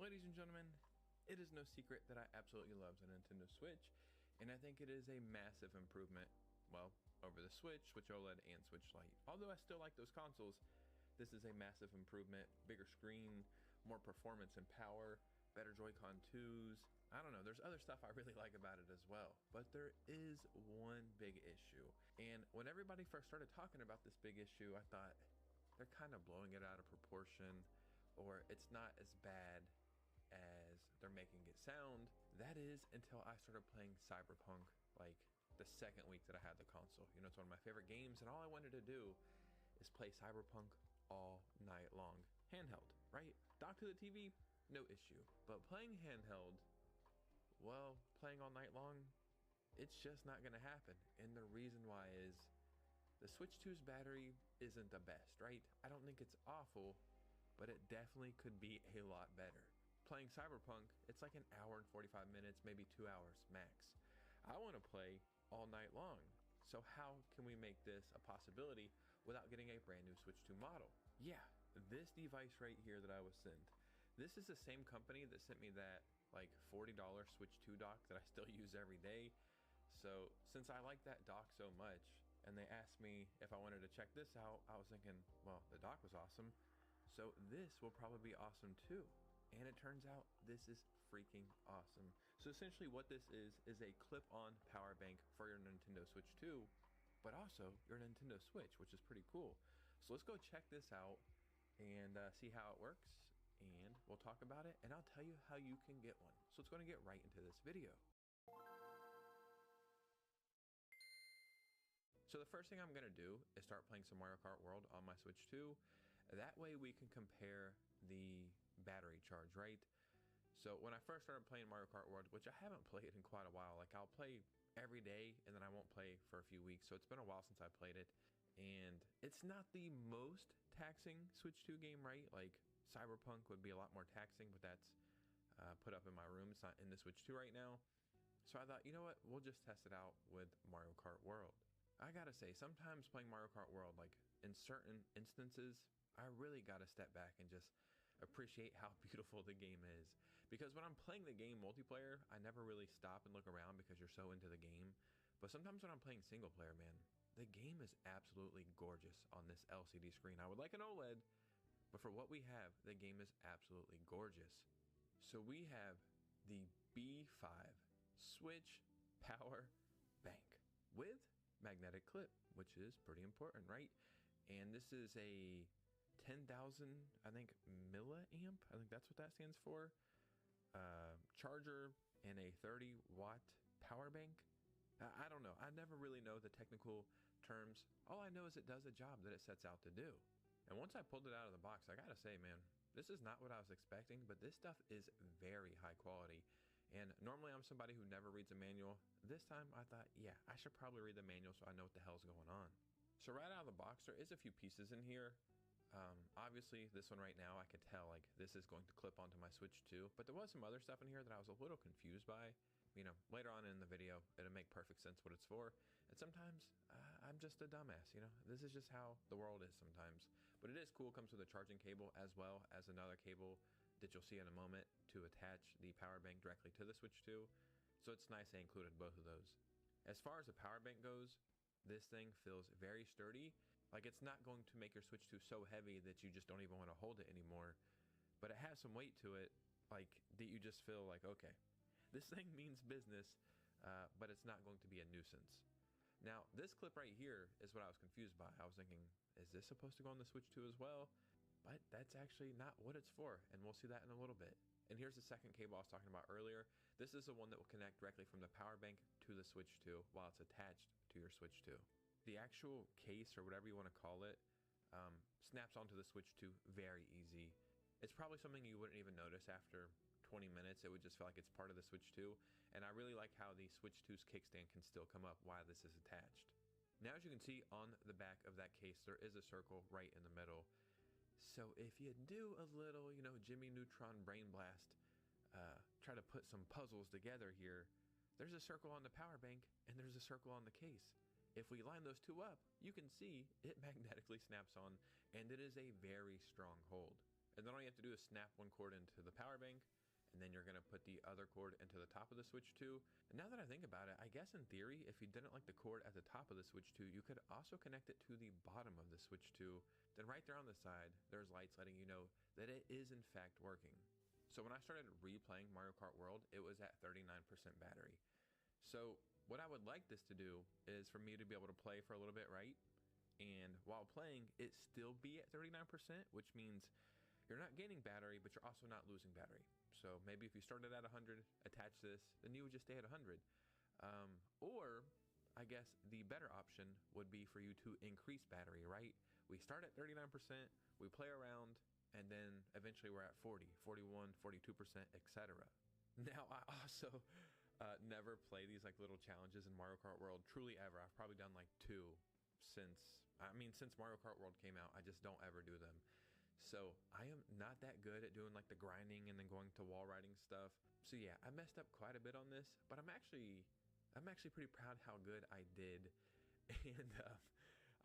Ladies and gentlemen, it is no secret that I absolutely love the Nintendo Switch, and I think it is a massive improvement, well, over the Switch OLED, and Switch Lite. Although I still like those consoles, this is a massive improvement, bigger screen, more performance and power, better Joy-Con 2s. I don't know, there's other stuff I really like about it as well, but there is one big issue. And when everybody first started talking about this big issue, I thought they're kind of blowing it out of proportion, or it's not as bad as they're making it sound. That is until I started playing Cyberpunk like the second week that I had the console. You know, it's one of my favorite games, and all I wanted to do is play Cyberpunk all night long. Handheld, right? Dock to the TV, no issue. But playing handheld, well, playing all night long, it's just not gonna happen. And the reason why is the Switch 2's battery isn't the best, right? I don't think it's awful, but it definitely could be a lot better. Playing Cyberpunk, it's like an hour and 45 minutes, maybe 2 hours max. I want to play all night long. So how can we make this a possibility without getting a brand new Switch 2 model? Yeah, this device right here that I was sent. This is the same company that sent me that like $40 Switch 2 dock that I still use every day. So since I like that dock so much, and they asked me if I wanted to check this out, I was thinking, well, the dock was awesome, so this will probably be awesome too. And it turns out this is freaking awesome. So essentially what this is a clip-on power bank for your Nintendo Switch 2, but also your Nintendo Switch, which is pretty cool. So let's go check this out and see how it works, and we'll talk about it, and I'll tell you how you can get one. So let's go and get right into this video. So the first thing I'm gonna do is start playing some Mario Kart World on my Switch 2. That way we can compare the battery charge, right? So when I first started playing Mario Kart World, which I haven't played in quite a while, like I'll play every day and then I won't play for a few weeks, so it's been a while since I played it, and it's not the most taxing Switch 2 game, right? Like Cyberpunk would be a lot more taxing, but that's put up in my room. It's not in the Switch 2 right now. So I thought, you know what, we'll just test it out with Mario Kart World. I gotta say, sometimes playing Mario Kart World, like in certain instances, I really gotta step back and just appreciate how beautiful the game is. Because when I'm playing the game multiplayer, I never really stop and look around because you're so into the game. But sometimes when I'm playing single player, man, the game is absolutely gorgeous on this LCD screen. I would like an OLED, but for what we have, the game is absolutely gorgeous. So we have the B5 Switch Power Bank with magnetic clip, which is pretty important, right? And this is a 10,000, I think, milliamp, I think that's what that stands for, charger, and a 30-watt power bank. I don't know, I never really know the technical terms. All I know is it does a job that it sets out to do. And once I pulled it out of the box, I gotta say, man, this is not what I was expecting, but this stuff is very high quality. And normally I'm somebody who never reads a manual. This time I thought, yeah, I should probably read the manual so I know what the hell's going on. So right out of the box, there is a few pieces in here. Obviously this one right now, I could tell like this is going to clip onto my Switch 2, but there was some other stuff in here that I was a little confused by. You know, later on in the video, it'll make perfect sense what it's for. And sometimes I'm just a dumbass, you know, this is just how the world is sometimes. But it is cool, it comes with a charging cable as well as another cable that you'll see in a moment to attach the power bank directly to the Switch 2. So it's nice they included both of those. As far as the power bank goes, this thing feels very sturdy. Like it's not going to make your Switch 2 so heavy that you just don't even want to hold it anymore, but it has some weight to it, like that you just feel like, okay, this thing means business, but it's not going to be a nuisance. Now this clip right here is what I was confused by. I was thinking, is this supposed to go on the Switch 2 as well? But that's actually not what it's for, and we'll see that in a little bit. And here's the second cable I was talking about earlier. This is the one that will connect directly from the power bank to the Switch 2 while it's attached to your Switch 2. The actual case, or whatever you want to call it, snaps onto the Switch 2 very easy. It's probably something you wouldn't even notice after 20 minutes. It would just feel like it's part of the Switch 2. And I really like how the Switch 2's kickstand can still come up while this is attached. Now, as you can see on the back of that case, there is a circle right in the middle. So if you do a little, you know, Jimmy Neutron brain blast, try to put some puzzles together here, there's a circle on the power bank and there's a circle on the case. If we line those two up, you can see it magnetically snaps on, and it is a very strong hold. And then all you have to do is snap one cord into the power bank, and then you're going to put the other cord into the top of the Switch 2. And now that I think about it, I guess in theory, if you didn't like the cord at the top of the Switch 2, you could also connect it to the bottom of the Switch 2. Then right there on the side, there's lights letting you know that it is in fact working. So when I started replaying Mario Kart World, it was at 39% battery. So what I would like this to do is for me to be able to play for a little bit, right? And while playing, it still be at 39%, which means you're not gaining battery, but you're also not losing battery. So maybe if you started at 100, attach this, then you would just stay at 100. Or I guess the better option would be for you to increase battery, right? We start at 39%, we play around, and then eventually we're at 40, 41, 42%, etc. Now, I also never play these like little challenges in Mario Kart World, truly ever. I've probably done like 2 since Mario Kart World came out. I just don't ever do them. So I am not that good at doing like the grinding and then going to wall riding stuff. So yeah, I messed up quite a bit on this, but I'm actually pretty proud how good I did. And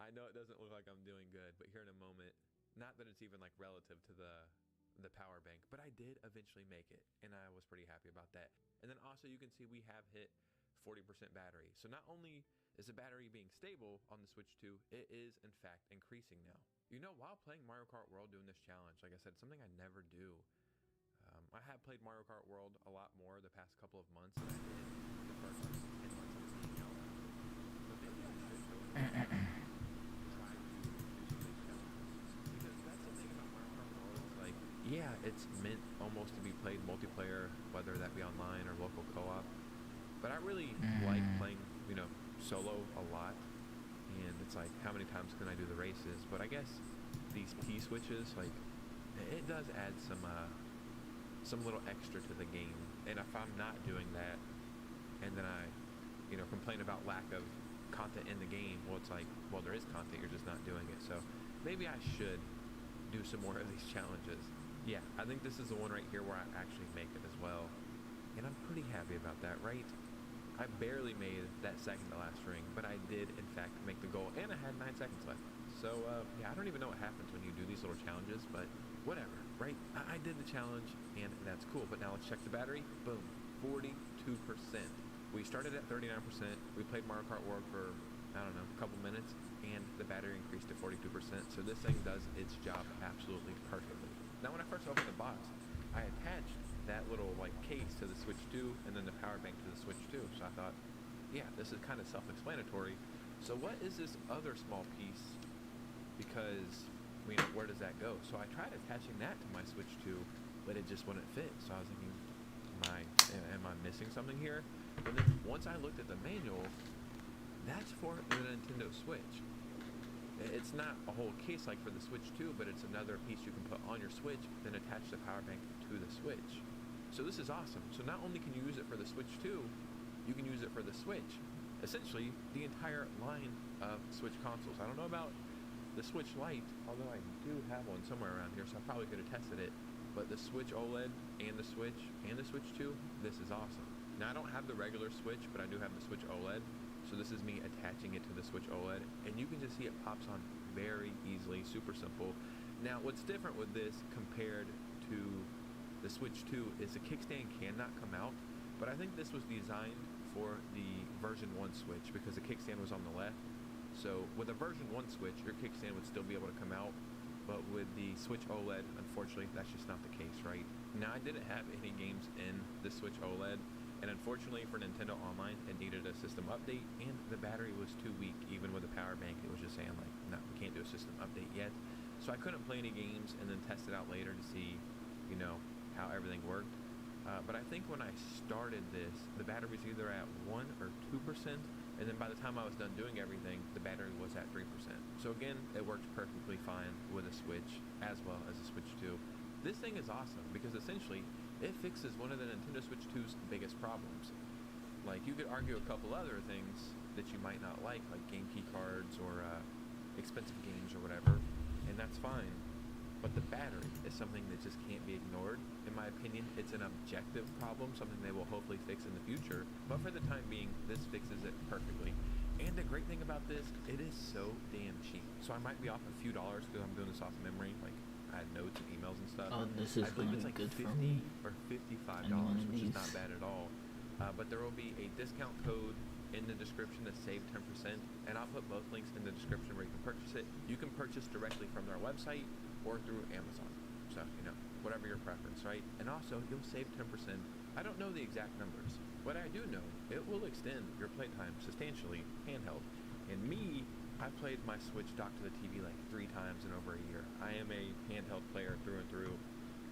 I know it doesn't look like I'm doing good, but here in a moment, not that it's even like relative to the power bank, but I did eventually make it, and I was pretty happy about that. And then also you can see we have hit 40% battery. So not only is the battery being stable on the Switch 2, it is in fact increasing now. You know, while playing Mario Kart World doing this challenge, like I said, something I never do. I have played Mario Kart World a lot more the past couple of months than I did the first 10 months of being out. But maybe I should go try to do some big challenges. Because that's the thing about Mario Kart World. It's like, yeah, it's meant almost to be played multiplayer, whether that be online or local co-op. But I really like playing, solo a lot. And it's like, how many times can I do the races? But I guess these P switches, like, it does add some little extra to the game. And if I'm not doing that, and then I, complain about lack of content in the game, well, it's like, well, there is content, you're just not doing it. So maybe I should do some more of these challenges. Yeah, I think this is the one right here where I actually make it as well. And I'm pretty happy about that, right? I barely made that second to last ring, but I did, in fact, make the goal, and I had 9 seconds left. So, yeah, I don't even know what happens when you do these little challenges, but whatever, right? I did the challenge, and that's cool. But now let's check the battery. Boom, 42%. We started at 39%. We played Mario Kart World for, I don't know, a couple minutes, and the battery increased to 42%. So this thing does its job absolutely perfectly. Now, when I first opened the box, I attached that little like case to the Switch 2 and then the power bank to the Switch 2. So I thought, yeah, this is kind of self-explanatory. So what is this other small piece? Because, where does that go? So I tried attaching that to my Switch 2, but it just wouldn't fit. So I was thinking, am I missing something here? But then once I looked at the manual, that's for the Nintendo Switch. It's not a whole case like for the Switch 2, but it's another piece you can put on your Switch, then attach the power bank to the Switch. So this is awesome. So not only can you use it for the Switch 2, you can use it for the Switch. Essentially, the entire line of Switch consoles. I don't know about the Switch Lite, although I do have one somewhere around here, so I probably could have tested it. But the Switch OLED and the Switch 2, this is awesome. Now I don't have the regular Switch, but I do have the Switch OLED. So this is me attaching it to the Switch OLED, and you can just see it pops on very easily, super simple. Now, what's different with this compared to the Switch 2 is the kickstand cannot come out, but I think this was designed for the version 1 Switch because the kickstand was on the left. So with a version 1 Switch, your kickstand would still be able to come out, but with the Switch OLED, unfortunately, that's just not the case, right? Now, I didn't have any games in the Switch OLED, and unfortunately for Nintendo Online, it needed a system update, and the battery was too weak. Even with the power bank, it was just saying like, no, we can't do a system update yet. So I couldn't play any games and then test it out later to see, how everything worked. But I think when I started this, the battery was either at 1 or 2%, and then by the time I was done doing everything, the battery was at 3%. So again, it worked perfectly fine with a Switch as well as a Switch 2. This thing is awesome because essentially it fixes one of the Nintendo Switch 2's biggest problems. Like, you could argue a couple other things that you might not like game key cards or expensive games or whatever, and that's fine. But the battery is something that just can't be ignored. In my opinion, it's an objective problem, something they will hopefully fix in the future. But for the time being, this fixes it perfectly. And the great thing about this, it is so damn cheap. So I might be off a few dollars because I'm doing this off memory. Like, I had notes and emails and stuff. Oh, this is I believe gonna it's be like good for 50 me. or $55, Any one of which is these. not bad at all. But there will be a discount code in the description to save 10%, and I'll put both links in the description where you can purchase it. You can purchase directly from their website or through Amazon. So, whatever your preference, right? And also, you'll save 10%. I don't know the exact numbers. What I do know, it will extend your playtime substantially handheld. And me, I've played my Switch docked to the TV like 3 times in over a year. I am a handheld player through and through.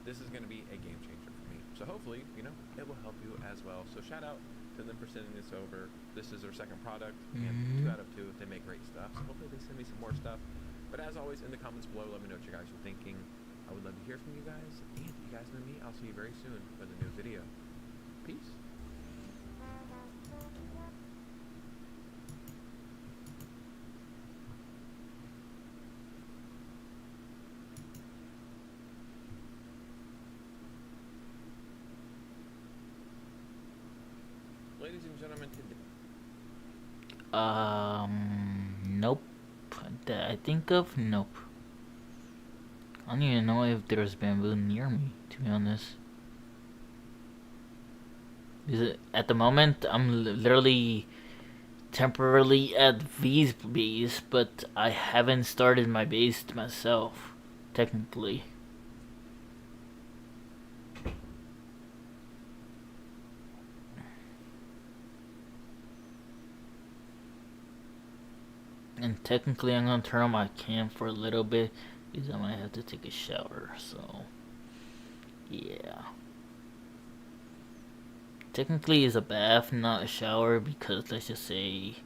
This is going to be a game changer for me. So hopefully, it will help you as well. So shout out to them for sending this over. This is their second product, and 2 out of 2, they make great stuff. So hopefully they send me some more stuff. But as always, in the comments below, let me know what you guys are thinking. I would love to hear from you guys. And you guys know me, I'll see you very soon with a new video. Peace. Ladies and gentlemen, today. Nope. That I think of, nope. I don't even know if there's bamboo near me, to be honest. Because at the moment, I'm literally temporarily at V's base, but I haven't started my base myself, technically. And technically, I'm gonna turn on my cam for a little bit because I might have to take a shower. So, yeah. Technically, it's a bath, not a shower, because let's just say,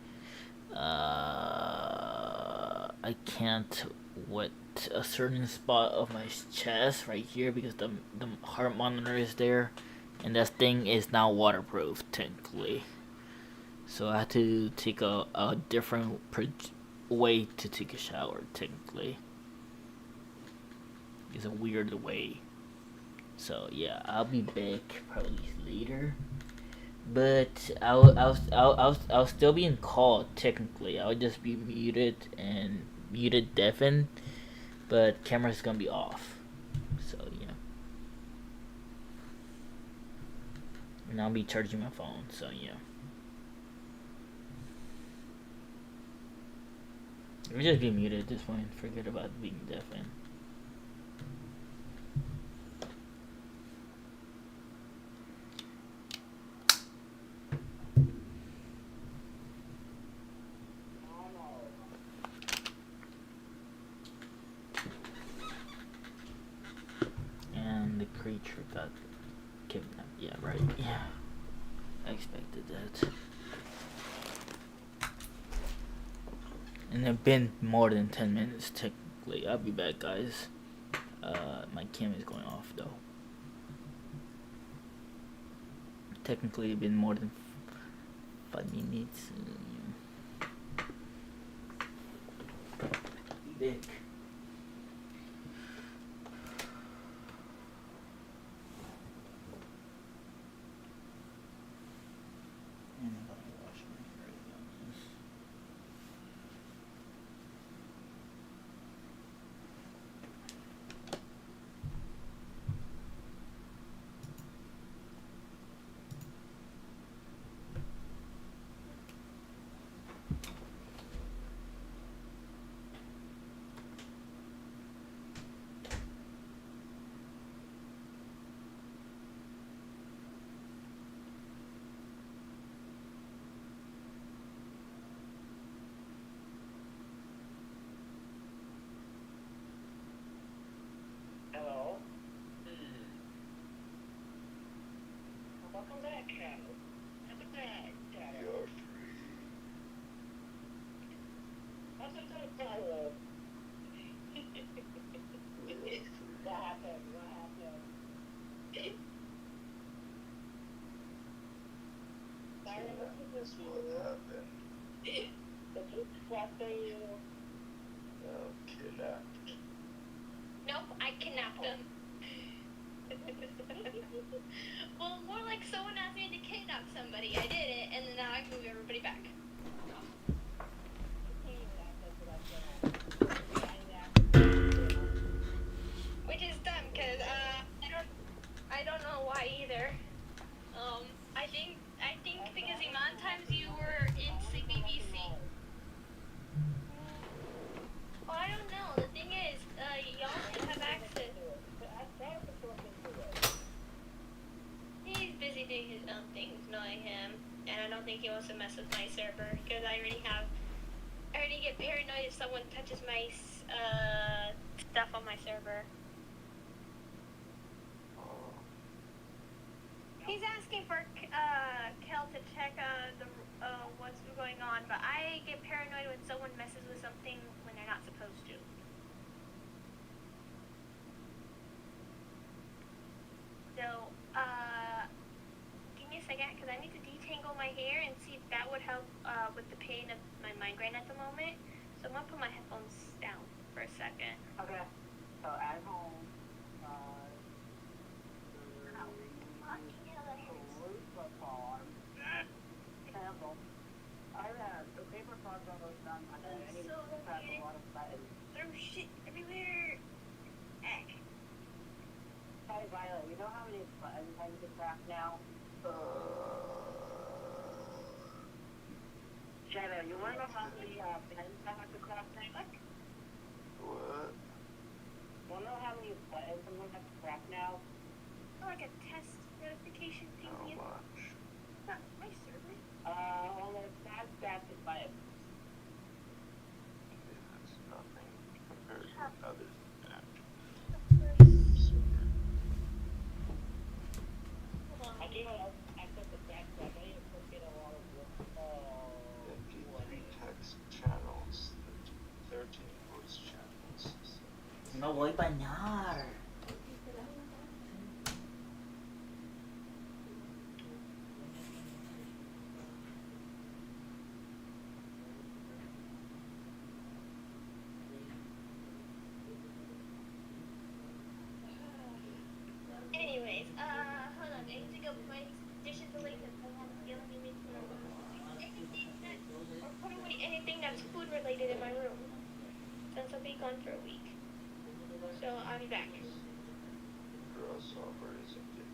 I can't wet a certain spot of my chest right here because the heart monitor is there, and that thing is now waterproof technically. So I had to take a different way to take a shower technically. It's a weird way. So yeah, I'll be back probably later. But I'll still be in call technically. I'll just be muted and muted deafen, but camera's gonna be off. So yeah. And I'll be charging my phone. So yeah. Let me just be muted at this point. Forget about being deafen. And the creature got kidnapped. Yeah, right. Yeah. I expected that. And it's been more than 10 minutes technically. I'll be back, guys. My cam is going off though. Technically, it's been more than 5 minutes. Be back. Welcome back, Cat. Welcome back, Cat. You're free. What's it to follow? What happened? What happened? Sorry, That's what happened. Did you fluster you? No, kidnapped. Nope, I kidnapped him. Well, more like someone asked me to kidnap somebody. I did it, and then now I can move everybody back. Which is dumb, because, I don't know why either. I think because the amount of times you were in CBBC. Well, I don't know. The thing is, y'all should have access. He's busy doing his own things, knowing him, and I don't think he wants to mess with my server because I already get paranoid if someone touches my stuff on my server. He's asking for Kel to check what's going on, but I get paranoid when someone messes with something when they're not supposed to. So, give me a second, because I need to detangle my hair and see if that would help with the pain of my migraine at the moment. So I'm gonna put my headphones down for a second. Okay. So at home, Campbell. The paper fog's almost done. I need to press a lot of buttons. Throw shit everywhere. Heck. Hey, Violet, you know how many buttons I need to craft now? Shadow, you wanna know how many buttons I have to craft now? What? Wanna know how many buttons I'm gonna have to craft now? Like a test notification thing. How much? Not my server. Almost 5,000 buttons. Yeah, that's nothing compared to others than that. I can't access the back, so I need to put in a lot of work. 53 text channels, 13 voice channels. No voy a bañar. Anyways, hold on. I need to go put my dishes away because I have yelling at me for put away anything that's food related in my room. Since I'll be gone for a week. So I'll be back. Grasshopper is empty.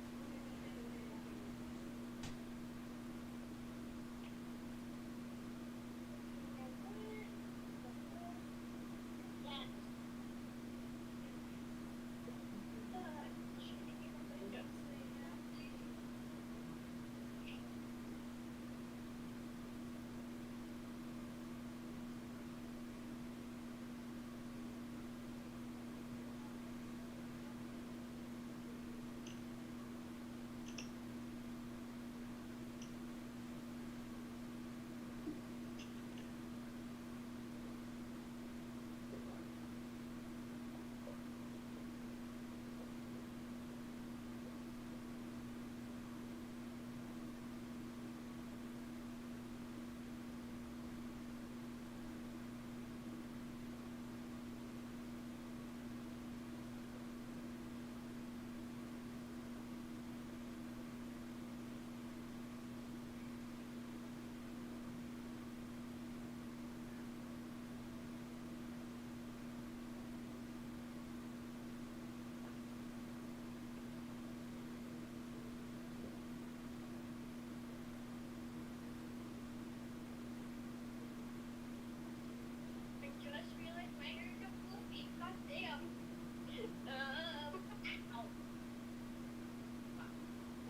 I just realized my hair is a floofy. God damn.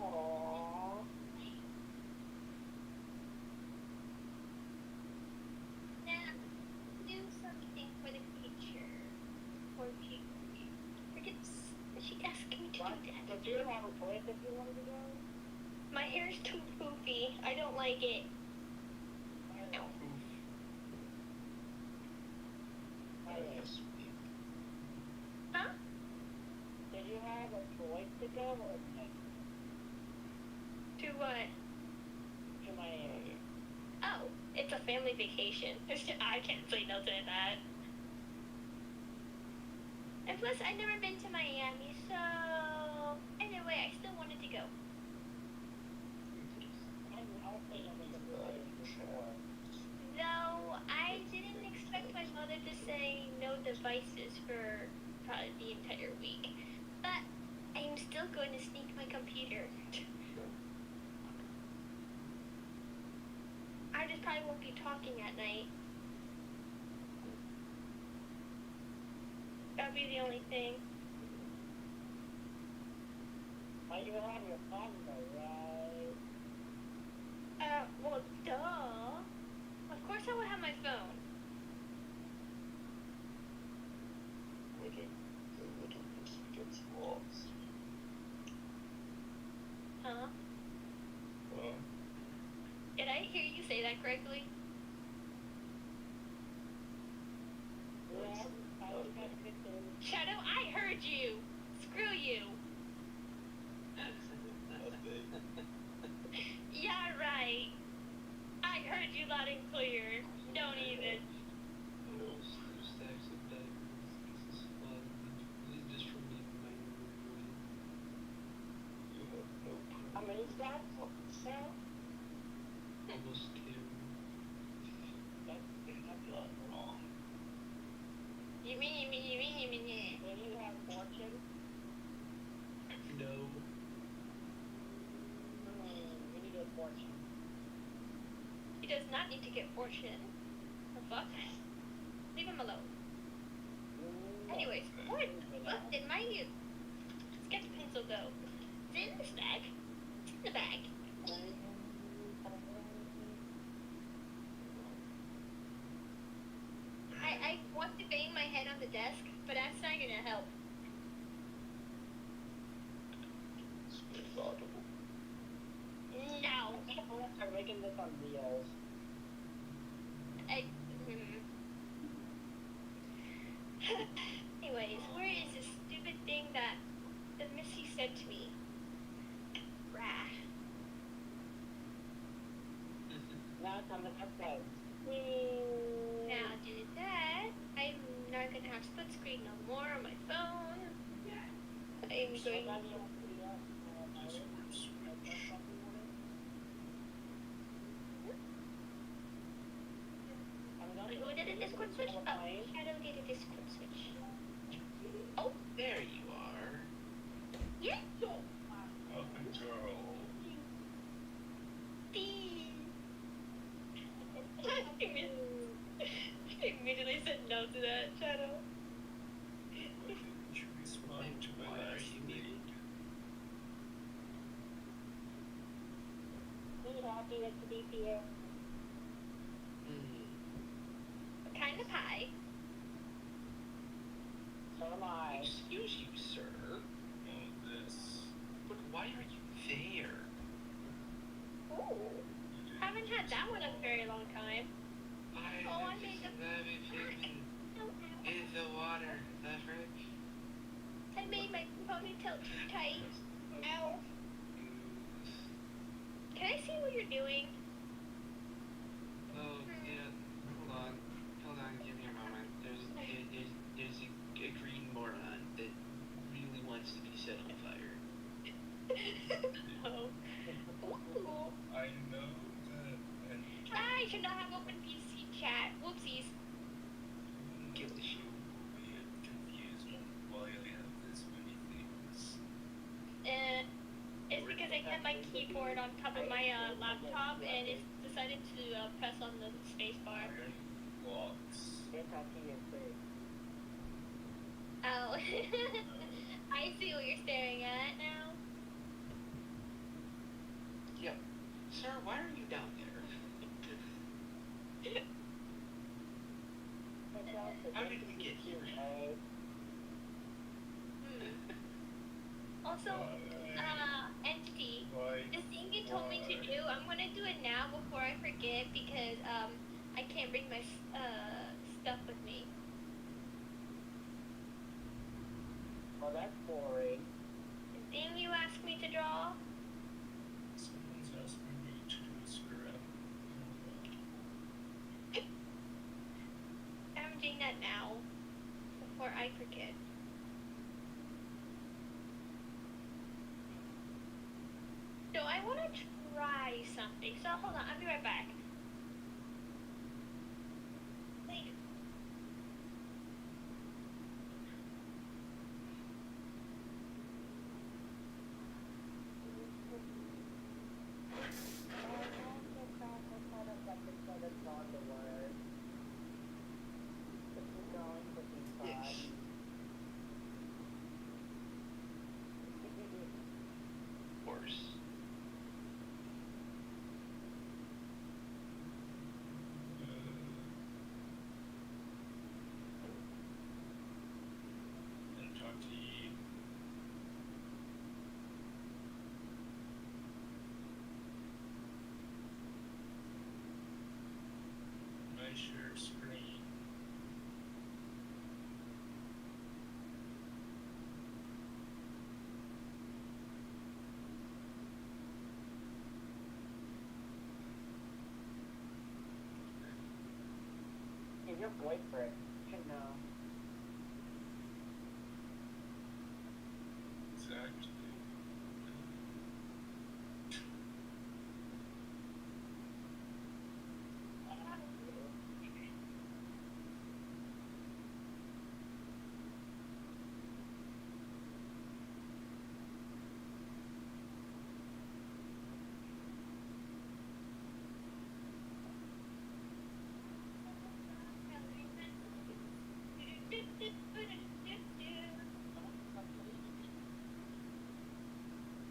Aww. Now, do something for the future. For people. She asked me to What? do that. Did you have a place if you wanted to go? My hair's too poofy. I don't like it. No. Yes. Huh? Did you have a choice to go or no? To what? To Miami? Oh, it's a family vacation. I can't say no to that. And plus, I've never been to Miami, so anyway, I still wanted to go. I'll say no to Though I didn't expect my mother to say no devices for probably the entire week, but I'm still still going to sneak my computer. I just probably won't be talking at night. That'll be the only thing. Why you have your phone though, right? Well, duh. Of course I would have my phone. Would it push against walls? Huh? Well, Did I hear you say that correctly? Yeah, I was kind of thinking. Shadow, I heard you. Screw you. Yeah, right. I heard you loud and clear. Don't even. Stacks of diapers. This is fun. This is just for me and my room. you have no proof. How many stacks? So? Almost two. That's not wrong. You mean. When you have fortune, No. we need a fortune. He does not need to get fortune. The fuck? Leave him alone. Anyways, what did my sketch pencil go? It's in this bag. It's in the bag. I want to bang my head on the desk, but that's not gonna help. It's audible. No. People are making this on reels. Anyways, where is this stupid thing that the Missy said to me? Rah. Now it's on the upside. Now do that. I'm not gonna have split screen no more on my phone. I'm going. Who did a Discord switch? Oh, Shadow did a Discord switch. Oh, There you are. yeah. Oh, control. I immediately said no to that, Shadow. Should we respond to my last lead? Be happy to be here. Kind of high. So am I. Excuse you, sir. Oh, this. But why are you there? Ooh. Haven't had that one in a very long time. Oh, I made the. Is the water leverage? I made my ponytail too tight. Ow. Can I see what you're doing? Oh, yeah. Hold on, give me a moment. There's a green moron that really wants to be set on fire. Oh. Ooh. I know that. And I should not have opened PC chat. Whoopsies. Kill the shoe. we get confused on why I have this many things. It's because I had my keyboard on top of my laptop and it decided to press on the space bar. Iron blocks. It's happy and free. Oh. I see what you're staring at now. Yeah. Sir, why are you down there? How did we get here? Also, Entity, Why? the thing you told me to do, I'm gonna do it now before I forget because I can't bring my stuff with me. Well, that's boring. The thing you asked me to draw. Someone's asking me to scrap. I'm doing that now before I forget. So I want to try something. So hold on, I'll be right back. Wait. share screen. He's your boyfriend. You should know. Exactly.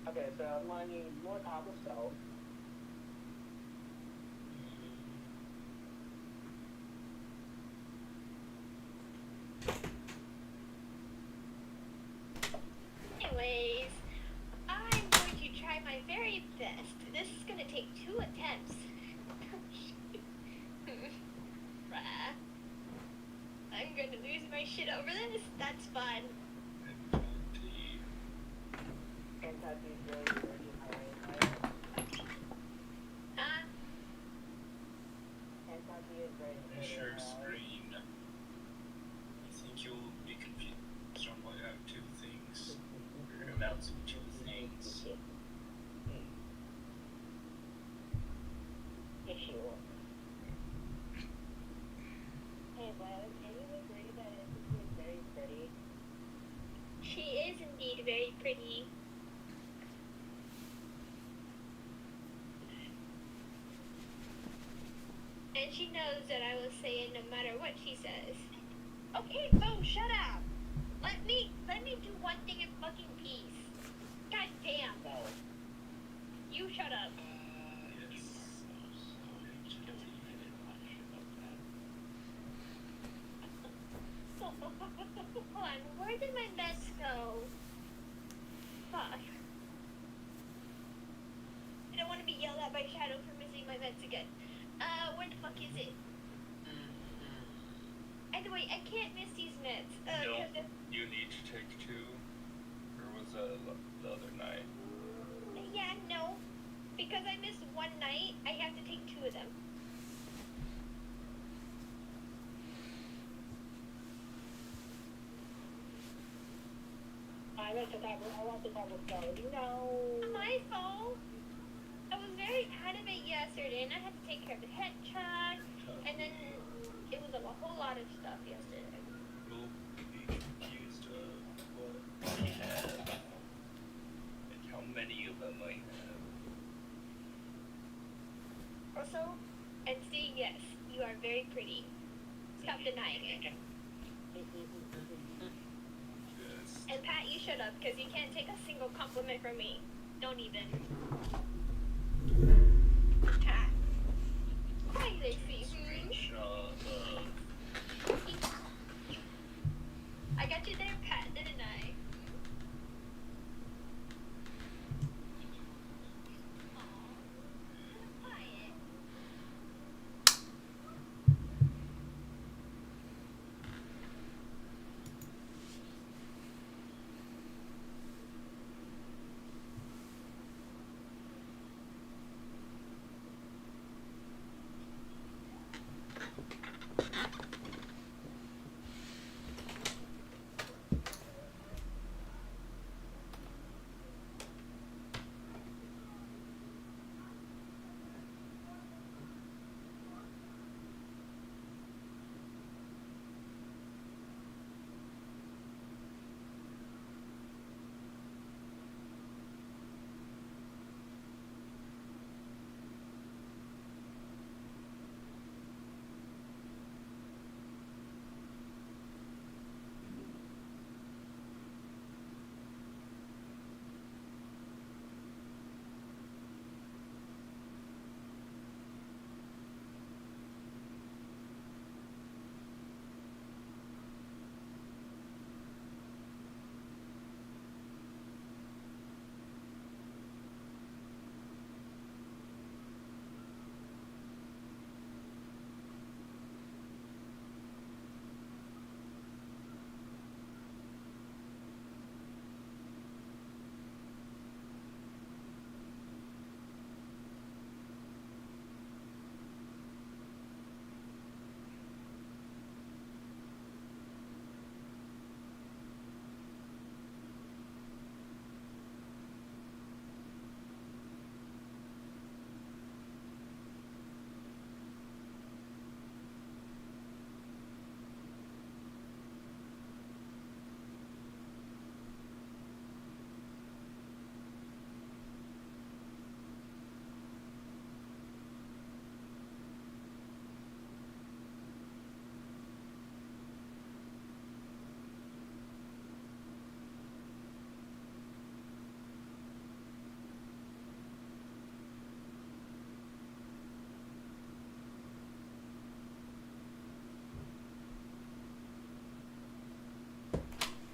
Okay, so I'm gonna need more cobblestone. Anyways, I'm going to try my very best. This is gonna take 2 attempts. Bruh. I'm gonna lose my shit over this. That's fun. And 20. Kentucky's really pretty high. Huh? Kentucky is very And pretty share high. screen. I think you'll be confused on why I have two things. Or amounts of two things. Yes, you will. Hey, but can you agree that Kentucky is very pretty? She is indeed very pretty. And she knows that I will say it no matter what she says. Okay, phone, shut up. Let me do one thing in fucking peace. God damn. You shut up. Yes. Hold on, where did my meds go? Fuck. I don't want to be yelled at by Shadow for missing my meds again. Where the fuck is it? Either way, I can't miss these meds. No, 'Cause if- you need to take two. Or was that the other night? yeah, no. Because I missed one night, I have to take 2 of them. I want the cobblestone. No. My fault. I was very out of it yesterday, and I had to take care of the headshot, and then it was a whole lot of stuff yesterday. You'll be confused of what I have and how many of them I have. Also, and see, yes, you are very pretty. Stop denying it. Just And Pat, you shut up, because you can't take a single compliment from me. Don't even. Pat. Why they see? screenshot of I got you there, Pat, didn't I? Aw. Quiet.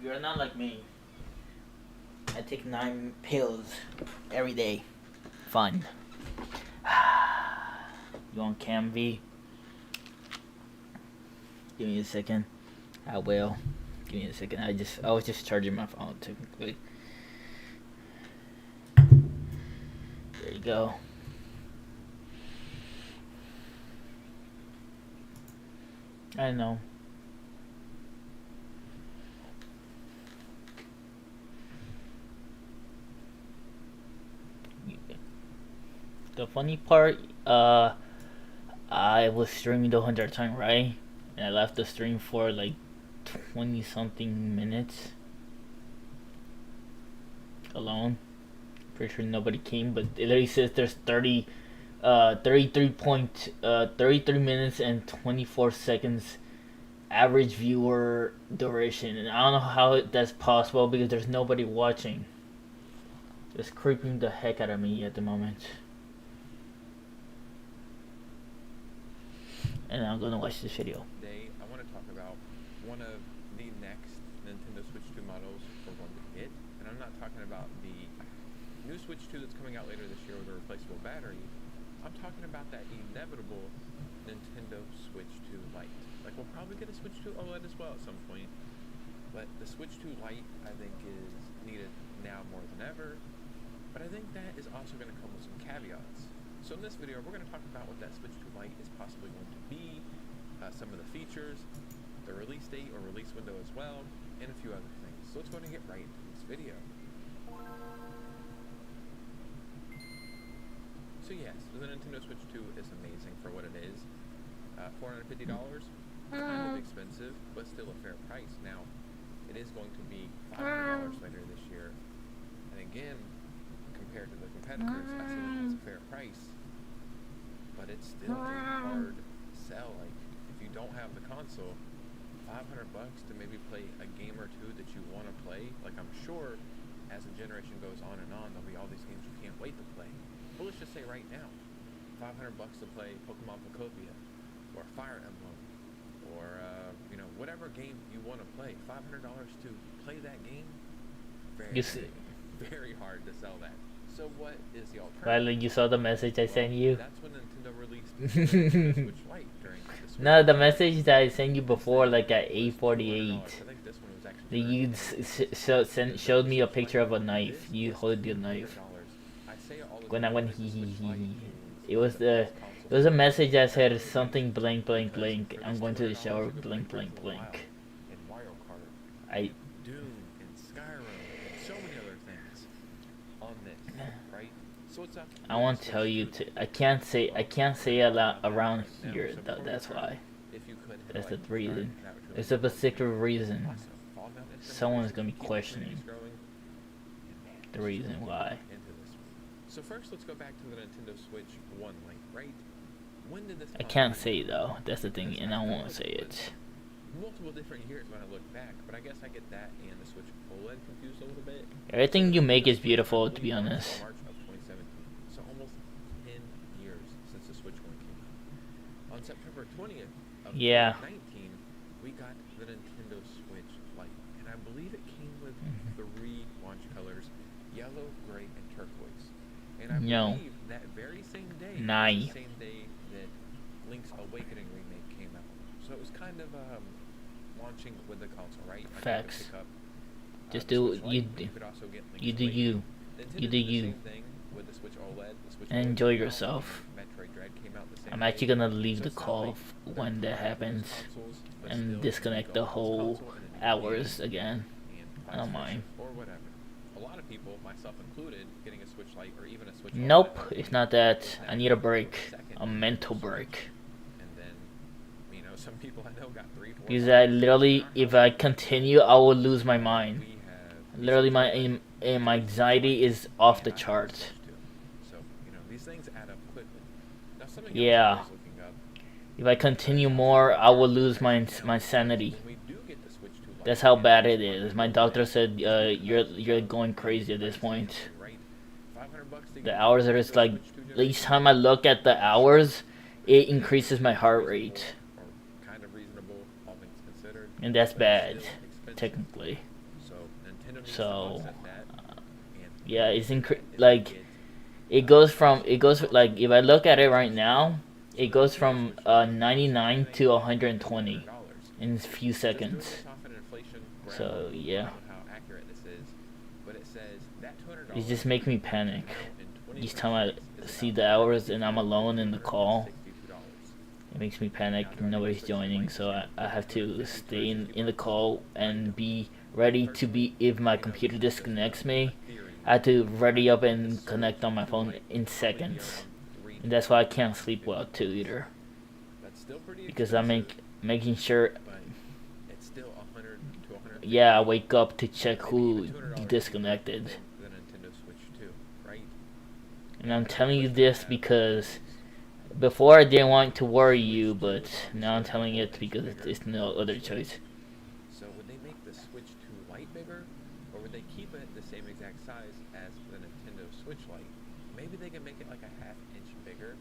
You're not like me. I take 9 pills every day. Fun. You want Camv? Give me a second. I will. Give me a second. I was just charging my phone technically. There you go. I know. The funny part, I was streaming the whole entire time, right? And I left the stream for like 20 something minutes alone. Pretty sure nobody came, but it literally says there's 33 minutes and 24 seconds average viewer duration, and I don't know how that's possible because there's nobody watching. It's creeping the heck out of me at the moment. And I'm gonna watch this video. Today, I want to talk about one of the next Nintendo Switch 2 models we're going to get. And I'm not talking about the new Switch 2 that's coming out later this year with a replaceable battery. I'm talking about that inevitable Nintendo Switch 2 Lite. Like, we'll probably get a Switch 2 OLED as well at some point. But the Switch 2 Lite, I think, is needed now more than ever. But I think that is also going to come with some caveats. So in this video, we're going to talk about what that Switch 2 Lite is possibly going to be, some of the features, the release date or release window as well, and a few other things. So let's go ahead and get right into this video. So yes, the Nintendo Switch 2 is amazing for what it is. $450, kind of expensive, but still a fair price. Now, it is going to be $500 later this year, and again, compared to the competitors, I still think it's a fair price, but it's still a hard sell. Like, if you don't have the console, $500 to maybe play a game or two that you want to play. Like, I'm sure as the generation goes on, there'll be all these games you can't wait to play. But let's just say right now, $500 to play Pokemon Pocopia, or Fire Emblem, or whatever game you want to play. $500 to play that game. Very hard to sell that. So what is the alternative? Riley, you saw the message I sent you? That's when Nintendo released the Switch Lite during the Switch. No, the message that I sent you before, like at 8:48. I think this one was actually You showed me a picture of a knife. You hold the knife. When I went hee. It was a message that said something blank blank blank. I'm going to the shower blank blank blank. I Doom and Skyrim and so many other things on this, right? So what's up? I want to tell you to I can't say a lot around here though, that's why. If you could That's the reason. It's a particular reason. Someone's gonna be questioning the reason why. So first, let's go back to the Nintendo Switch 1 Lite, right? When did this? I can't say though. That's the thing, and I won't say it. Multiple different years when I look back, but I guess I get that and the Switch OLED confused a little bit. Everything you make is beautiful, to be honest. March of 2017, so almost 10 years since the Switch 1 came out. On September 20th of 2019, we got the Nintendo Switch Lite, and I believe it came with 3 launch colors: yellow, gray, and turquoise. And I believe that very same day, the same day that Link's Awakening remake came out. So it was kind of launching with the console, right? Facts. Just do you do you. You do you. And enjoy yourself. I'm actually gonna leave the call when that happens and disconnect the whole hours again. I don't mind. Or whatever. A lot of people, myself included, getting a Switch Lite or even a Switch. Nope, it's not that. I need a break, a mental break. And then, some people I know got 3, 4. Because I literally, if I continue, I will lose my mind. Literally, my anxiety is off the charts. So, these things add up quickly. Now, something yeah. else I was looking up, If I continue more, I will lose my sanity. when we do get the Switch 2 Lite, That's how bad it is. My doctor said you're going crazy at this point. right? $500 to The hours are just like, each time I look at the hours, it increases my heart rate. Or kind of reasonable, all things considered. And that's But bad, still expensive. technically. economies to So offset that. And yeah, it's if like they get, it goes like if I look at it right now, it goes from 99 to 120 in a few just doing seconds. this off an inflation graph. So I yeah, don't know how accurate this is, but it says that $200 it just makes me panic now in 2026 each time I is see about the hours and I'm alone in the call. $262. It makes me Now, panic. do I need to Nobody's switch to joining, light so skin I have for to 250, stay in 260 the bucks? call I and don't. be ready to Personally, be if my this computer is just disconnects a me. theory. I have to ready up The and switch connect on my to phone light in will probably be seconds. around three And that's why I to can't sleep well $350. too either. That's still pretty Because I expensive, making sure, but it's still 100 to 150. yeah, I wake up to check Maybe even who $200 cheaper disconnected. than the Nintendo Switch 2, right? And I'm I telling you personally this have because issues. before I didn't want to worry Switch you, 2 but now I'm obviously telling a it 4-inch because bigger it's no than the other Switch. choice. So would they make the Switch 2 Lite bigger, or would they keep it the same exact size as the Nintendo Switch Lite? Maybe they can make it like a half-inch bigger.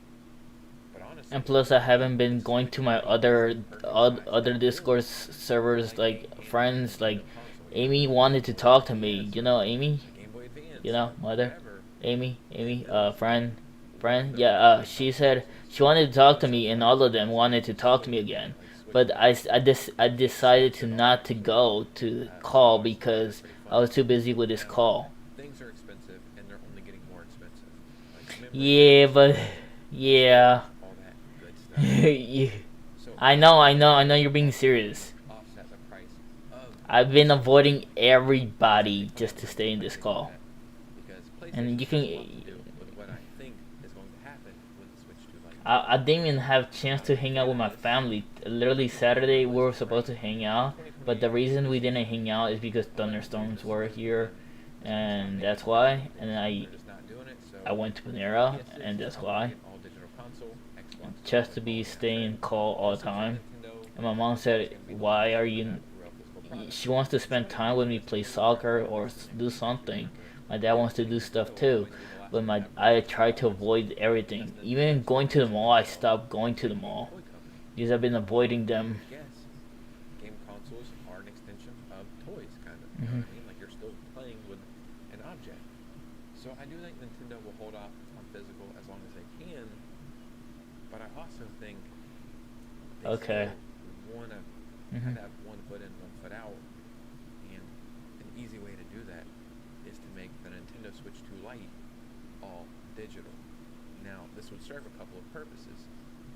But honestly, And plus, I haven't been the going Switch to my Lite is other the perfect size other to Discord build servers, like a friends. Like Nintendo console. You know, Amy like wanted a to Game talk Boy to me. Advance You or know Amy. a Game Boy Advance You know or mother. whatever. Amy, They build friend, one of their yeah. own She consoles. said she wanted to talk to So me, and why all would of they them just wanted to talk to me split again. like Switch But Lite I and decided to sit on not to each go other? to So call I always find that because pretty I was funny. too busy with this Now, call. things are expensive, and they're only getting more expensive. Like memory Yeah, cards, but storage, yeah. all that good stuff. Yeah. So I how know, are they you're being going serious. to offset the price of I've been the Switch 2? avoiding How do they everybody plan just on to making stay in this PlayStation do call. that? Because And PlayStation you has can, a lot to do with what I think is going to happen with the Switch 2 Lite. I didn't even have a chance Now, to in hang out with my fairness, family. Literally it's all Saturday we were realistic, supposed right? to hang In out, but the 2028, reason we didn't PlayStation hang out is because wanted to do thunderstorms this were whole here, thing. It's gonna stop and making that's the why. consoles. And They're just not doing it. So I went to the Panera, PS6 and is that's probably why. an all-digital console. Xbox is Just to probably be calling that staying trend. call all the Also for time. Nintendo, And my mom it's said, gonna be the "Why launch are of you?" that real physical product. She wants to spend Sony time with me, has play to soccer work or with the do next generation something. hardware. My dad wants to And do Nintendo stuff will too, always be the last but one to have I real physical try to products. avoid everything. That's Even Nintendo's going to the intention mall, I as well. stopped going to They the can be a mall toy company. because I've been avoiding them. Yes, game consoles are an extension of toys, kind of. You know Mhm. what I mean? Like you're still playing with an object. So I do think Nintendo will hold off on physical as long as they can. But I also think they Okay. still want to Mhm. have one foot in, one foot out. And an easy way to do that is to make the Nintendo Switch 2 Lite all digital. Now, this would serve a couple of purposes.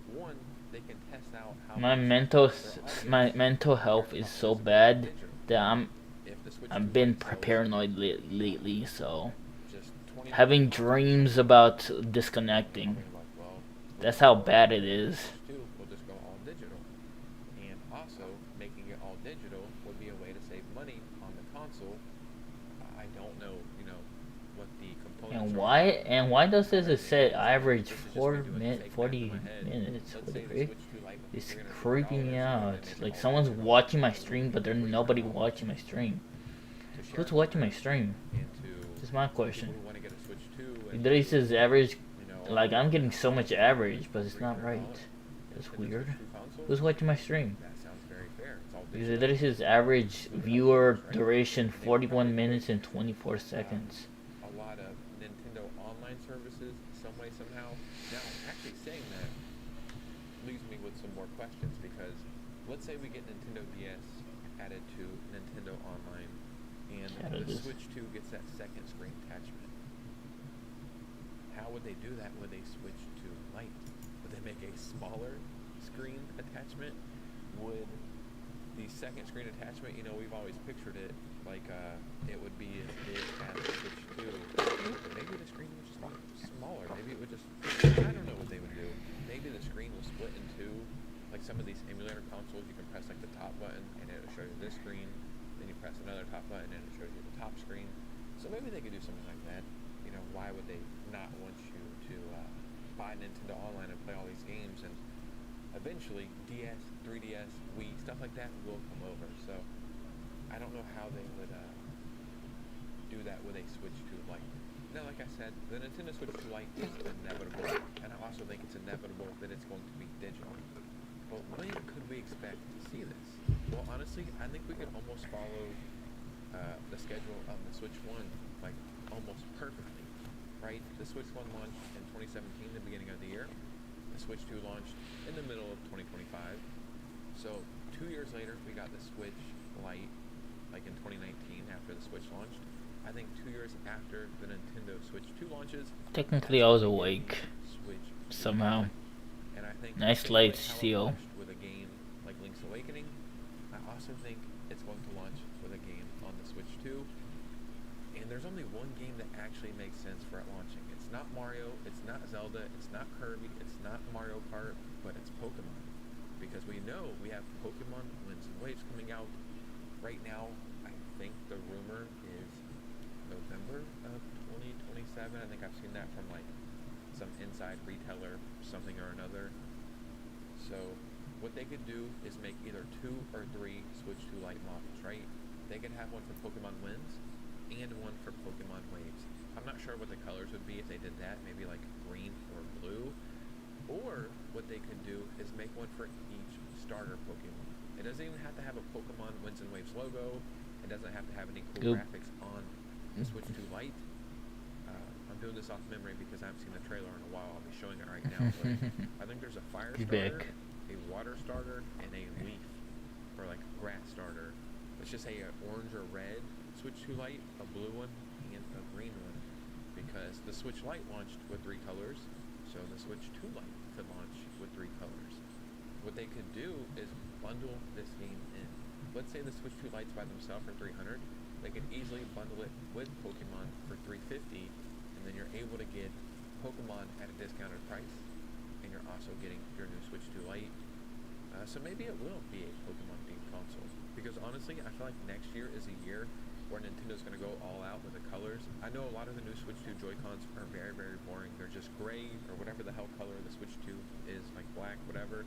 One, they can test out how My much mental their my audience mental compares health to is how so physical bad and digital. that If the Switch 2 I've been Lite sells paranoid lately. So just 20 having million copies, dreams about they're disconnecting. probably like, well, That's we'll how just bad go it is. Switch 2, we'll just go all digital. And also, making it all digital would be a way to save money on the console. I don't know, what the components are. And why does this But say this average is just me doing fake math in 40 my head. minutes? Let's What the say the frick? Switch 2 Lite was It's $350, creeping me and out. they make it Like all someone's digital. watching my So stream, but there's $40 nobody watching my stream. to share Who's the watching my burden stream? into This is my people question. who want to get a Switch 2 It and literally says average. you know, Like I'm getting so much $1,000 average, but it's not $300 right. That's Nintendo weird. Switch 2 console. Who's watching my stream? That sounds very fair. It's all Because digital. it literally says average viewer duration 41 minutes and 24 seconds. A lot of Nintendo online services, some way, somehow. Now, actually saying that leaves me with some more questions because let's say we get Nintendo DS added to Nintendo Online and Added the this. Switch 2 gets that second screen attachment. How would they do that when they switch to Lite? Would they make a smaller screen attachment? Would the second screen attachment, we've always pictured it like it would be as big as the Switch 2. Maybe the screen was just smaller. Maybe it would just, I don't know what they would do. Maybe the screen will split in two. Like some of these emulator consoles, you can press like the top button and it'll show you this screen. Then you press another top button and it shows you the top screen. So maybe they could do something like that. Why would they not want you to buy Nintendo Online and play all these games? And eventually, DS, 3DS, Wii, stuff like that will come over. So I don't know how they would do that with a Switch 2 Lite. Now, like I said, the Nintendo Switch 2 Lite is inevitable, and I also think it's inevitable that it's going to be digital. But when could we expect to see this? Well, honestly, I think we could almost follow the schedule of the Switch 1 like almost perfectly, right? The Switch 1 launched in 2017, the beginning of the year. The Switch 2 launched in the middle of 2025. So 2 years later, we got the Switch Lite, like in 2019, after the Switch launched. I think 2 years after the Nintendo Switch 2 launches. Technically, I was awake Switch somehow. and I think Nice similarly lights, how it Seal. launched with a game like Link's Awakening, I also think it's going to launch with a game on the Switch 2. And there's only one game that actually makes sense for it launching. It's not Mario, it's not Zelda, it's not Kirby, it's not Mario Kart, but it's Pokemon. Because we know we have Pokemon Winds and Waves coming out right now. I think the rumor is November of 2027. I think I've seen that from like some inside retailer, something or another. So what they could do is make either 2 or 3 Switch 2 Lite models, right? They could have one for Pokemon Winds and one for Pokemon Waves. I'm not sure what the colors would be if they did that, maybe like green or blue. Or what they could do is make one for each starter Pokemon. It doesn't even have to have a Pokemon Winds and Waves logo. It doesn't have to have any cool graphics on the Switch 2 Lite. I'm doing this off memory because I haven't seen the trailer in a while. I'll be showing it right now. But I think there's a fire starter, a water starter, and a leaf, or like grass starter. Let's just say an orange or red Switch 2 Lite, a blue one, and a green one. Because the Switch Lite launched with 3 colors, so the Switch 2 Lite could launch with 3 colors. What they could do is bundle this game in. Let's say the Switch 2 Lites by themselves are $300. They could easily bundle it with Pokemon for $350, and then you're able to get Pokemon at a discounted price, and you're also getting your new Switch 2 Lite. So maybe it will be a Pokemon-themed console. Because honestly, I feel like next year is a year where Nintendo's going to go all out with the colors. I know a lot of the new Switch 2 Joy-Cons are very, very boring. They're just gray, or whatever the hell color the Switch 2 is, like black, whatever.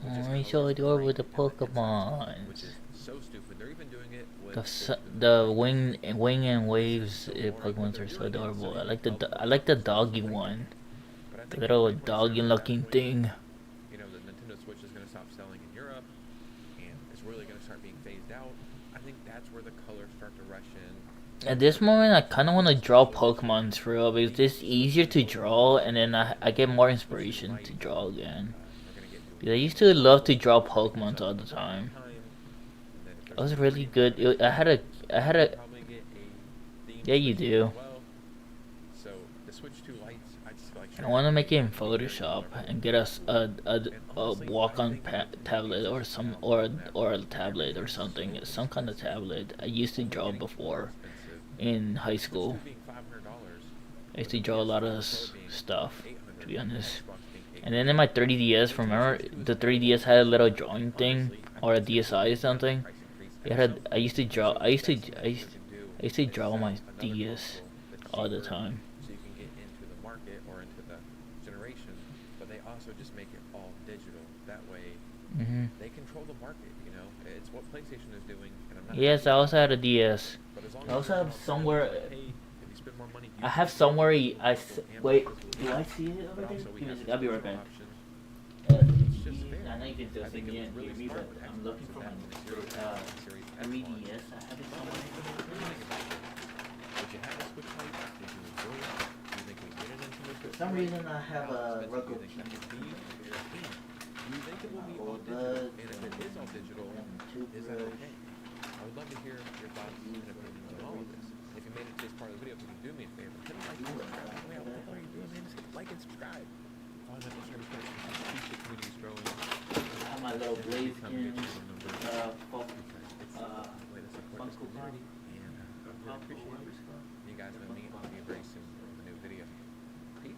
Oh, he's so adorable with the Pokemon. Which is so stupid. They're even doing it with The wing and waves Pokemons are so adorable. I like the doggy one, the little doggy looking thing. You know, the Nintendo Switch is going to stop selling in Europe, and it's really going to start being phased out. I think that's where the colors start to rush in. At this moment, I kind of want to draw Pokemons for real because it's easier to draw, and then I get more inspiration to draw again. Because I used to love to draw Pokemons all the time. I was really good. I had a. Yeah, you do. So the Switch 2 Lites, I just feel like I want to make it in Photoshop and get us a walk-on tablet or a tablet or something, some kind of tablet. I used to draw before in high school. I used to draw a lot of stuff, to be honest. And then in my 3DS, remember the 3DS had a little drawing thing or a DSi or something. I used to draw my DS all the time. So you can get into the market or into the generation, but they also just make it all digital. That way, they control the market. You know, it's what PlayStation is doing. And I'm not Yes, I also had a DS. But as long I also have somewhere. if you spend more money, I have somewhere. Wait. Do I see it over there? also we Give me a have sec, I'll be right back. It's just fair. I know you can still I see think me it was and really hear me, smart but with I'm Xbox looking with for my that Series X launch, Series X 3DS. I have it somewhere. Did you have a Switch Lite? Did you enjoy it? Do you think we get it into the Switch? For some reason, I have How a expensive Roku do you think it would be? Do you think it will be all Old digital? Buds And if it is all digital, is that okay? I would love to hear your thoughts and opinions on all of this. If you made it to this part of the video, please do me a favor. Hit like and subscribe. Whatever you doing, man, just hit like and subscribe. Follow my Instagram page. Keep the communities growing. I have my little Blaze skins, Way to support this Funko Pop. community, and I really appreciate it. You guys will meet with me very soon with a new video. Peace.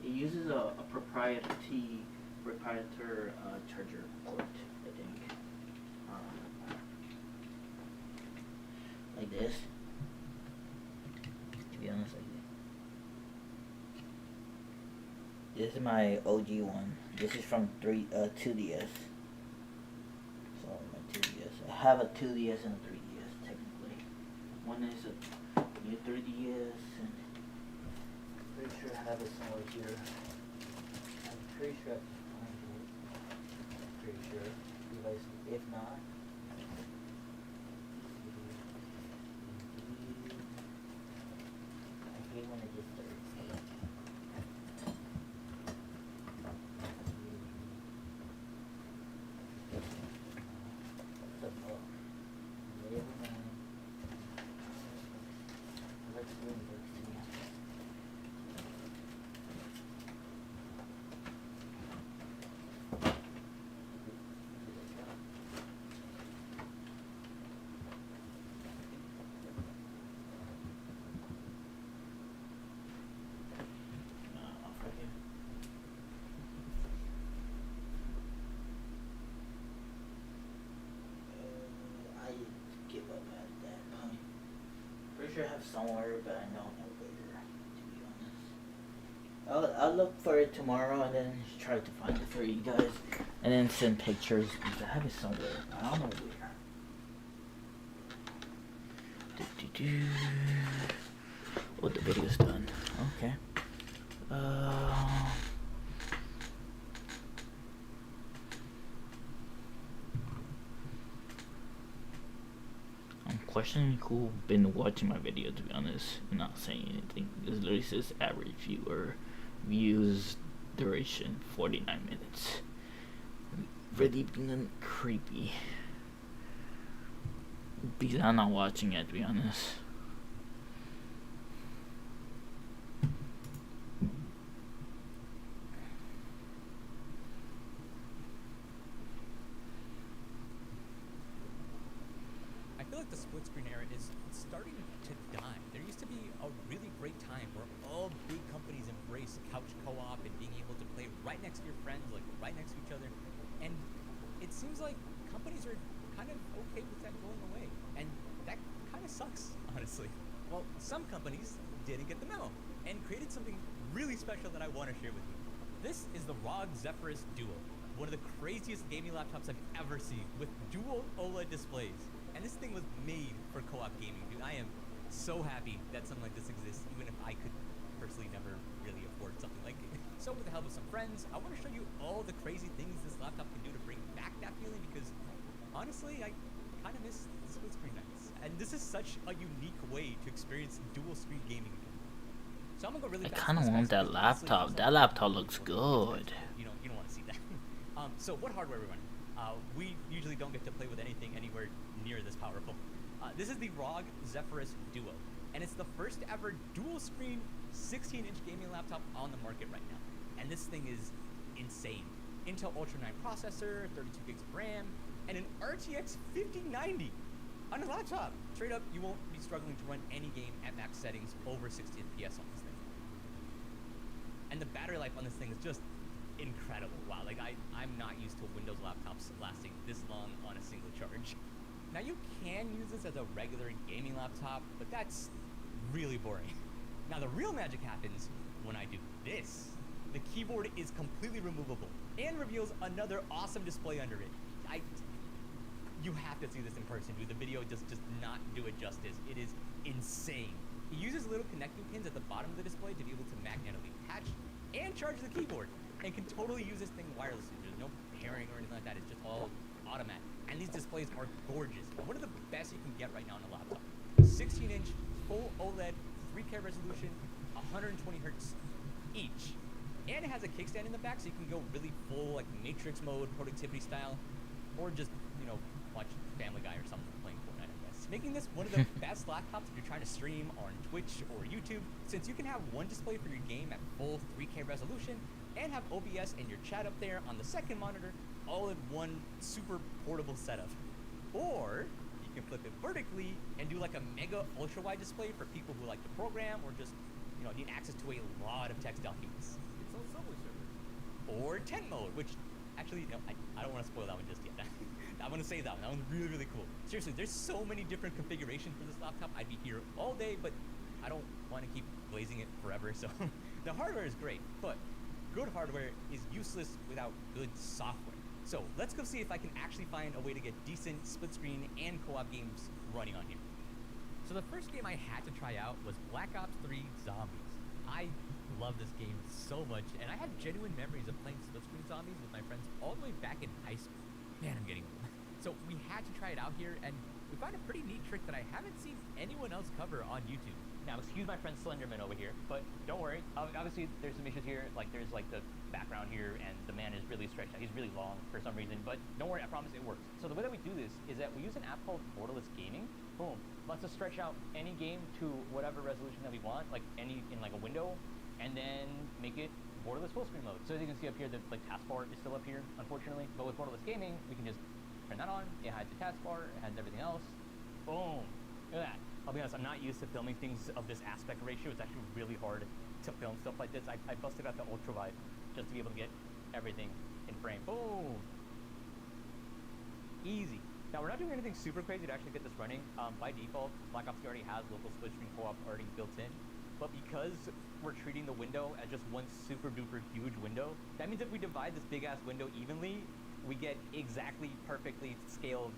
It uses a proprietor charger port, I think. Like this. To be honest, like this. This is my OG one. This is from 2DS. So my 2DS. I have a 2DS and a 3DS technically. One is a new 3DS, and I'm pretty sure I have it somewhere here. I'm pretty sure I can find it. I'm pretty sure. If not, I hate when it just starts. I give up at that point. Pretty sure I have somewhere, but I don't know where, to be honest. I'll look for it tomorrow and then try to find it for you guys. And then send pictures, because I have it somewhere. I don't know where. Oh, the video's done. Okay. I'm questioning who been watching my video, to be honest. I'm not saying anything. It literally says average viewer views duration 49 minutes. Really being creepy. Because I'm not watching it, to be honest. I feel like the split screen era is starting to die. There used to be a really great time where all big companies embraced couch co-op and being able to play right next to your friends, like right next to each other. And it seems like companies are kind of okay with that going away. And that kind of sucks, honestly. Well, some companies didn't get the memo and created something really special that I want to share with you. This is the ROG Zephyrus Duo, one of the craziest gaming laptops I've ever seen, with dual OLED displays. And this thing was made for co-op gaming, dude. I am so happy that something like this exists, even if I could personally never really afford something like it. So with the help of some friends, I want to show you all the crazy things this laptop can do to bring back that feeling, because honestly, I kind of miss the split screen nights. And this is such a unique way to experience dual screen gaming again. So I'm gonna go really I fast. kind of want that laptop. That laptop looks good. You don't want to see that. So what hardware are we running? We usually don't get to play with anything anywhere near this powerful. This is the ROG Zephyrus Duo, and it's the first ever dual screen 16-inch gaming laptop on the market right now. And this thing is insane. Intel Ultra 9 processor, 32 gigs of RAM, and an RTX 5090 on a laptop. Straight up, you won't be struggling to run any game at max settings over 60 FPS on this thing. And the battery life on this thing is just incredible. Wow, like I'm not used to Windows laptops lasting this long on a single charge. Now you can use this as a regular gaming laptop, but that's really boring. Now the real magic happens when I do this. The keyboard is completely removable and reveals another awesome display under it. You have to see this in person, dude. The video does not do it justice. It is insane. It uses little connecting pins at the bottom of the display to be able to magnetically attach and charge the keyboard, and can totally use this thing wirelessly. There's no pairing or anything like that. It's just all automatic. And these displays are gorgeous. One of the best you can get right now on a laptop. 16-inch full OLED, 3K resolution, 120 hertz each. And it has a kickstand in the back, so you can go really full, like Matrix mode, productivity style, or just, watch Family Guy or something playing Fortnite, I guess. Making this one of the best laptops if you're trying to stream on Twitch or YouTube, since you can have one display for your game at full 3K resolution, and have OBS and your chat up there on the second monitor, all in one super portable setup. Or you can flip it vertically and do like a mega ultra wide display for people who like to program or just need access to a lot of text documents. It's on Subway server. Or tent mode, which actually I don't want to spoil that one just yet. I want to say that one. That one's really, really cool. Seriously, there's so many different configurations for this laptop. I'd be here all day, but I don't want to keep blazing it forever. So the hardware is great, but good hardware is useless without good software. So let's go see if I can actually find a way to get decent split screen and co-op games running on here. So the first game I had to try out was Black Ops 3 Zombies. I love this game so much, and I had genuine memories of playing split screen zombies with my friends all the way back in high school. Man, I'm getting old. So we had to try it out here, and we found a pretty neat trick that I haven't seen anyone else cover on YouTube. Now, excuse my friend Slenderman over here, but don't worry. Obviously, there's some issues here. Like, there's like the background here, and the man is really stretched out. He's really long for some reason, but don't worry, I promise it works. So the way that we do this is that we use an app called Borderless Gaming. Boom. Lets us stretch out any game to whatever resolution that we want, like any in like a window, and then make it borderless full screen mode. So as you can see up here, the like taskbar is still up here, unfortunately. But with Borderless Gaming, we can just turn that on. It hides the taskbar, it hides everything else. Boom. Look at that. I'll be honest, I'm not used to filming things of this aspect ratio. It's actually really hard to film stuff like this. I busted out the ultra wide just to be able to get everything in frame. Boom. Easy. Now, we're not doing anything super crazy to actually get this running. By default, Black Ops 3 already has local split screen co-op already built in. But because we're treating the window as just one super duper huge window, that means if we divide this big ass window evenly, we get exactly perfectly scaled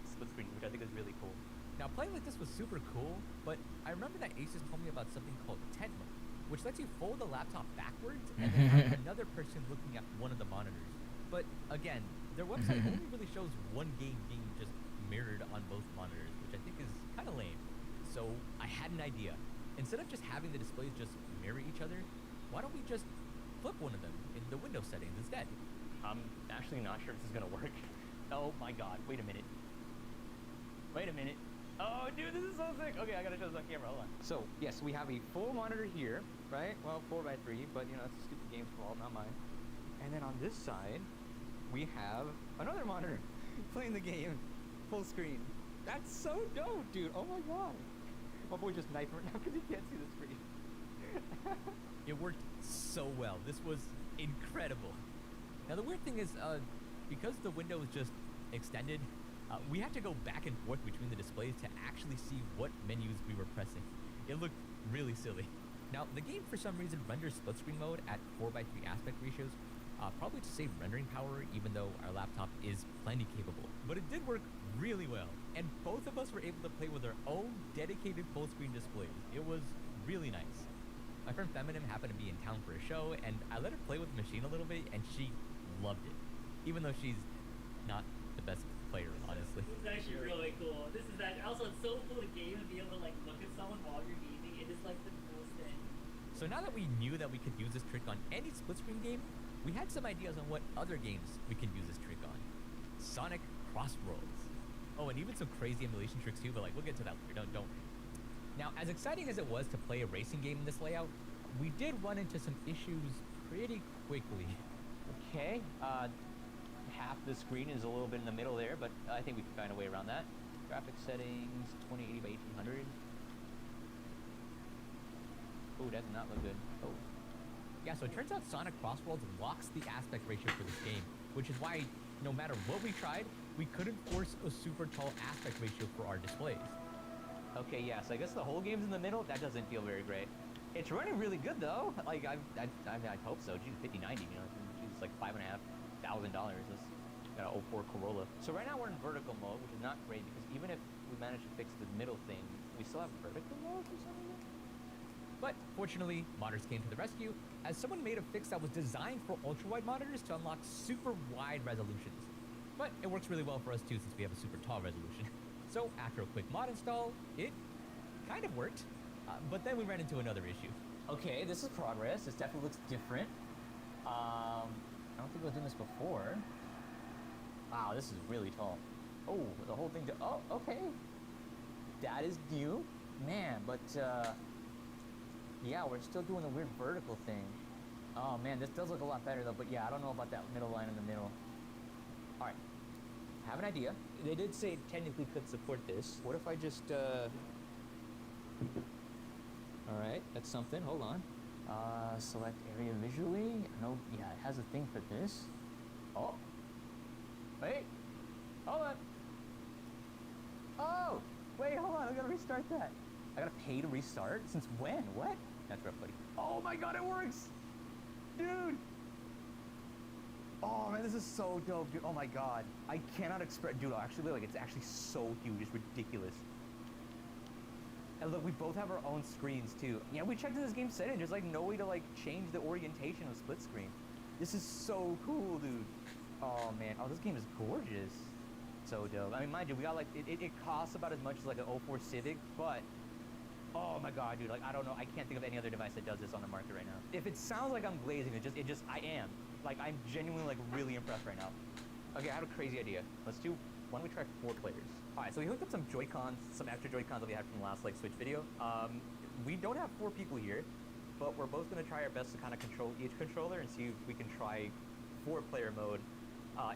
split screens, which I think is really cool. Now, playing like this was super cool, but I remember that Asus told me about something called tent mode, which lets you fold the laptop backwards and then have another person looking at one of the monitors. But again, their website only really shows one game being just mirrored on both monitors, which I think is kind of lame. So I had an idea. Instead of just having the displays just mirror each other, why don't we just flip one of them in the window settings instead? I'm actually not sure if this is gonna work. Oh my god, wait a minute. Wait a minute. Oh, dude, this is so sick. Okay, I gotta show this on camera, hold on. So, yes, we have a full monitor here, right? Well, 4x3, but you know, that's a stupid game's fault, not mine. And then on this side, we have another monitor playing the game full screen. That's so dope, dude. Oh my god. My boy just knifed right now because he can't see the screen. It worked so well. This was incredible. Now the weird thing is, because the window is just extended, we had to go back and forth between the displays to actually see what menus we were pressing. It looked really silly. Now the game for some reason renders split screen mode at 4x3 aspect ratios, probably to save rendering power even though our laptop is plenty capable. But it did work really well, and both of us were able to play with our own dedicated full screen displays. It was really nice. My friend Feminine happened to be in town for a show, and I let her play with the machine a little bit, and she loved it, even though she's not the best player, honestly. This is actually really cool. This is that. Also, it's so cool to game and be able to like look at someone while you're gaming. It is like the coolest thing. So now that we knew that we could use this trick on any split screen game, we had some ideas on what other games we could use this trick on. Sonic Crossroads. Oh, and even some crazy emulation tricks too, but like we'll get to that later. Don't worry. Now, as exciting as it was to play a racing game in this layout, we did run into some issues pretty quickly. Okay, half the screen is a little bit in the middle there, but I think we can find a way around that. Graphics settings, 2080 by 1800. Oh, that did not look good. Oh. Yeah, so it turns out Sonic Crossroads locks the aspect ratio for this game, which is why no matter what we tried, we couldn't force a super tall aspect ratio for our displays. Okay, yeah, so I guess the whole game's in the middle. That doesn't feel very great. It's running really good though. Like I hope so. Geez, 5090, you know, it's like $5,500. This got an 04 Corolla. So right now we're in vertical mode, which is not great because even if we manage to fix the middle thing, we still have vertical mode for some reason. But fortunately, modders came to the rescue as someone made a fix that was designed for ultra-wide monitors to unlock super wide resolutions. But it works really well for us too since we have a super tall resolution. So after a quick mod install, it kind of worked. But then we ran into another issue. Okay, this is progress. This definitely looks different. I don't think I was doing this before. Wow, this is really tall. Oh, the whole thing. Oh, okay. That is new, man. But yeah, we're still doing the weird vertical thing. Oh man, this does look a lot better though. But yeah, I don't know about that middle line in the middle. All right, I have an idea. They did say it technically could support this. What if I just all right, that's something. Hold on. Select area visually. No, yeah, it has a thing for this. Oh, wait, hold on. Oh, wait, hold on. I gotta restart that. I gotta pay to restart? Since when? What? That's rough, buddy. Oh my god, it works! Dude! Oh man, this is so dope, dude. Oh my god. I cannot express, dude, actually, like, it's actually so huge. It's ridiculous. And look, we both have our own screens too. Yeah, we checked in this game setting. There's like no way to like change the orientation of split screen. This is so cool, dude. Oh man, oh, this game is gorgeous. So dope. I mean, mind you, we got like, it costs about as much as like an 04 Civic, but oh my god, dude, like, I don't know, I can't think of any other device that does this on the market right now. If it sounds like I'm glazing, I am. Like, I'm genuinely, like, really impressed right now. Okay, I have a crazy idea. Why don't we try 4 players? Alright, so we hooked up some Joy-Cons, some extra Joy-Cons that we had from the last, like, Switch video. We don't have 4 people here, but we're both gonna try our best to kind of control each controller and see if we can try 4-player mode,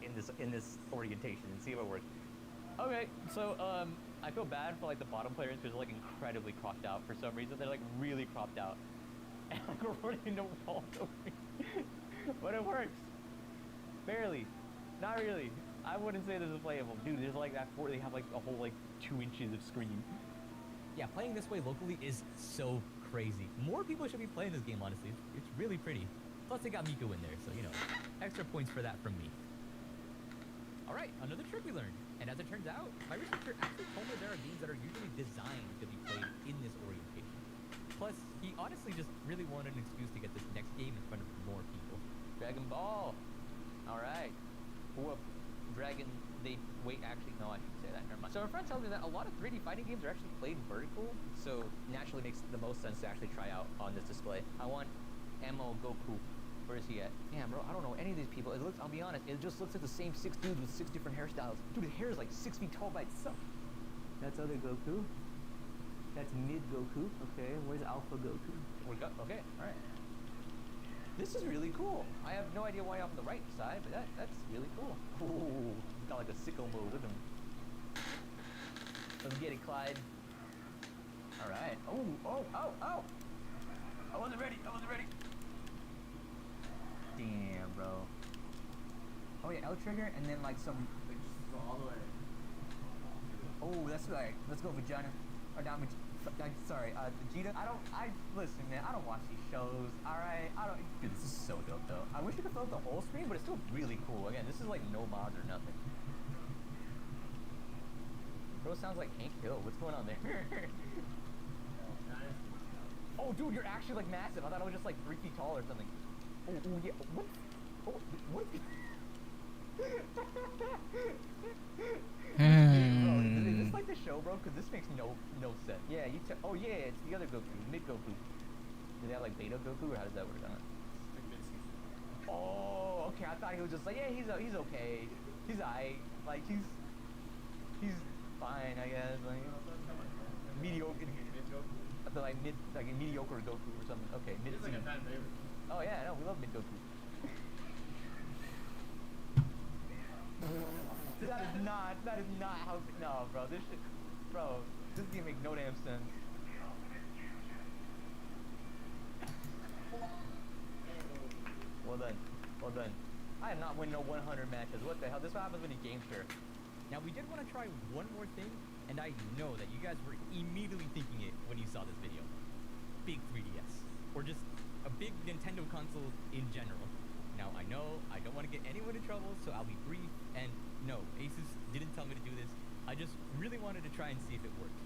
in this orientation and see if it works. Okay, so, I feel bad for like the bottom players because they're like incredibly cropped out for some reason. They're like really cropped out. And like we're running into walls over here. But it works. Barely. Not really. I wouldn't say this is playable. Dude, there's like that they have like a whole like 2 inches of screen. Yeah, playing this way locally is so crazy. More people should be playing this game, honestly. It's really pretty. Plus they got Miku in there, so you know, extra points for that from me. Alright, another trick we learned. And as it turns out, my researcher actually told me there are games that are usually designed to be played in this orientation. Plus, he honestly just really wanted an excuse to get this next game in front of more people. Dragon Ball! Alright. Whoop. Dragon, wait, actually, no, I shouldn't say that, never mind. So my friend tells me that a lot of 3D fighting games are actually played vertical, so naturally makes the most sense to actually try out on this display. I want Emo Goku. Where is he at? Damn, bro, I don't know any of these people. It looks, I'll be honest, it just looks like the same 6 dudes with 6 different hairstyles. Dude, his hair is like 6 feet tall by itself. That's other Goku. That's mid Goku. Okay, where's Alpha Goku? Okay, alright. This is really cool. I have no idea why I'm on the right side, but that's really cool. Ooh, he's got like a sicko mode. Look at him. Let's get it, Clyde. Alright. Oh. I wasn't ready. Damn, bro. Oh yeah, L trigger and then like some. Like, just go all the way. Oh, that's right. Let's go vagina. Or not sorry, Vegeta. Listen, man. I don't watch these shows. All right, Dude, this is so dope, though. I wish you could fill up the whole screen, but it's still really cool. Again, this is like no mods or nothing. Bro, sounds like Hank Hill. What's going on there? Oh, dude, you're actually like massive. I thought I was just like 3 feet tall or something. Oh yeah. What? Oh, what? Bro, is this like the show, bro? Because this makes no sense. Yeah, oh yeah, it's the other Goku, mid Goku. Do they have like beta Goku, or how does that work? I don't know. Oh, okay. I thought he was just like, yeah, he's okay. He's aight. Like he's fine, I guess. Like mediocre. Like a mediocre Goku or something. Okay, mid. He's like a fan favorite. Oh yeah, no, we love mid Goku. that is not how, no, bro, this game makes no damn sense. Well done. I am not winning no 100 matches. What the hell? This is what happens when you game share. Now, we did want to try one more thing, and I know that you guys were immediately thinking it when you saw this video. Big 3DS. Or just a big Nintendo console in general. Now, I know I don't want to get anyone in trouble, so I'll be brief, and no, Asus didn't tell me to do this. I just really wanted to try and see if it worked.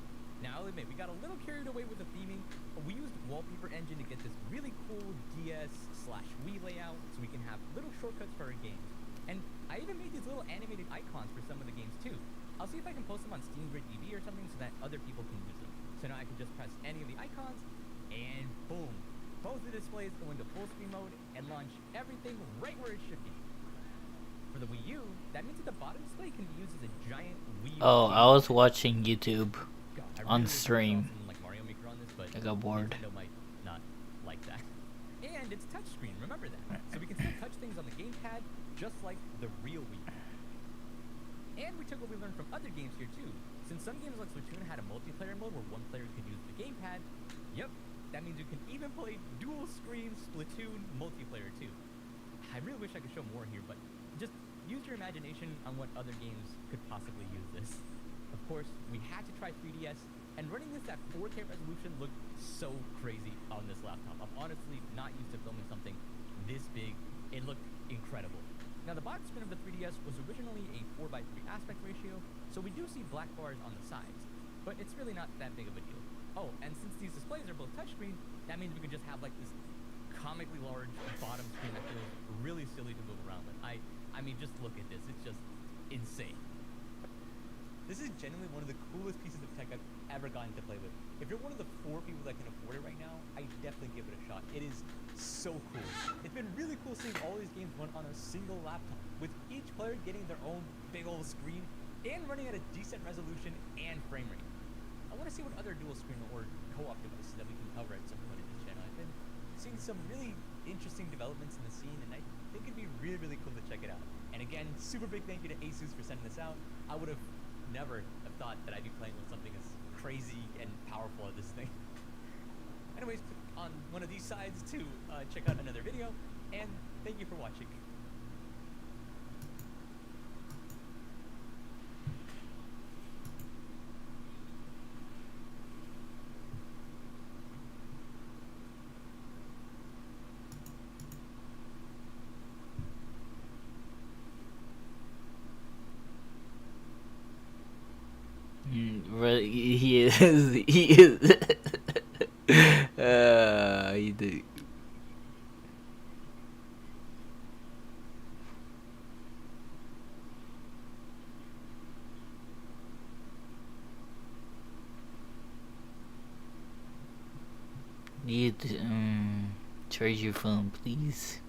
Now, I'll admit, we got a little carried away with the theming, but we used Wallpaper Engine to get this really cool DS/Wii layout so we can have little shortcuts for our games. And I even made these little animated icons for some of the games too. I'll see if I can post them on Steam Grid EV or something so that other people can use them. So now I can just press any of the icons, and boom. Both the displays go into full screen mode and launch everything right where it should be. For the Wii U, that means that the bottom display can be used as a giant Wii U. Oh, I was watching YouTube on stream. Like Mario Maker on this, but I got bored. Nintendo might not like that. And it's touchscreen, remember that. So we can still touch things on the gamepad, just like the real Wii U. And we took what we learned from other games here too. Since some games like Splatoon had a multiplayer mode where one player could use the gamepad, yep, that means you can even play dual screen Splatoon multiplayer too. I really wish I could show more here, but just use your imagination on what other games could possibly use this. Of course, we had to try 3DS, and running this at 4K resolution looked so crazy on this laptop. I'm honestly not used to filming something this big, it looked incredible. Now the bottom screen of the 3DS was originally a 4:3 aspect ratio, so we do see black bars on the sides, but it's really not that big of a deal. Oh, and since these displays are both touchscreen, that means we could just have like this comically large bottom screen that feels really silly to move around with. I mean, just look at this. It's just insane. This is genuinely one of the coolest pieces of tech I've ever gotten to play with. If you're one of the 4 people that can afford it right now, I definitely give it a shot. It is so cool. It's been really cool seeing all these games run on a single laptop, with each player getting their own big old screen and running at a decent resolution and frame rate. I want to see what other dual screen or co-op devices that we can cover at some point in this channel. I've been seeing some really interesting developments in the scene, and I think it'd be really, really cool to check it out. And again, super big thank you to Asus for sending this out. I would have never have thought that I'd be playing with something as crazy and powerful as this thing. Anyways, click on one of these sides to check out another video, and thank you for watching. He is. He is. He did. Need to charge your phone, please.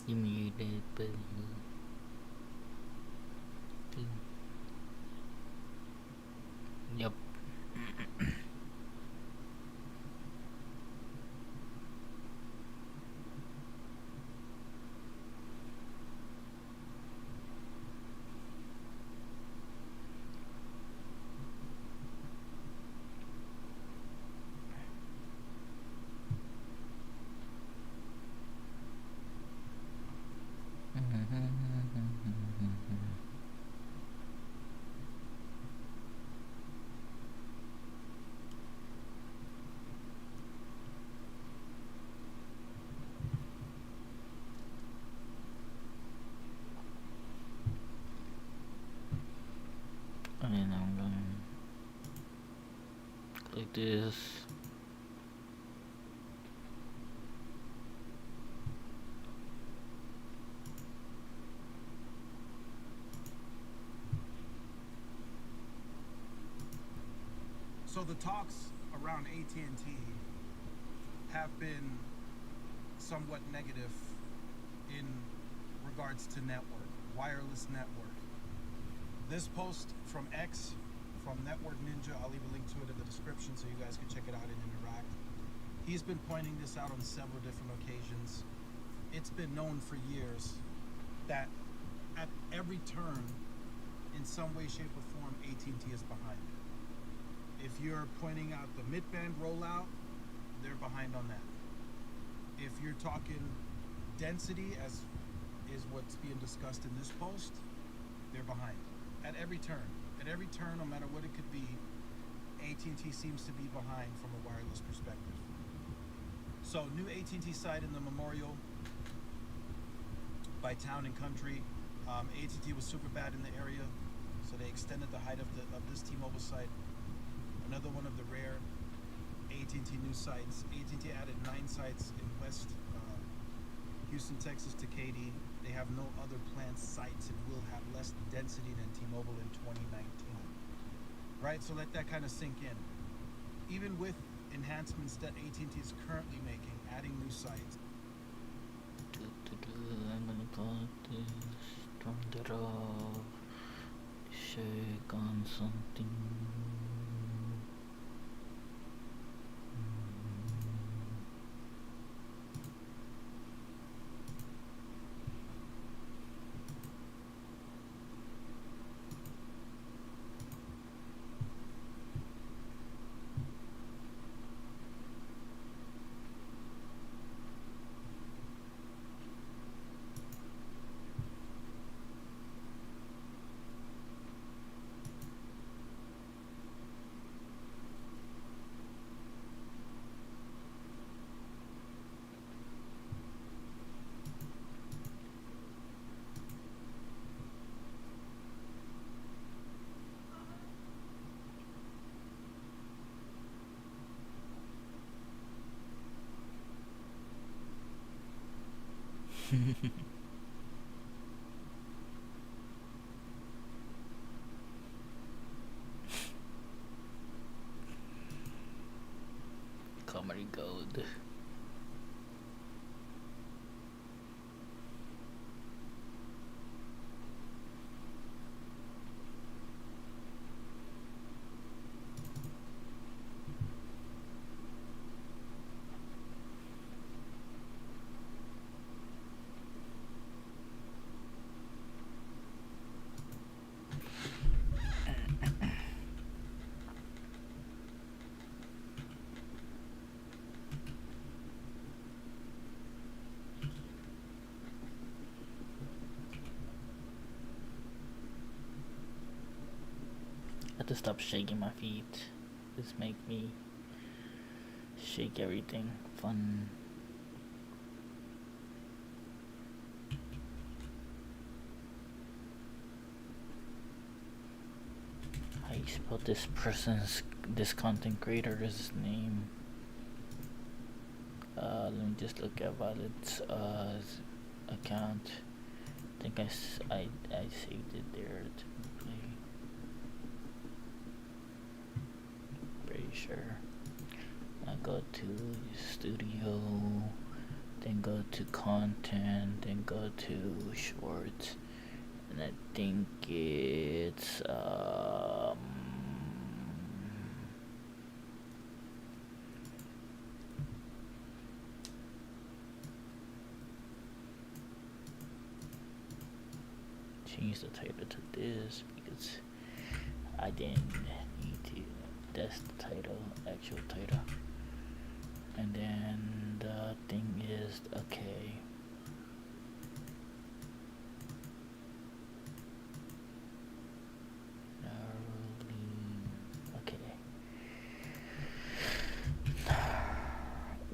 You muted, but yep. And I'm gonna click this. So the talks around AT&T have been somewhat negative in regards to network, wireless network. This post from X, from Network Ninja, I'll leave a link to it in the description so you guys can check it out and interact. He's been pointing this out on several different occasions. It's been known for years that at every turn, in some way, shape, or form, AT&T is behind. If you're pointing out the mid-band rollout, they're behind on that. If you're talking density, as is what's being discussed in this post, they're behind. At every turn, no matter what it could be, AT&T seems to be behind from a wireless perspective. So, new AT&T site in the Memorial by Town and Country. AT&T was super bad in the area, so they extended the height of this T-Mobile site. Another one of the rare AT&T new sites. AT&T added 9 sites in West Houston, Texas to Katy, They have no other planned sites and will have less density than T-Mobile in 2019. Right? So let that kind of sink in. Even with enhancements that AT&T is currently making, adding new sites. I'm gonna call it this. Turned it off. Shake on something. Comedy gold. I have to stop shaking my feet. This make me shake everything. Fun. How you spell this content creator's name? Let me just look at Violet's account. I think I saved it there to play. Pretty sure. I go to studio, then go to content, then go to shorts, and I think it's change the title to this because I didn't need to. That's the title, actual title. And then the thing is, okay. Okay.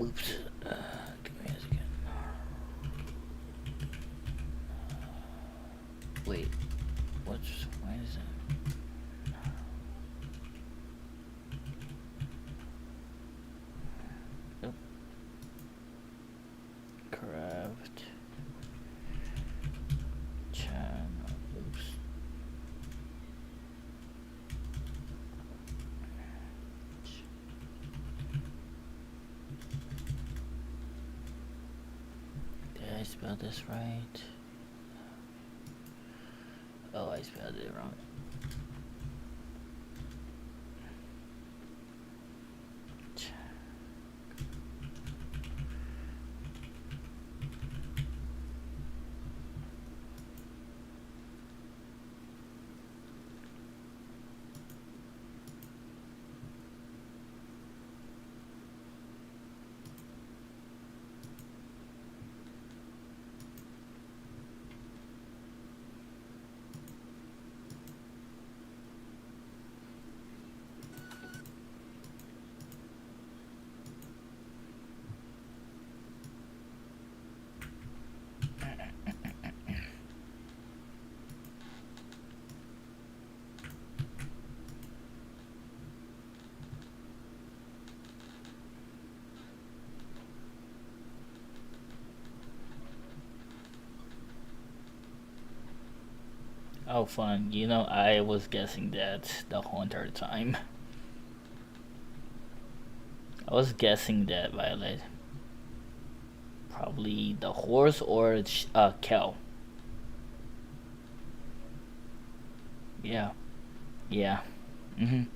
Oops. Give me this again. Wait. Why is that? Nope. Craft. Channel. Oops. Did I spell this right? Oh, I spelled it wrong. Oh, fun. You know, I was guessing that the whole entire time. I was guessing that, Violet. Probably the horse or cow. Yeah. Yeah. Mhm.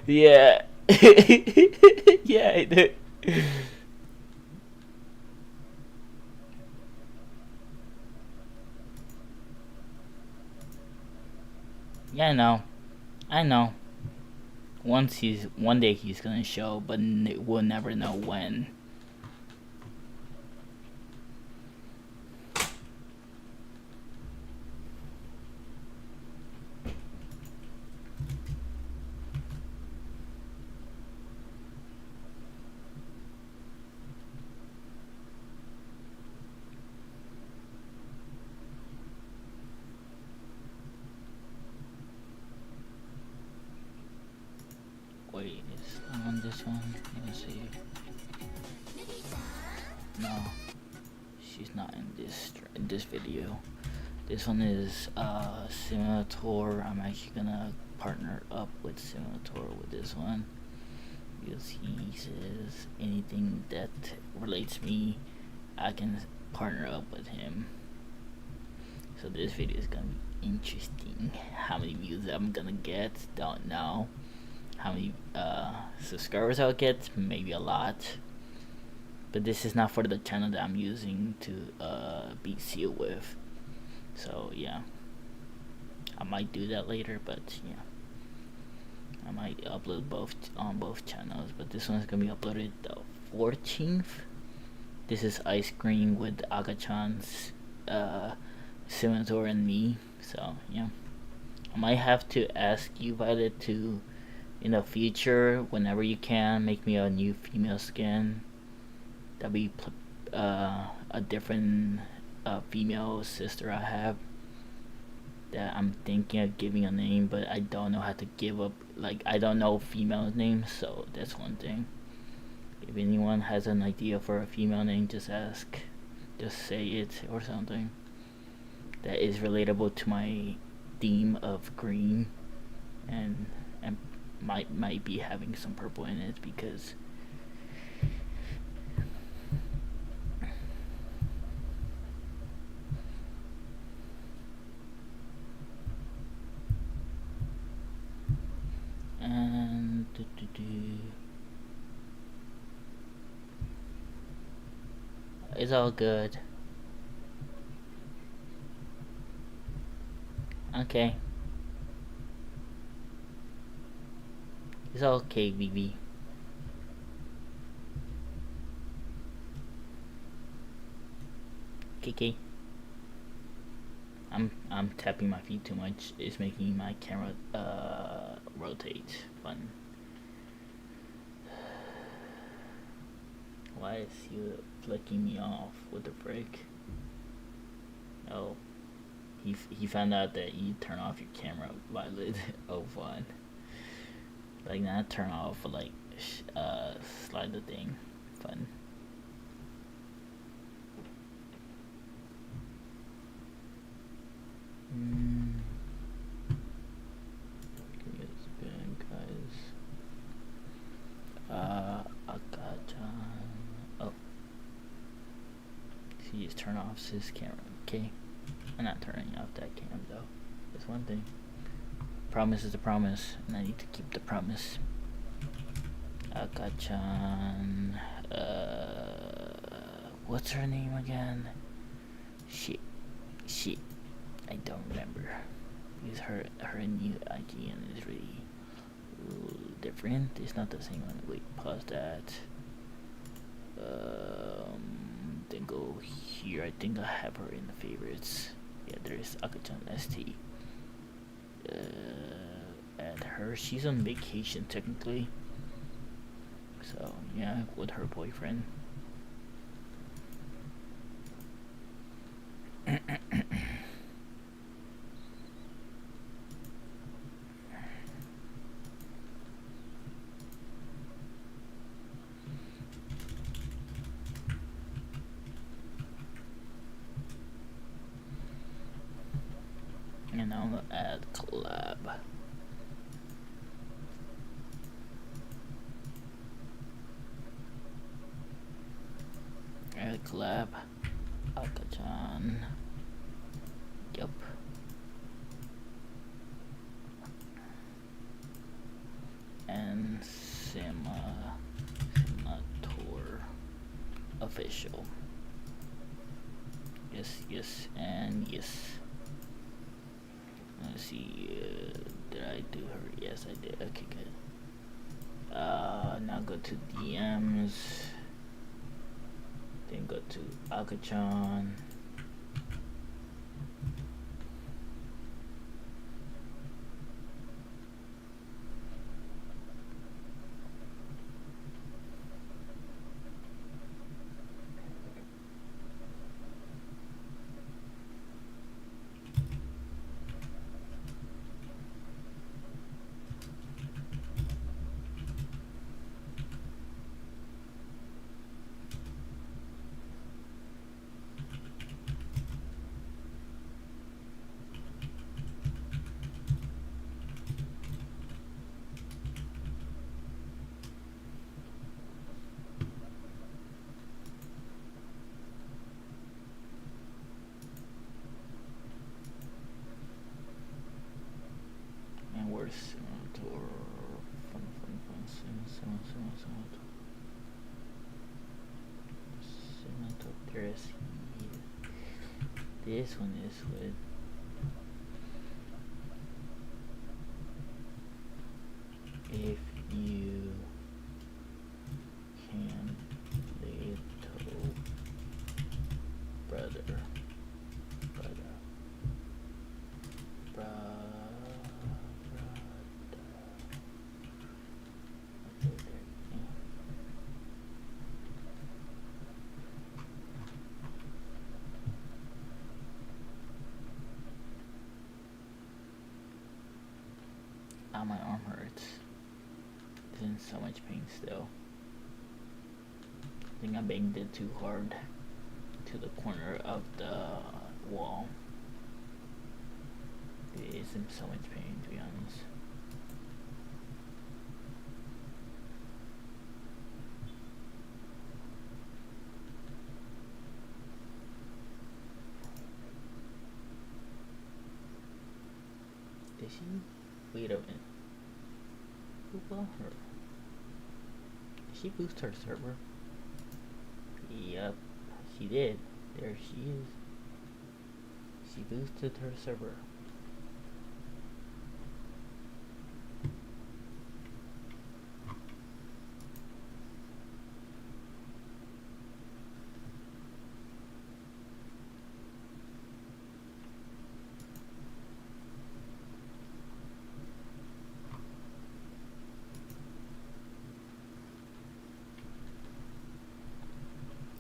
Yeah. Yeah, I did. Yeah, I know. I know. One day he's gonna show, but we'll never know when. Wait, is on this one? Let's see. No, she's not in this video. This one is Simulator. I'm actually gonna partner up with Simulator with this one because he says anything that relates me, I can partner up with him. So this video is gonna be interesting. How many views I'm gonna get, don't know. How many subscribers I'll get, maybe a lot. But this is not for the channel that I'm using to beat Seal with. So yeah, I might do that later, but yeah, I might upload both on both channels. But this one's gonna be uploaded the 14th. This is Ice Cream with Agachan's Scimitar and me. So yeah, I might have to ask you, Violet, to in the future, whenever you can, make me a new female skin. That'll be a different female sister I have that I'm thinking of giving a name, but I don't know how to give up. Like, I don't know female names, so that's one thing. If anyone has an idea for a female name, just ask. Just say it or something that is relatable to my theme of green, and might be having some purple in it because and it's all good. Okay. It's okay, BB. KK. I'm tapping my feet too much. It's making my camera rotate. Fun. Why is he flicking me off? What the frick? Oh, he found out that you turn off your camera, Violet. Oh, fun. Like, not turn off, but like slide the thing. Fun. Give me a spin, guys. Akachan. Oh. He just turned off his camera. Okay. I'm not turning off that cam though. That's one thing. Promise is a promise, and I need to keep the promise. Akachan. What's her name again? Shit. I don't remember. Because her new IGN is really different. It's not the same one. Wait, pause that. Then go here. I think I have her in the favorites. Yeah, there's Akachan ST. Add her. She's on vacation technically. So yeah, with her boyfriend. And I'm gonna add collab. Add collab. Akachan. Yup. And Simator official. Yes, yes, and yes. Let's see, did I do her? Yes, I did. Okay, good. Now go to DMs. Then go to Akachan. And where's Simator? Simator, there's this one is with if you can little brother my arm hurts. It's in so much pain still. I think I banged it too hard to the corner of the wall. It is in so much pain, to be honest. Did she? Wait a minute. Who bought her? Did she boost her server? Yep, she did. There she is. She boosted her server.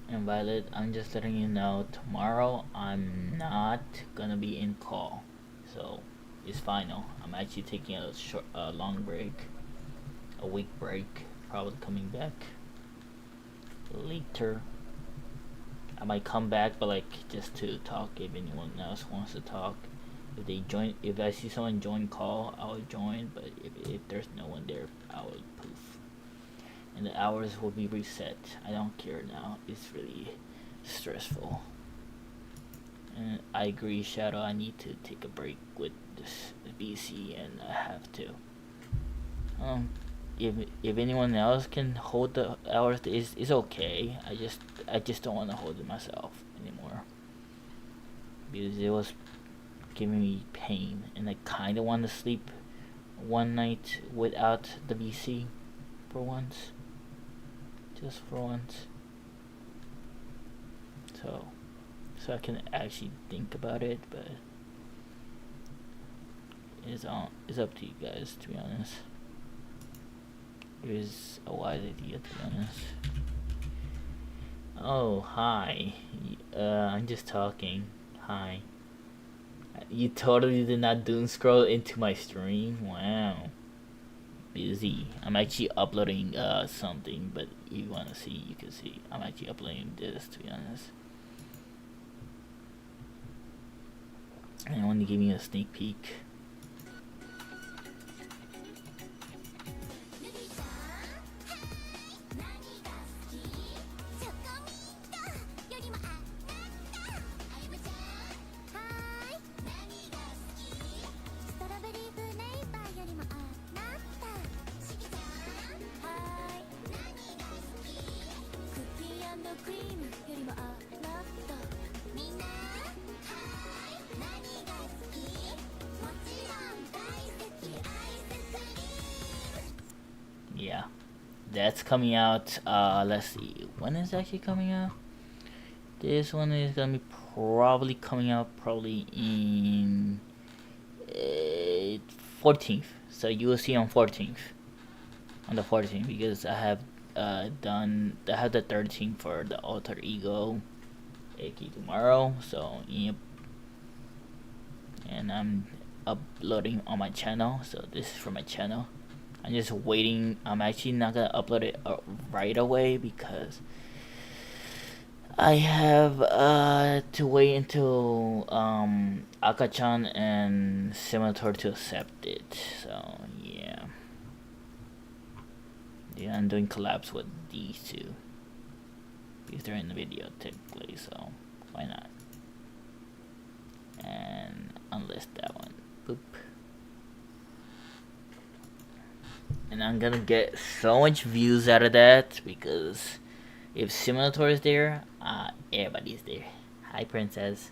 And Violet, I'm just letting you know, tomorrow I'm not gonna be in call, so it's final. I'm actually taking a long break, a week break, probably coming back later. I might come back, but like just to talk if anyone else wants to talk. If they join, if I see someone join call, I will join, but if there's no one there, I will poof. And the hours will be reset. I don't care now. It's really stressful. And I agree, Shadow. I need to take a break with this BC, and I have to. If anyone else can hold the hours, it's okay. I just don't want to hold it myself anymore because it was giving me pain, and I kind of want to sleep one night without the BC for once. Just for once, so I can actually think about it, but it's up to you guys, to be honest. It is a wise idea, to be honest. Oh, hi. I'm just talking. Hi. You totally did not doom scroll into my stream? Wow. Busy. I'm actually uploading something, but if you want to see, you can see. I'm actually uploading this, to be honest. Anyone going to give me a sneak peek. Yeah, that's coming out. Let's see, when is it actually coming out? This one is gonna be probably coming out probably in 14th. So you will see on 14th, on the 14th, because I have I have the 13th for the alter ego, aka tomorrow. So yep, and I'm uploading on my channel. So this is for my channel. I'm just waiting. I'm actually not gonna upload it right away because I have to wait until Akachan and Simulator to accept it. So yeah, I'm doing collabs with these two because they're in the video technically. So why not? And unlist that one. Boop. And I'm gonna get so much views out of that because if Simulator is there, everybody's there. Hi, Princess.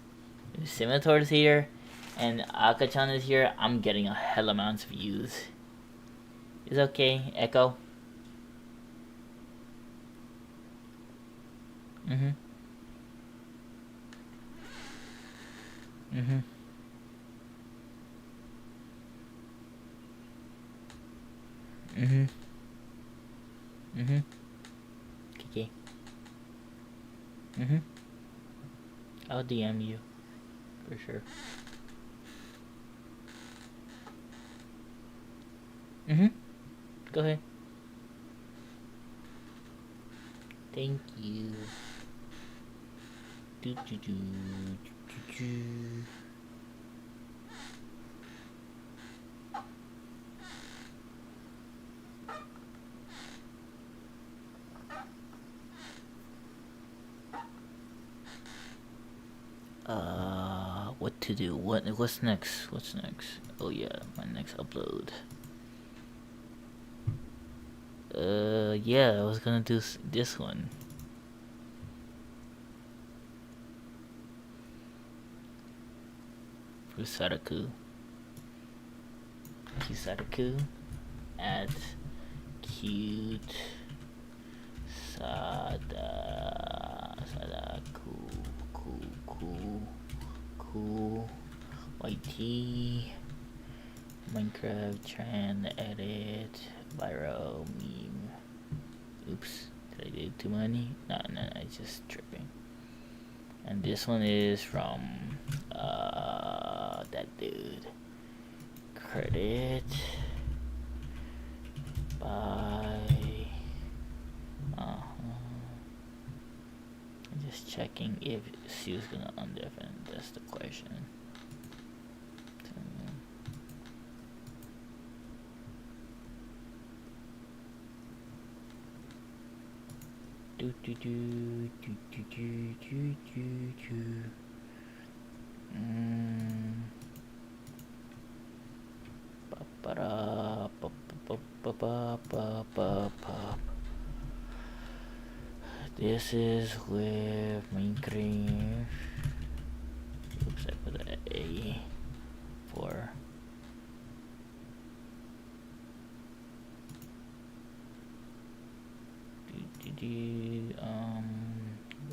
If Simulator is here and Akachan is here, I'm getting a hell amounts of views. It's okay, Echo. Mhm. Mhm. Mhm. Mhm. Okay. Mhm. I'll DM you for sure. Mhm. Go ahead. Thank you. Do do do do do. What to do? What's next? What's next? Oh yeah, my next upload. Yeah, I was gonna do this one. Kusaraku. Kisaraku at cute Sadaku cool YT Minecraft trend edit viral meme. Oops, did I do too many? No, it's just tripping. And this one is from that dude. Credit by I'm just checking if she was gonna undeafen. That's the question. Do do do do do do do do do. This is with Minecraft. Oops, I put an A for.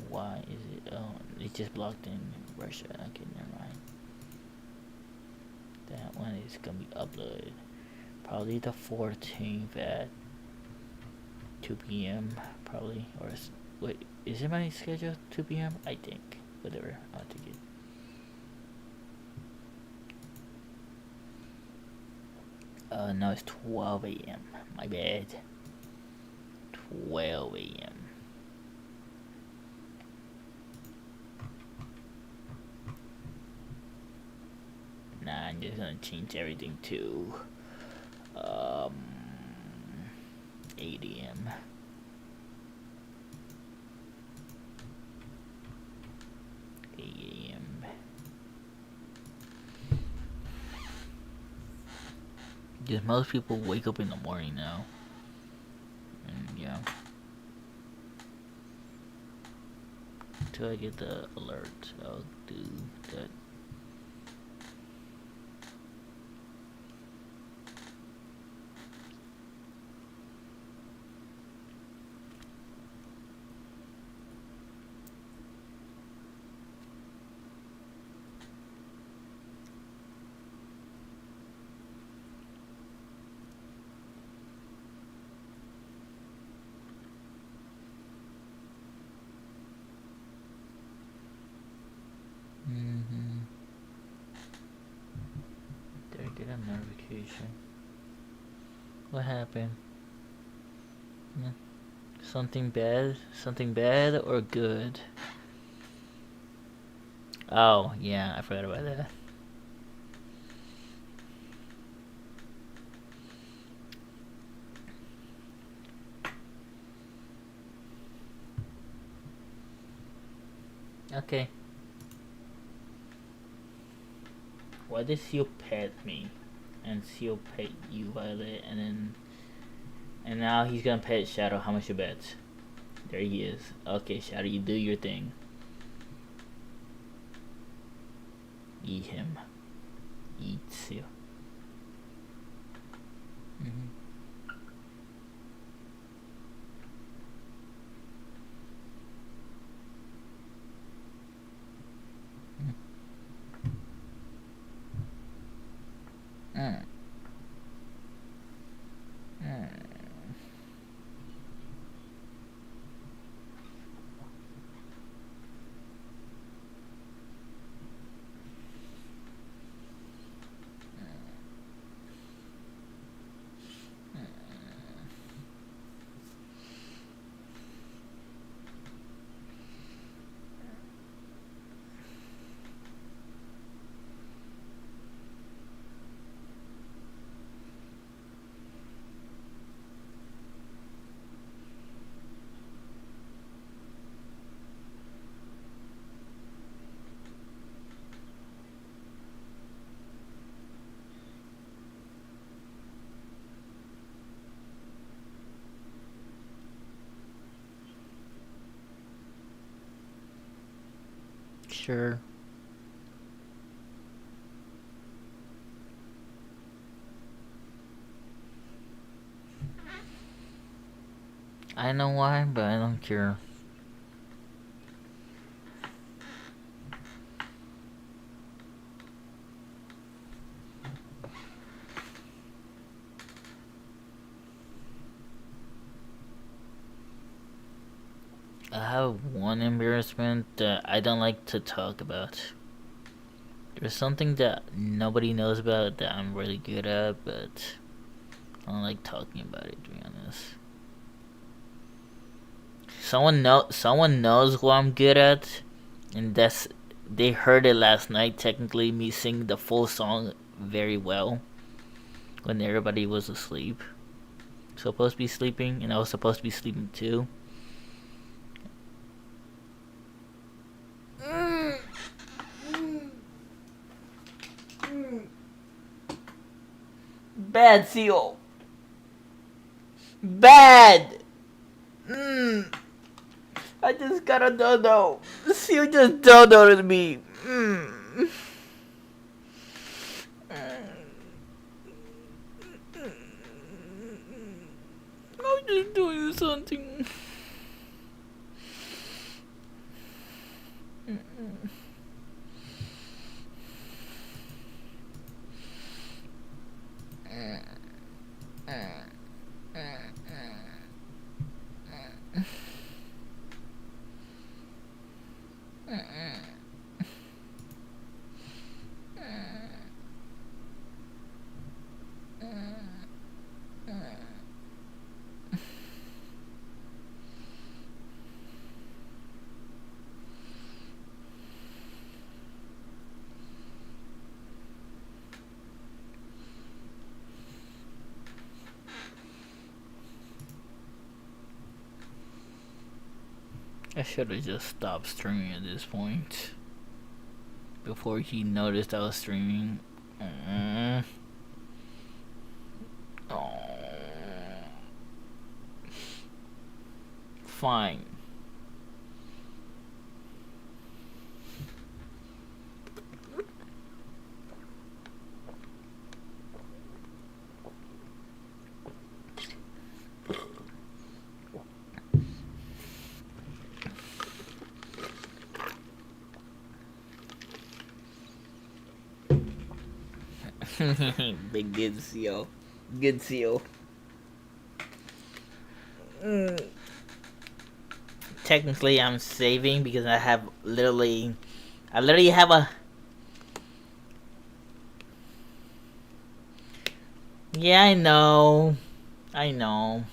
Why is it? Oh, it's just blocked in Russia. Okay, never mind. That one is gonna be uploaded probably the 14th at 2 p.m. probably, or wait, is it my schedule 2 p.m.? I think. Whatever, I'll take it. No, it's 12 a.m. My bad. 12 a.m. Nah, I'm just gonna change everything to um 8 a.m. Because most people wake up in the morning now. And yeah. Until I get the alert, I'll do that. Did I get a notification? What happened? Something bad? Something bad or good? Oh, yeah, I forgot about that. Okay. Why did Seal pet me? And Seal pet you, Violet, and now he's gonna pet Shadow. How much you bet? There he is. Okay, Shadow, you do your thing. Eat him. Eat Seal. Sure. I know why, but I don't care. I have one embarrassment that I don't like to talk about. There's something that nobody knows about that I'm really good at, but I don't like talking about it, to be honest. Someone knows what I'm good at, and they heard it last night. Technically, me sing the full song very well when everybody was asleep. Supposed to be sleeping, and I was supposed to be sleeping too. Bad Seal. Bad. I just got a dodo. Seal just dodoed me. I'm just doing something. I should have just stopped streaming at this point. Before he noticed I was streaming. Oh. Fine. Big good seal. Good seal. Technically, I'm saving because I literally have a. Yeah, I know. I know.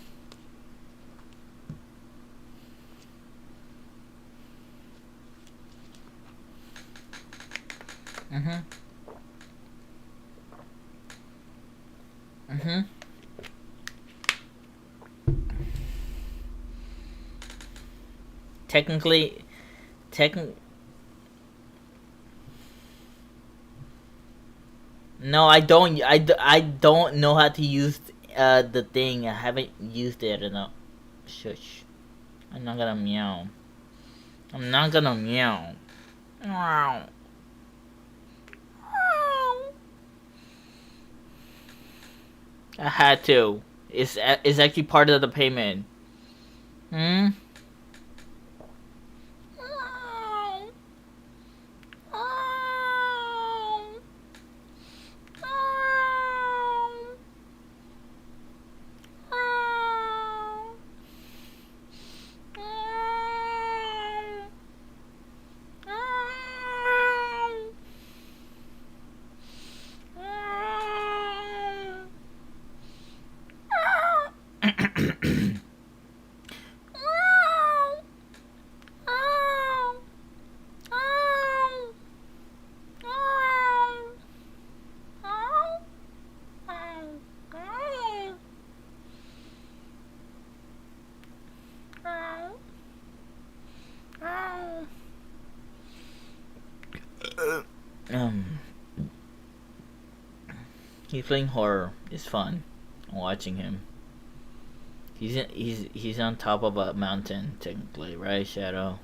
Technically, no, I don't. I don't know how to use the thing. I haven't used it enough. Shush. I'm not gonna meow. I'm not gonna meow. Meow. I had to. It's actually part of the payment. Hmm. He's playing horror. It's fun watching him. He's on top of a mountain technically, right, Shadow?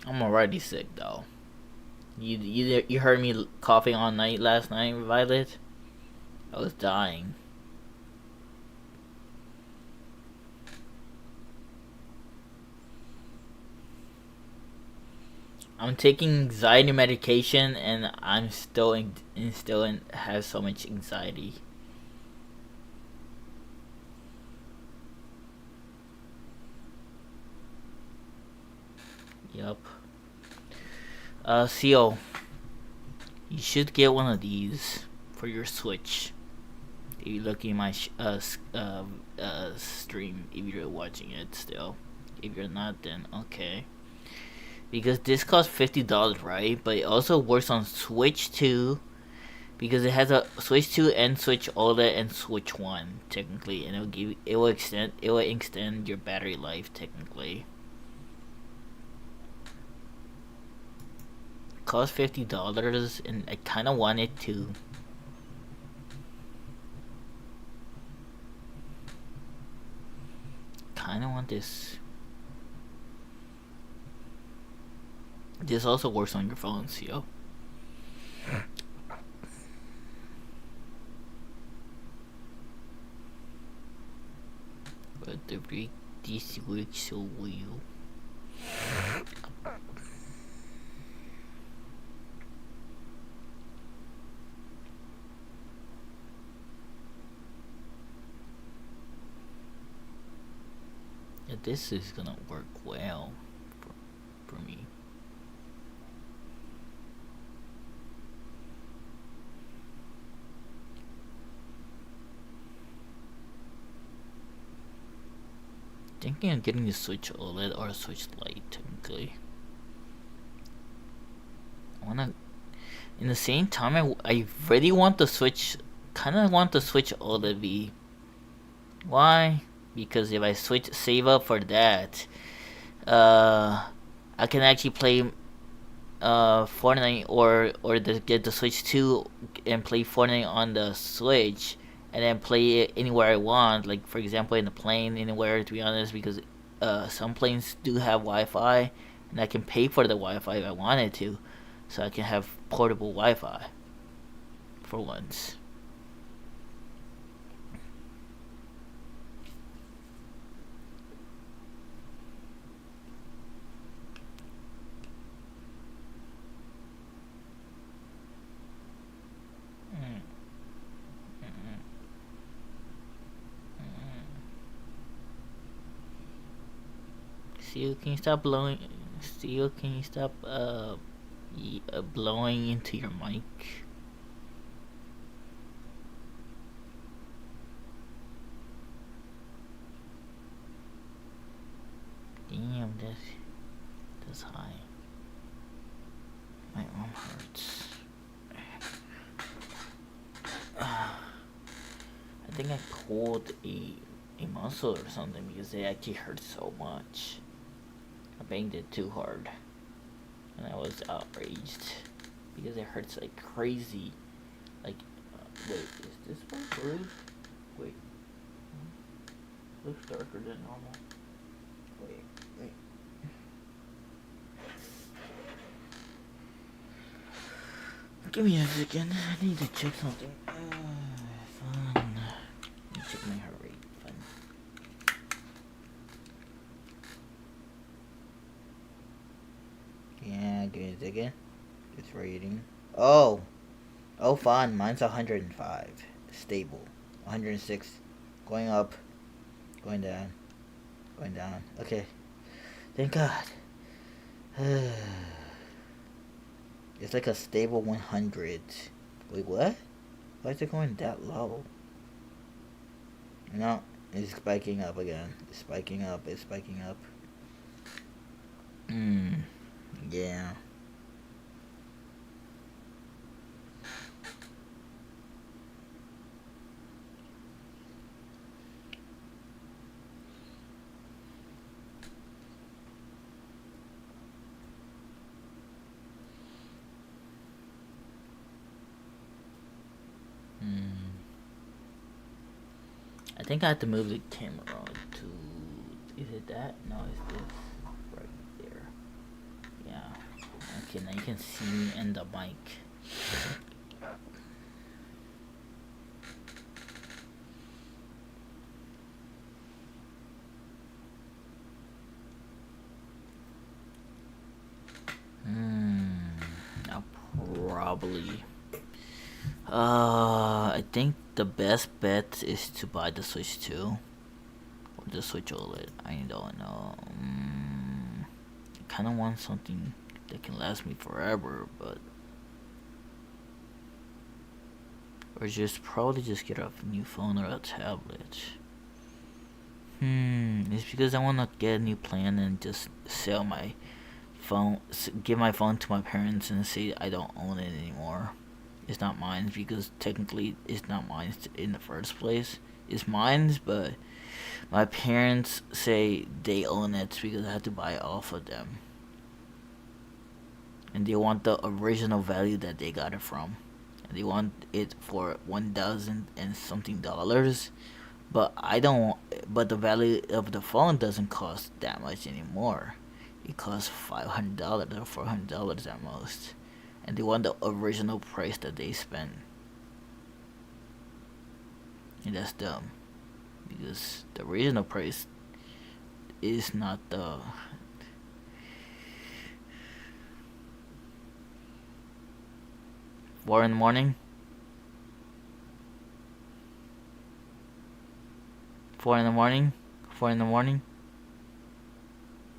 I'm already sick though. You heard me coughing all night last night, Violet? I was dying. I'm taking anxiety medication and I'm still have so much anxiety. Yup. Seal, you should get one of these for your Switch. If you're looking at my stream, if you're watching it still. If you're not, then okay. Because this costs $50, right? But it also works on Switch 2. Because it has a Switch 2 and Switch OLED and Switch 1 technically, and it will extend your battery life technically. Cost $50 and I kinda want it to. Kinda want this. This also works on your phone, yo. But this works so well. Yeah, this is gonna work well for me. thinking of getting the Switch OLED or a Switch Lite, technically. I wanna... In the same time, I really want the Switch... Kinda want the Switch OLED V. Why? Because if I save up for that, I can actually play Fortnite or get the Switch 2 and play Fortnite on the Switch, and then play it anywhere I want. Like, for example, in the plane, anywhere, to be honest, because some planes do have Wi-Fi, and I can pay for the Wi-Fi if I wanted to, so I can have portable Wi-Fi for once. Steel, can you stop blowing? Steel, can you stop blowing into your mic? Damn, that's high. My arm hurts. I think I pulled a muscle or something because it actually hurt so much. I banged it too hard, and I was outraged because it hurts like crazy. Like, wait, is this one blue? Wait, looks darker than normal. Wait. Give me a second. I need to check something. Fun. Let me check my heart rate. Fun. Yeah, give me a second. It's rating. Oh, fun. Mine's 105. Stable. 106. Going up. Going down. Going down. Okay. Thank God. It's like a stable 100. Wait, what? Why is it going that low? No, it's spiking up again. It's spiking up. It's spiking up. Yeah. I think I have to move the camera to... Is it that? No, it's this. Right there. Yeah. Okay, now you can see me and the mic. I'll probably... I think the best bet is to buy the Switch 2 or the Switch OLED. I don't know. I kind of want something that can last me forever, but or probably just get a new phone or a tablet. It's because I want to get a new plan and just sell my phone, give my phone to my parents and say I don't own it anymore. It's not mine because technically it's not mine in the first place. It's mine, but my parents say they own it because I had to buy it off of them. And they want the original value that they got it from. And they want it for $1,000 and something dollars. But but the value of the phone doesn't cost that much anymore. It costs $500 or $400 at most. And they want the original price that they spent. And that's dumb. Because the original price is not the... Four in the morning? 4 in the morning? 4 in the morning?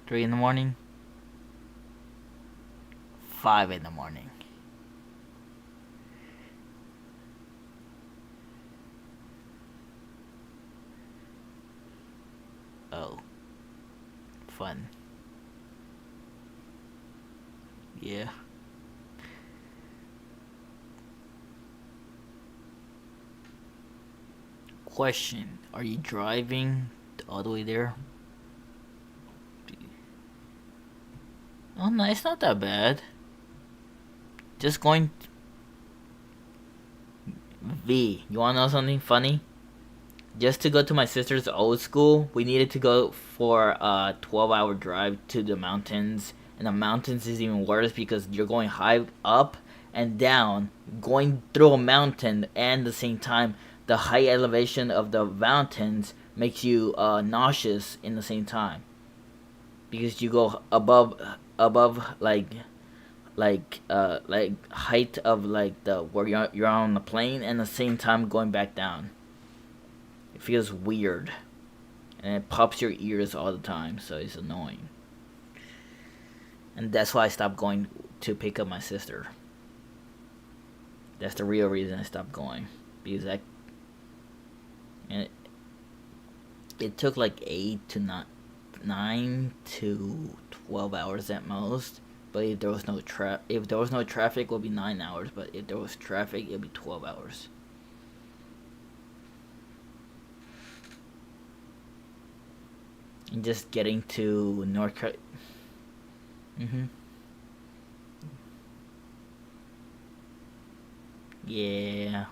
3 in the morning? 5 in the morning. Oh. fun. Yeah. Question: are you driving all the way there? Oh no, it's not that bad. Just going. V, you wanna know something funny? Just to go to my sister's old school, we needed to go for a 12-hour drive to the mountains. And the mountains is even worse because you're going high up and down, going through a mountain, and at the same time, the high elevation of the mountains makes you nauseous in the same time. Because you go above like height of like the where you're on the plane, and at the same time going back down. It feels weird, and it pops your ears all the time, so it's annoying. And that's why I stopped going to pick up my sister. That's the real reason I stopped going, because it took like 9 to 12 hours at most. But if there was no traffic, it would be 9 hours. But if there was traffic, it would be 12 hours. And just getting to North Carolina. Yeah.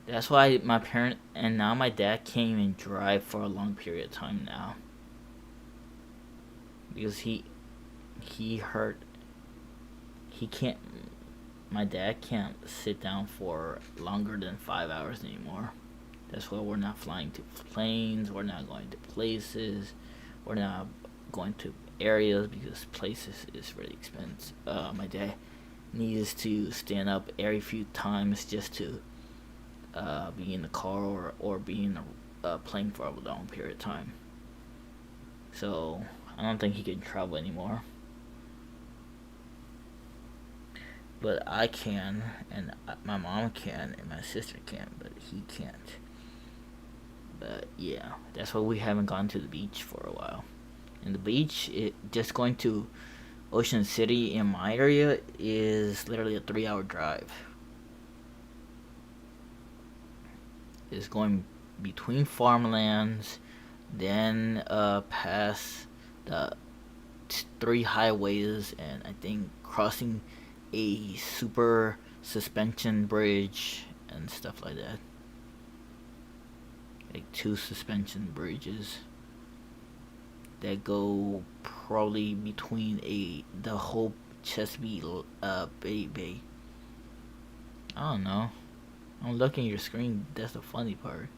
That's why my parent and now my dad can't even drive for a long period of time now. Because he can't, my dad can't sit down for longer than 5 hours anymore. That's why we're not flying to planes, we're not going to places, we're not going to areas because places is really expensive. My dad needs to stand up every few times just to be in the car or be in a plane for a long period of time. So I don't think he can travel anymore. But I can, and my mom can, and my sister can, but he can't. But yeah, that's why we haven't gone to the beach for a while. And the beach, just going to Ocean City in my area is literally a 3-hour drive. It's going between farmlands, then past the 3 highways, and I think crossing a super suspension bridge and stuff like that. Like 2 suspension bridges that go probably between the whole Chesapeake Bay. I don't know. I'm looking at your screen. That's the funny part.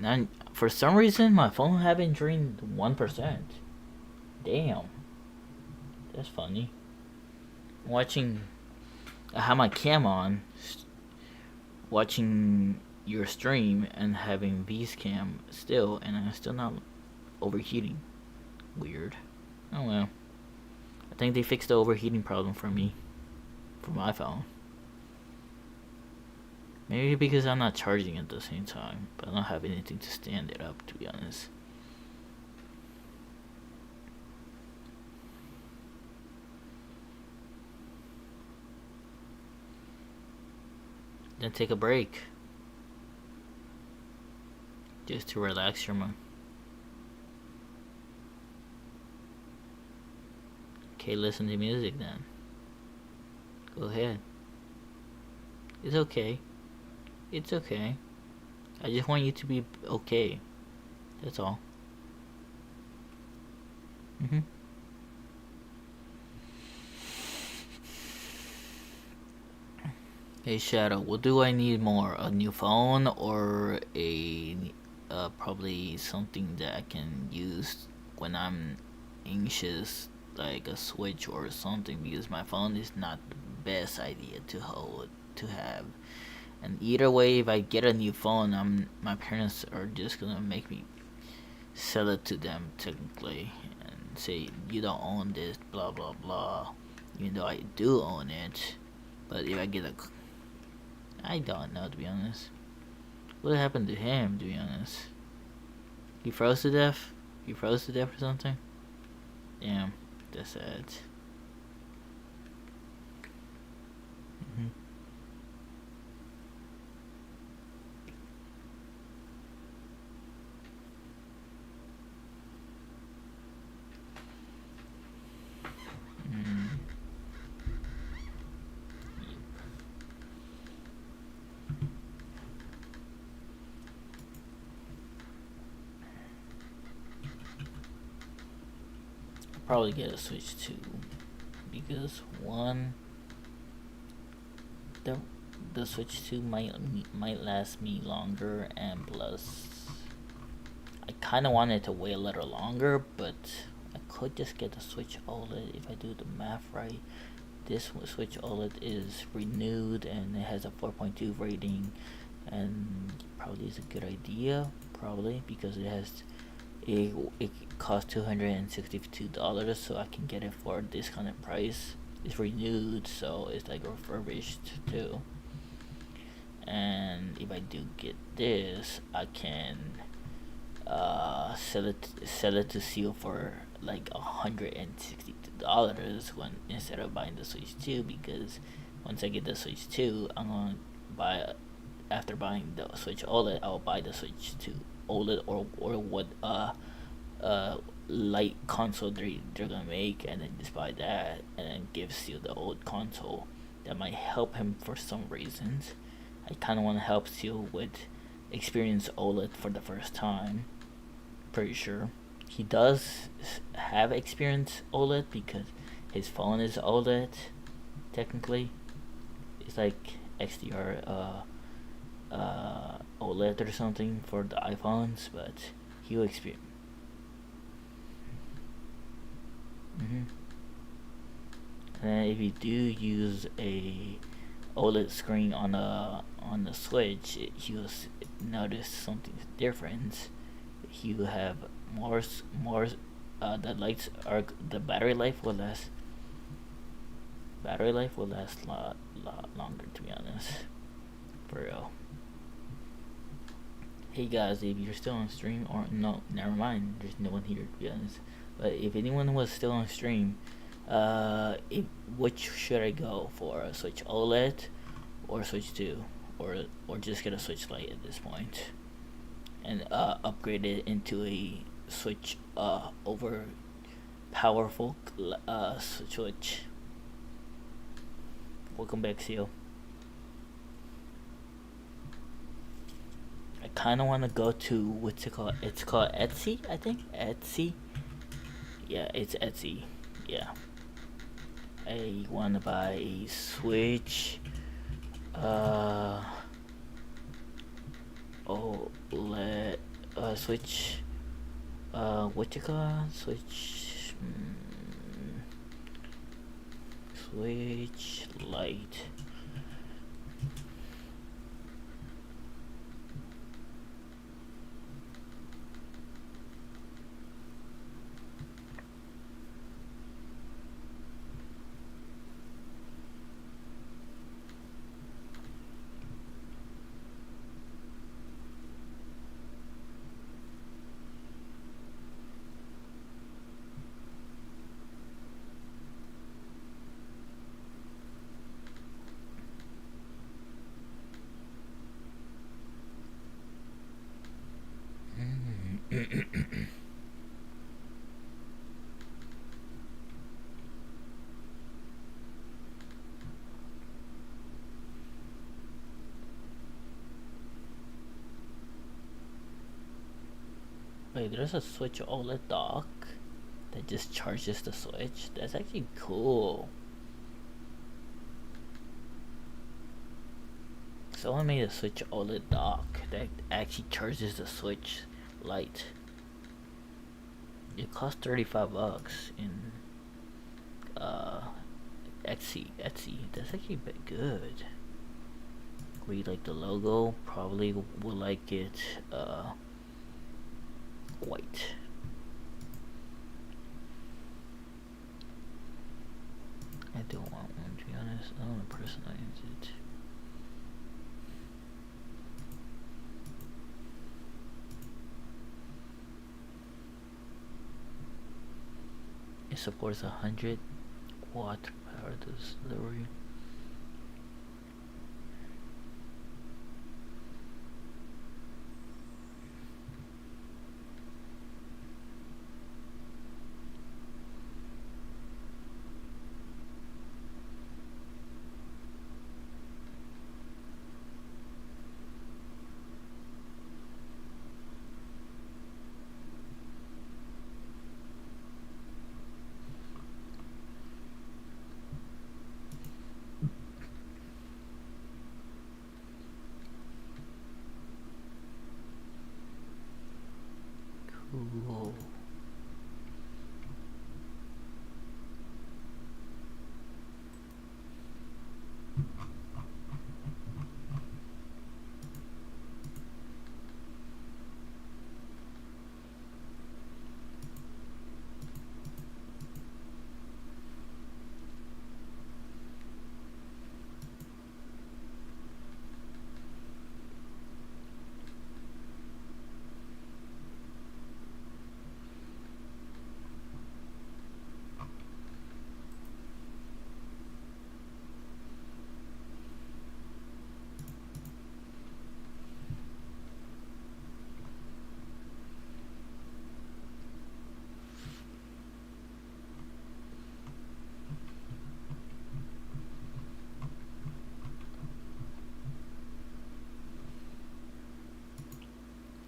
And for some reason, my phone haven't drained 1%. Damn. That's funny. I have my cam on, watching your stream and having V's cam still, and I'm still not overheating. Weird. Oh well. I think they fixed the overheating problem for me, for my phone. Maybe because I'm not charging at the same time, but I don't have anything to stand it up, to be honest. Then take a break. Just to relax your mind. Okay, listen to music then. Go ahead. It's okay. It's okay. I just want you to be okay. That's all. Hey Shadow, what do I need more? A new phone or probably something that I can use when I'm anxious, like a Switch or something, because my phone is not the best idea to have. And either way, if I get a new phone, my parents are just gonna make me sell it to them technically and say you don't own this, blah blah blah. Even though I do own it, but if I get I don't know, to be honest. What happened to him, to be honest? He froze to death? He froze to death or something? Damn, that's sad. Mm-hmm. Probably get a Switch 2 because one, the Switch 2 might last me longer, and plus I kind of wanted to wait a little longer, but I could just get the Switch OLED if I do the math right. This Switch OLED is renewed and it has a 4.2 rating, and probably is a good idea, probably because it costs $262, so I can get it for a discounted price. It's renewed, so it's like refurbished too. And if I do get this, I can sell it to Seal for like $162 when instead of buying the Switch 2, because once I get the Switch 2, I'm gonna buy after buying the Switch OLED, I'll buy the Switch 2 OLED or what light console they're gonna make, and then just buy that and then give Seal the old console. That might help him for some reasons. I kind of want to help Seal with experience OLED for the first time. Pretty sure he does have experience OLED because his phone is OLED. Technically, it's like XDR OLED or something for the iPhones, but he'll experience. And if you do use a OLED screen on the Switch, you'll notice something different. You have more the lights are the battery life will last a lot longer, to be honest, for real. Hey guys, if you're still on stream, or no, never mind, there's no one here, to be honest, but if anyone was still on stream, which should I go for, a Switch OLED or Switch 2, or just get a Switch Lite at this point and upgrade it into a Switch over powerful Switch. Welcome back, Seal. I kind of want to go to, what's it called? It's called Etsy, I think. Etsy. Yeah, it's Etsy. Yeah. I want to buy a Switch. OLED. Switch. What you call? Switch. Switch Lite. Wait, there's a Switch OLED dock that just charges the Switch. That's actually cool. Someone made a Switch OLED dock that actually charges the Switch Lite. It costs $35 in Etsy. That's actually a bit good. We like the logo. Probably will like it white. I don't want one, to be honest. I don't want to personalize it. It supports 100 watt power delivery. Cool.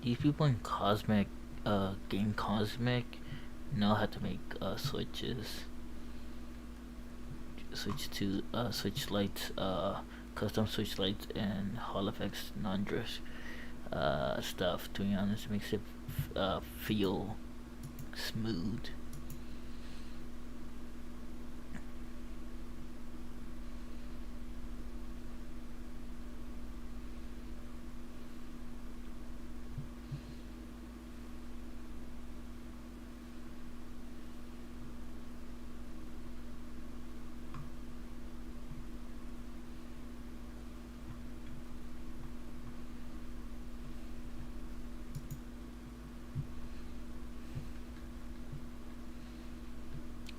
These people in Cosmic, Game Cosmic, know how to make switches. Switch to switch lights, custom switch lights, and Hall effects non-drift stuff. To be honest, it makes it feel smooth.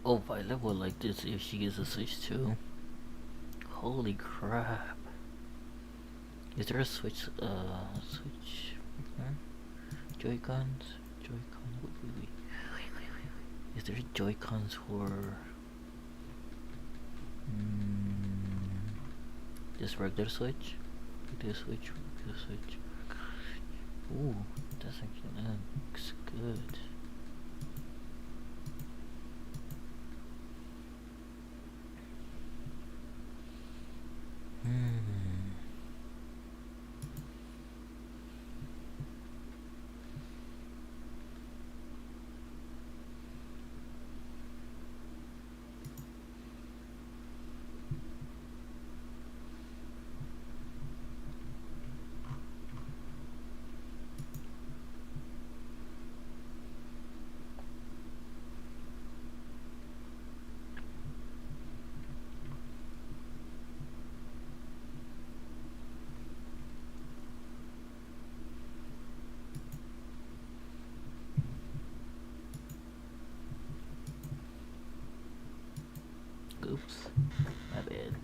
Oh, Violet will like this if she gets a Switch too. Holy crap. Is there a Switch, Switch? Okay. Joy-Cons? Joy-Con, wait. Is there Joy-Cons for... just regular Switch? Regular Switch. Ooh, that looks good. Oops, my bad.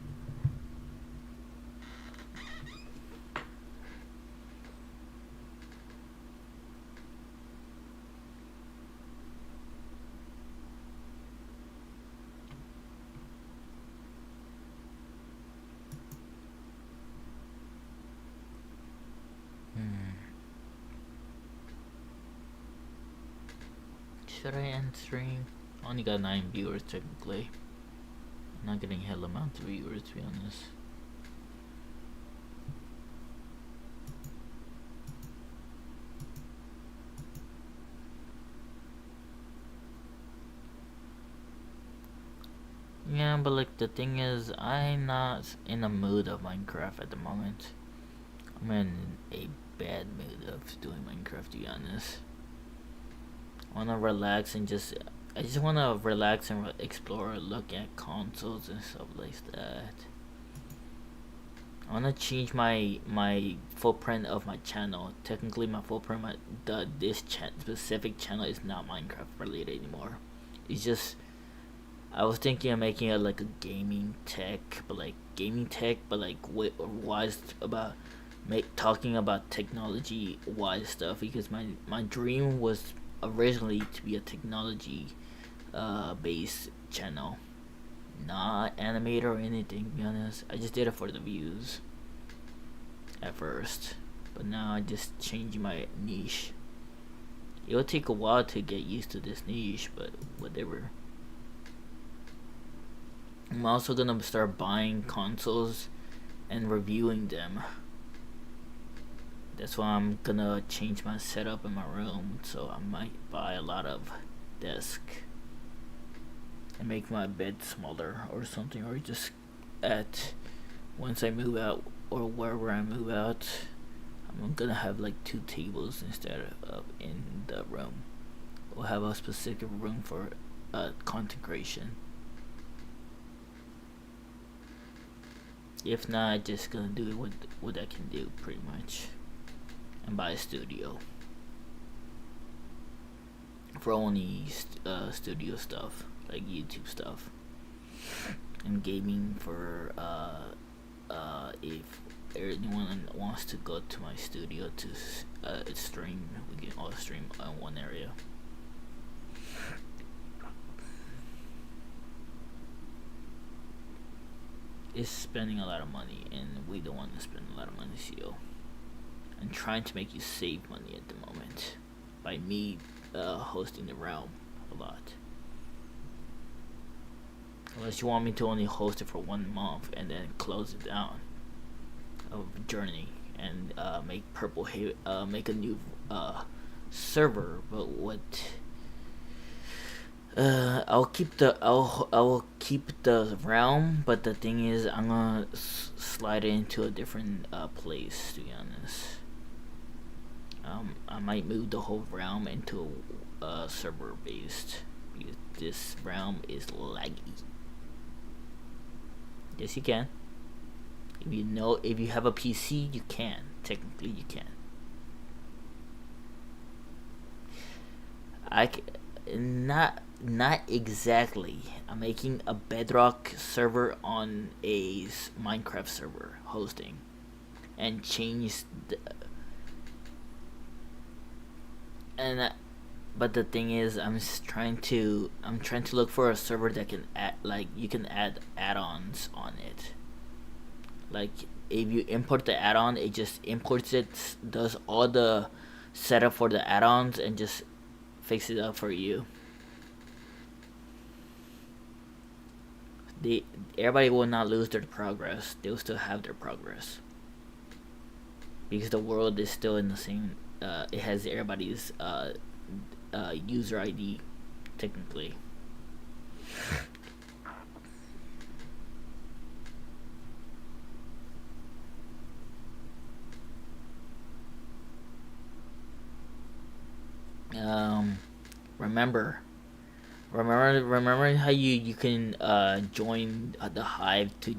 Should I end stream? Only got 9 viewers technically. I'm not getting hell amount of viewers, to be honest. Yeah, but like the thing is, I'm not in the mood of Minecraft at the moment. I'm in a bad mood of doing Minecraft, to be honest. I wanna relax and I just wanna relax and explore, look at consoles and stuff like that. I wanna change my footprint of my channel. Technically, my footprint, this specific channel is not Minecraft related anymore. It's just I was thinking of making it like a gaming tech, but like wise about talking about technology wise stuff, because my dream was originally to be a technology based channel, not animator or anything. To be honest, I just did it for the views at first, but now I just changed my niche. It'll take a while to get used to this niche, but whatever. I'm also gonna start buying consoles and reviewing them. That's why I'm gonna change my setup in my room, so I might buy a lot of desk and make my bed smaller or something, or just once I move out or wherever I move out, I'm gonna have like 2 tables instead of in the room. We'll have a specific room for content creation. If not, just gonna do what I can do pretty much, and buy a studio for only studio stuff like YouTube stuff, and gaming for if anyone wants to go to my studio to stream, we can all stream on one area. It's spending a lot of money, and we don't want to spend a lot of money, so I'm trying to make you save money at the moment by me hosting the realm a lot. Unless you want me to only host it for 1 month and then close it down of Journey and make make a new server. But what I will keep the realm, but the thing is, I'm gonna slide it into a different place. To be honest, I might move the whole realm into a server based, because this realm is laggy. Yes, you can. If you have a PC, you can. Technically, you can. Not exactly. I'm making a Bedrock server on a Minecraft server hosting, and change but the thing is, I'm trying to look for a server that can add, like, you can add add-ons on it. Like, if you import the add-on, it just imports it, does all the setup for the add-ons, and just fix it up for you. Everybody will not lose their progress. They'll still have their progress, because the world is still in the same. It has everybody's user ID, technically. Remember how you can join the hive to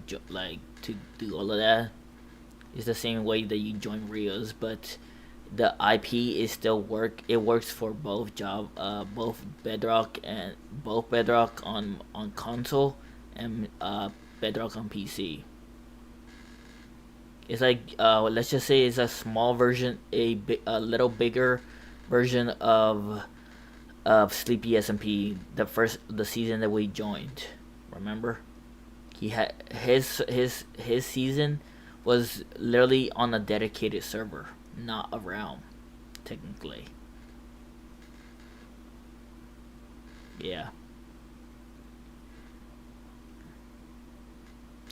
do all of that? It's the same way that you join Rios, but the IP is still it works for both Bedrock on console and Bedrock on PC. It's like let's just say it's a small version, a little bigger version of Sleepy SMP, the season that we joined. Remember, he had his season was literally on a dedicated server, not a realm, technically. Yeah.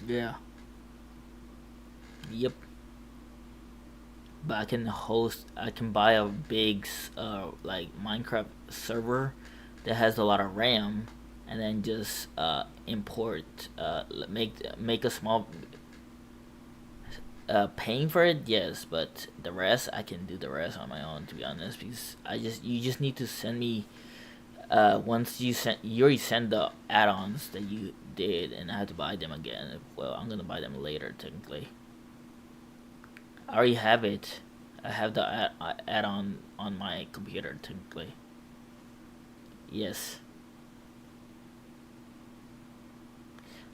Yeah. Yep. But I can buy a big like Minecraft server that has a lot of RAM, and then just import make a small paying for it, yes, but the rest I can do the rest on my own, to be honest, because you just need to send me once you already send the add-ons that you did, and I have to buy them again. Well, I'm gonna buy them later, technically. I already have it. I have the add-on on my computer, technically. Yes.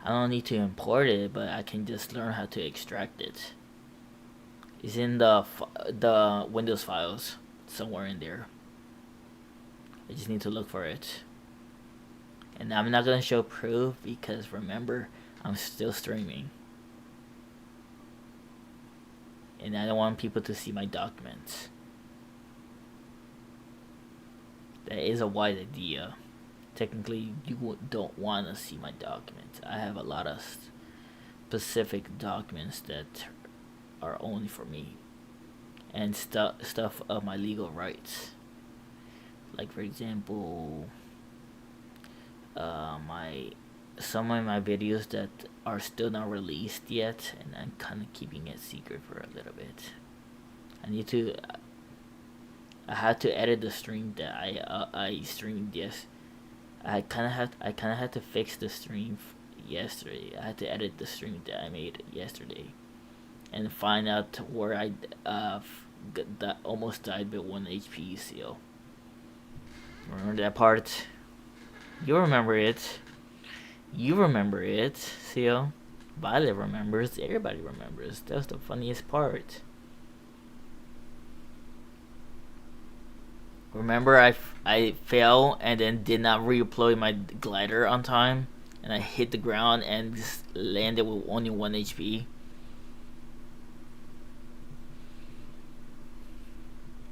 I don't need to import it, but I can just learn how to extract it. It's in the Windows files somewhere in there. I just need to look for it. And I'm not gonna show proof because remember, I'm still streaming. And I don't want people to see my documents. That is a wise idea. Technically, you don't want to see my documents. I have a lot of specific documents that are only for me. And stuff of my legal rights. Like for example, some of my videos that are still not released yet, and I'm kind of keeping it secret for a little bit. I had to edit the stream that I streamed I kind of had to fix the stream yesterday. I had to edit the stream that I made yesterday, and find out where I almost died by 1 HP seal. Remember that part? You remember it. You remember it, seal. Violet remembers. Everybody remembers. That was the funniest part. Remember I fell and then did not redeploy my glider on time, and I hit the ground and just landed with only 1 HP.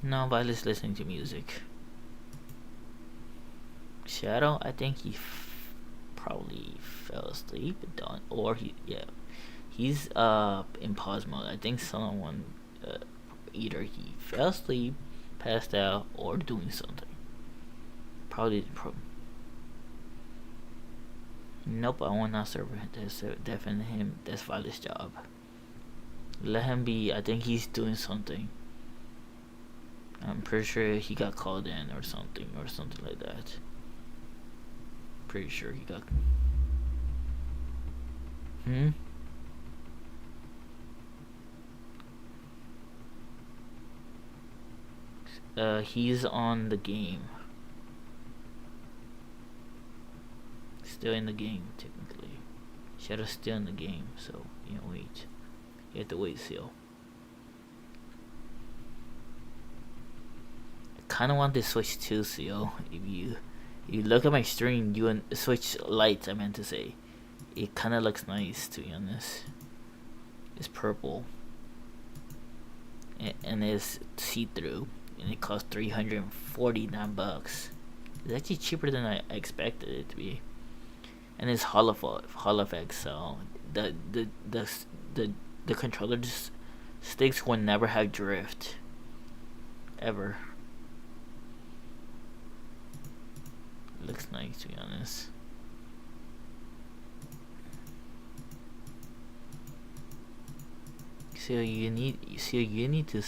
No, Violet's listening to music. Shadow, I think he probably fell asleep, he's in pause mode. I think someone either he fell asleep, passed out, or doing something. Probably nope, I will not serve him. That's definitely him. That's Violet's job. Let him be. I think he's doing something. I'm pretty sure he got called in or something like that. Pretty sure he got. He's on the game. Still in the game, technically. Shadow's still in the game, so wait. You have to wait, Seal. I kinda want to switch to Seal. If you look at my stream, you switch lights, I meant to say. It kinda looks nice, to be honest. It's purple. And it's see-through. And it costs $349. It's actually cheaper than I expected it to be. And it's Holodeck, so the controller sticks will never have drift. Ever. It looks nice, to be honest. So you need to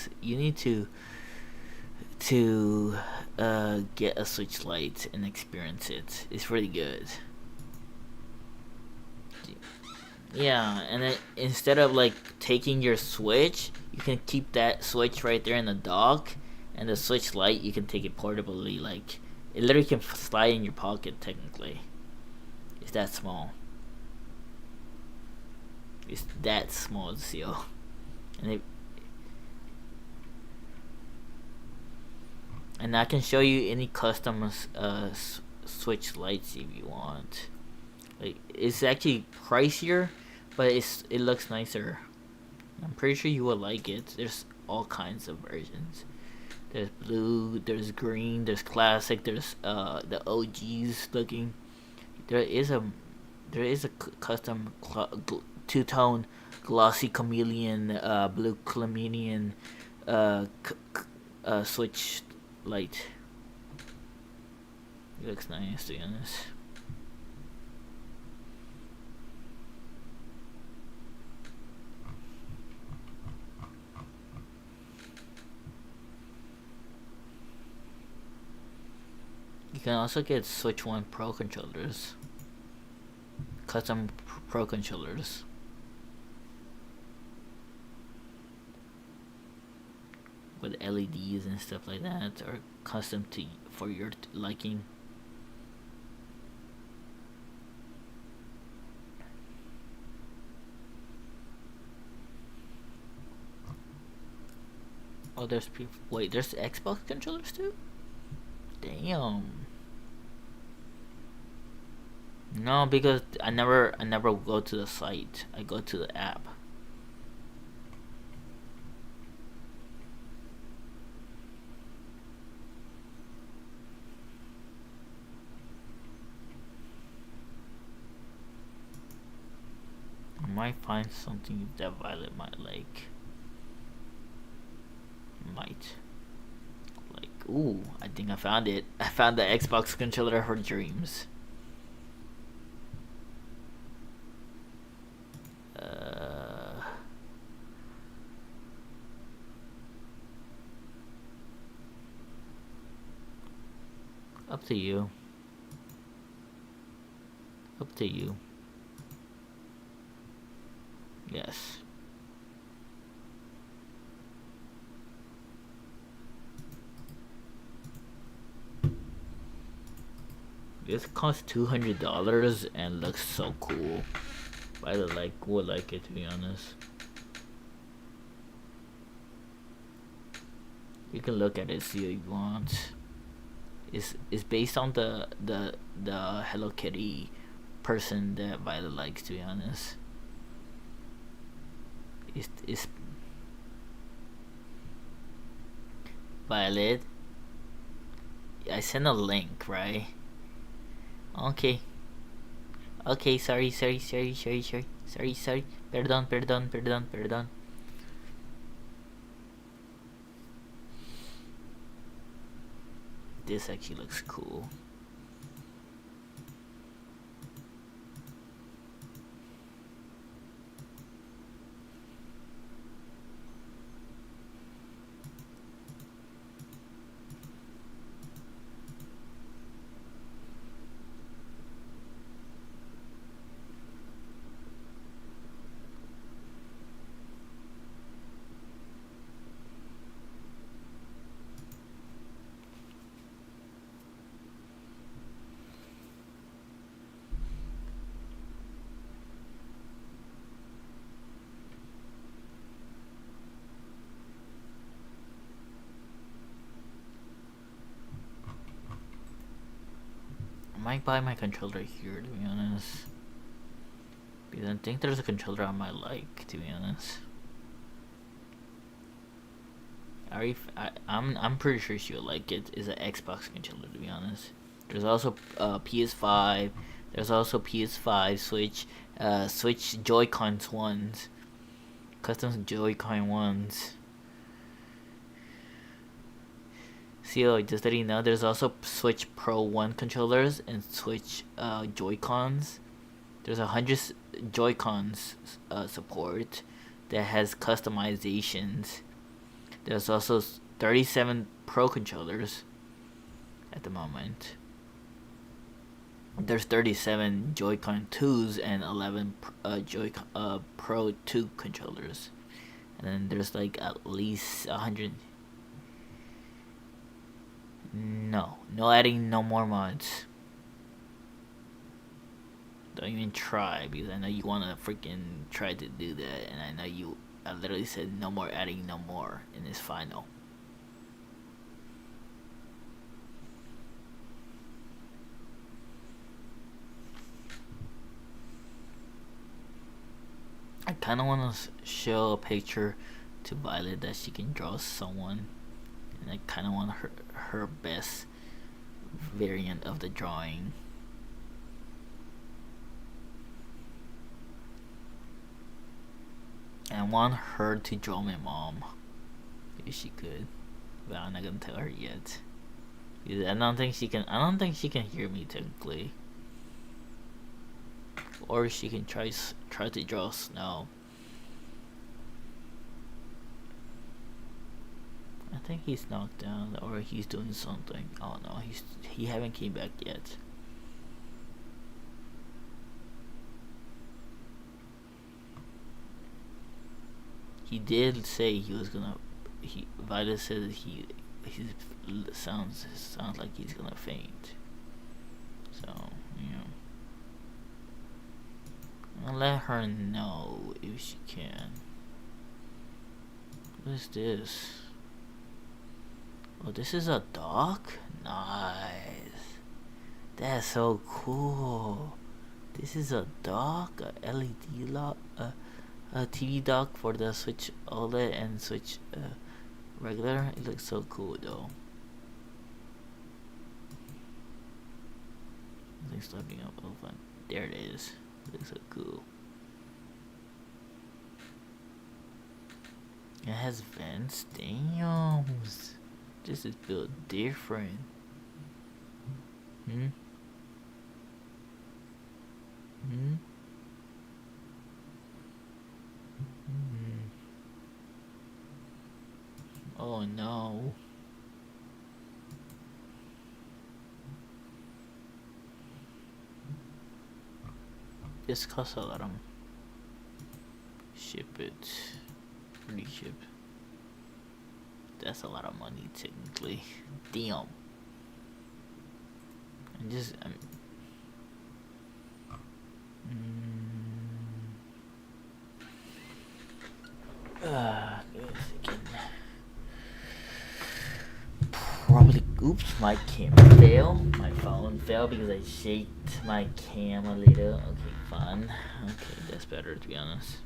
get a Switch Lite and experience it. It's really good. Yeah, and then instead of like taking your Switch, you can keep that Switch right there in the dock, and the Switch Lite you can take it portably. Like it literally can slide in your pocket. Technically, it's that small. It's that small, Seal. And I can show you any custom Switch Lites if you want. Like it's actually pricier, but it looks nicer. I'm pretty sure you will like it. There's all kinds of versions. There's blue, there's green, there's classic, there's the OGs looking. There is a custom two-tone glossy chameleon, blue chameleon Switch Lite. It looks nice, to be honest. You can also get Switch 1 Pro controllers. Custom Pro controllers. With LEDs and stuff like that, or custom for your liking. Oh, wait, there's Xbox controllers too? Damn. No, because I never go to the site. I go to the app. I might find something that Violet might like. Might. Like, ooh, I think I found it. I found the Xbox controller of her dreams. Up to you. Up to you. Yes. This costs $200 and looks so cool. I would like it, to be honest. You can look at it, see what you want. It's based on the Hello Kitty person that Violet likes, to be honest. It's Violet. I sent a link, right? Okay. Okay, sorry. Perdón. This actually looks cool. I might buy my controller here, to be honest. Because I think there's a controller I might like, to be honest. I'm pretty sure she'll like it. It's an Xbox controller, to be honest. There's also PS5. There's also PS5, Switch Joy-Cons ones. Custom Joy-Con ones. So just that you know, there's also Switch Pro 1 controllers and Switch Joy-Cons. There's 100 Joy-Cons support that has customizations. There's also 37 Pro controllers at the moment. There's 37 Joy-Con 2s and 11 Pro 2 controllers. And then there's like at least 100. No adding no more mods. Don't even try, because I know you wanna freaking try to do that, and I know I literally said no more adding no more in this final. I kinda wanna show a picture to Violet that she can draw someone, and I kinda want her best variant of the drawing. And I want her to draw my mom, if she could, but I'm not gonna tell her yet. Because I don't think she can hear me technically. Or she can try to draw snow. I think he's knocked down, or he's doing something. Oh no, he haven't came back yet. He did say he was gonna. Violet said he sounds like he's gonna faint. So I'll let her know if she can. What is this? Oh, this is a dock? Nice. That's so cool. This is a dock, a LED lock, a TV dock for the Switch OLED and Switch regular. It looks so cool though. It's starting up. Oh, fun. There it is. It looks so cool. It has vents. Damn. This is built different. Hmm? Hmm? Hmm. Oh no. This costs a lot of ship it. Free ship. That's a lot of money technically. Damn. And just give me a second. Probably, oops, my camera failed. My phone fell because I shaked my cam a little. Okay, fine. Okay, that's better to be honest.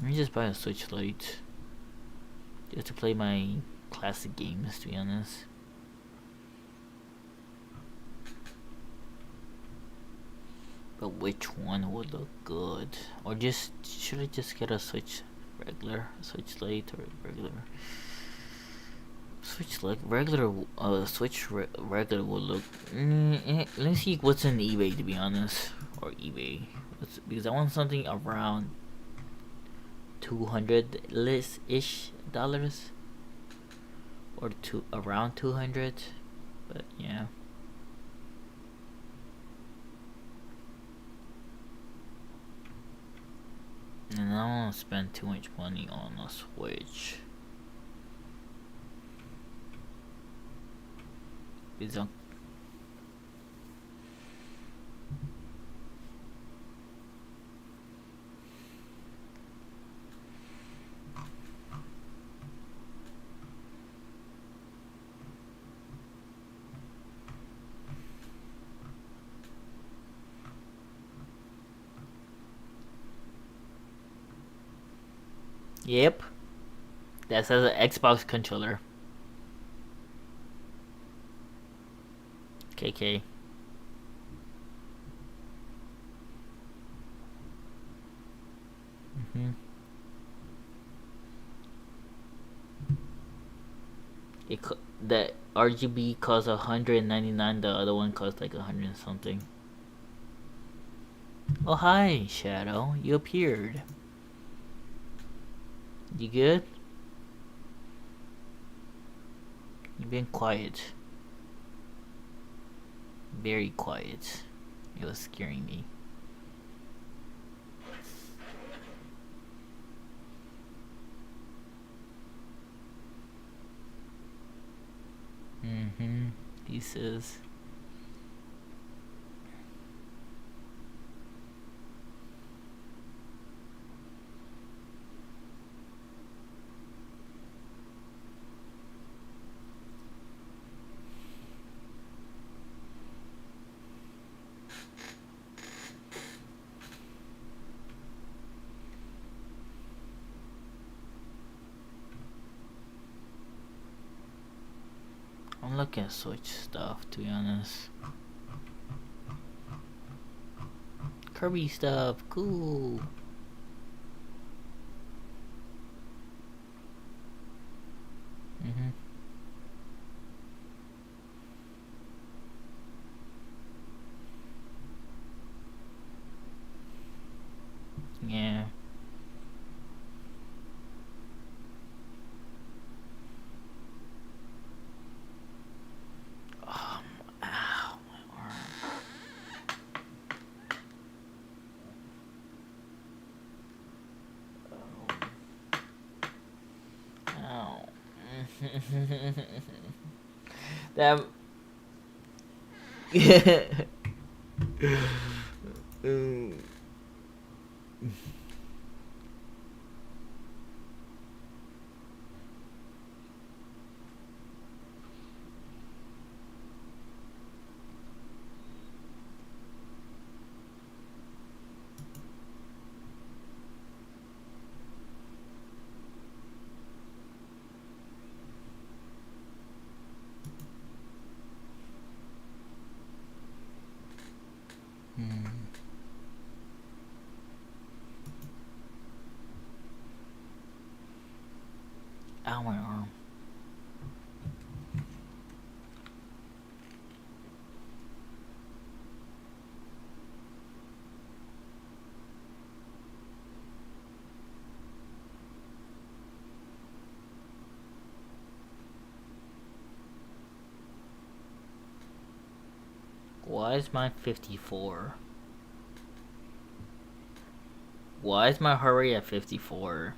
Let me just buy a Switch Lite. Just to play my classic games, to be honest. But which one would look good? Or just, should I just get a Switch regular? Switch Lite or regular? Switch like regular, Switch regular would look. Let me see what's in eBay to be honest, or eBay. Because I want something around $200 ish dollars, or around 200. But yeah. And I don't want to spend too much money on a Switch. It's on. Yep. That says an Xbox controller. KK. The RGB costs $199. The other one costs like 100 something. Oh hi, Shadow. You appeared. You good? You've been quiet. Very quiet. It was scaring me. He says. I'm looking at Switch stuff, to be honest. Kirby stuff, cool. Yeah. Ow, my arm. Ow. That. Ow, my arm. Why is my 54? Why is my heart rate at 54?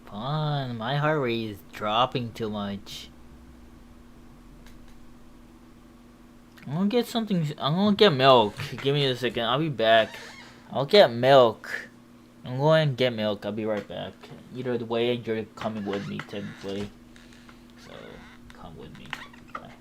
Fun, my heart rate is dropping too much. I'm gonna get something. I'm gonna get milk. Give me a second. I'll be back. I'll get milk. I'm going to get milk. I'll be right back. Either way, you're coming with me, technically. So, come with me. Bye.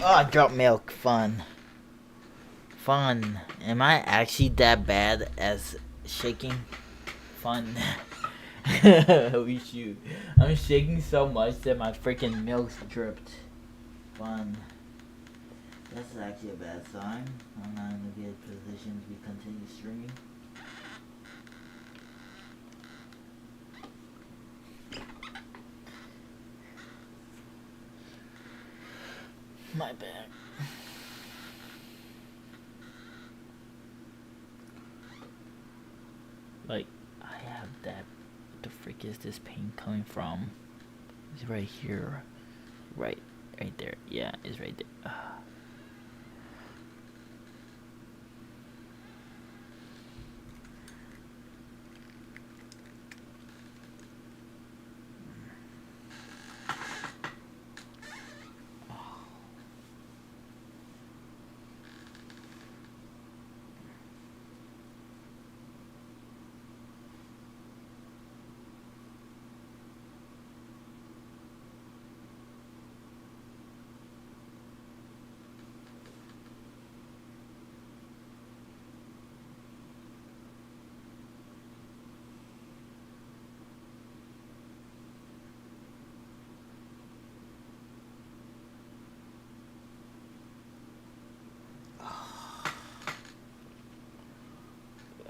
Oh, I dropped milk. Fun. Fun. Am I actually that bad as shaking? Fun. Holy shoot. I'm shaking so much that my freaking milk's dripped. Fun. That's actually a bad sign. I'm not in a good position to be continue streaming. My bad. Like, I have that. What the frick is this pain coming from? It's right here. Right there. Yeah, it's right there.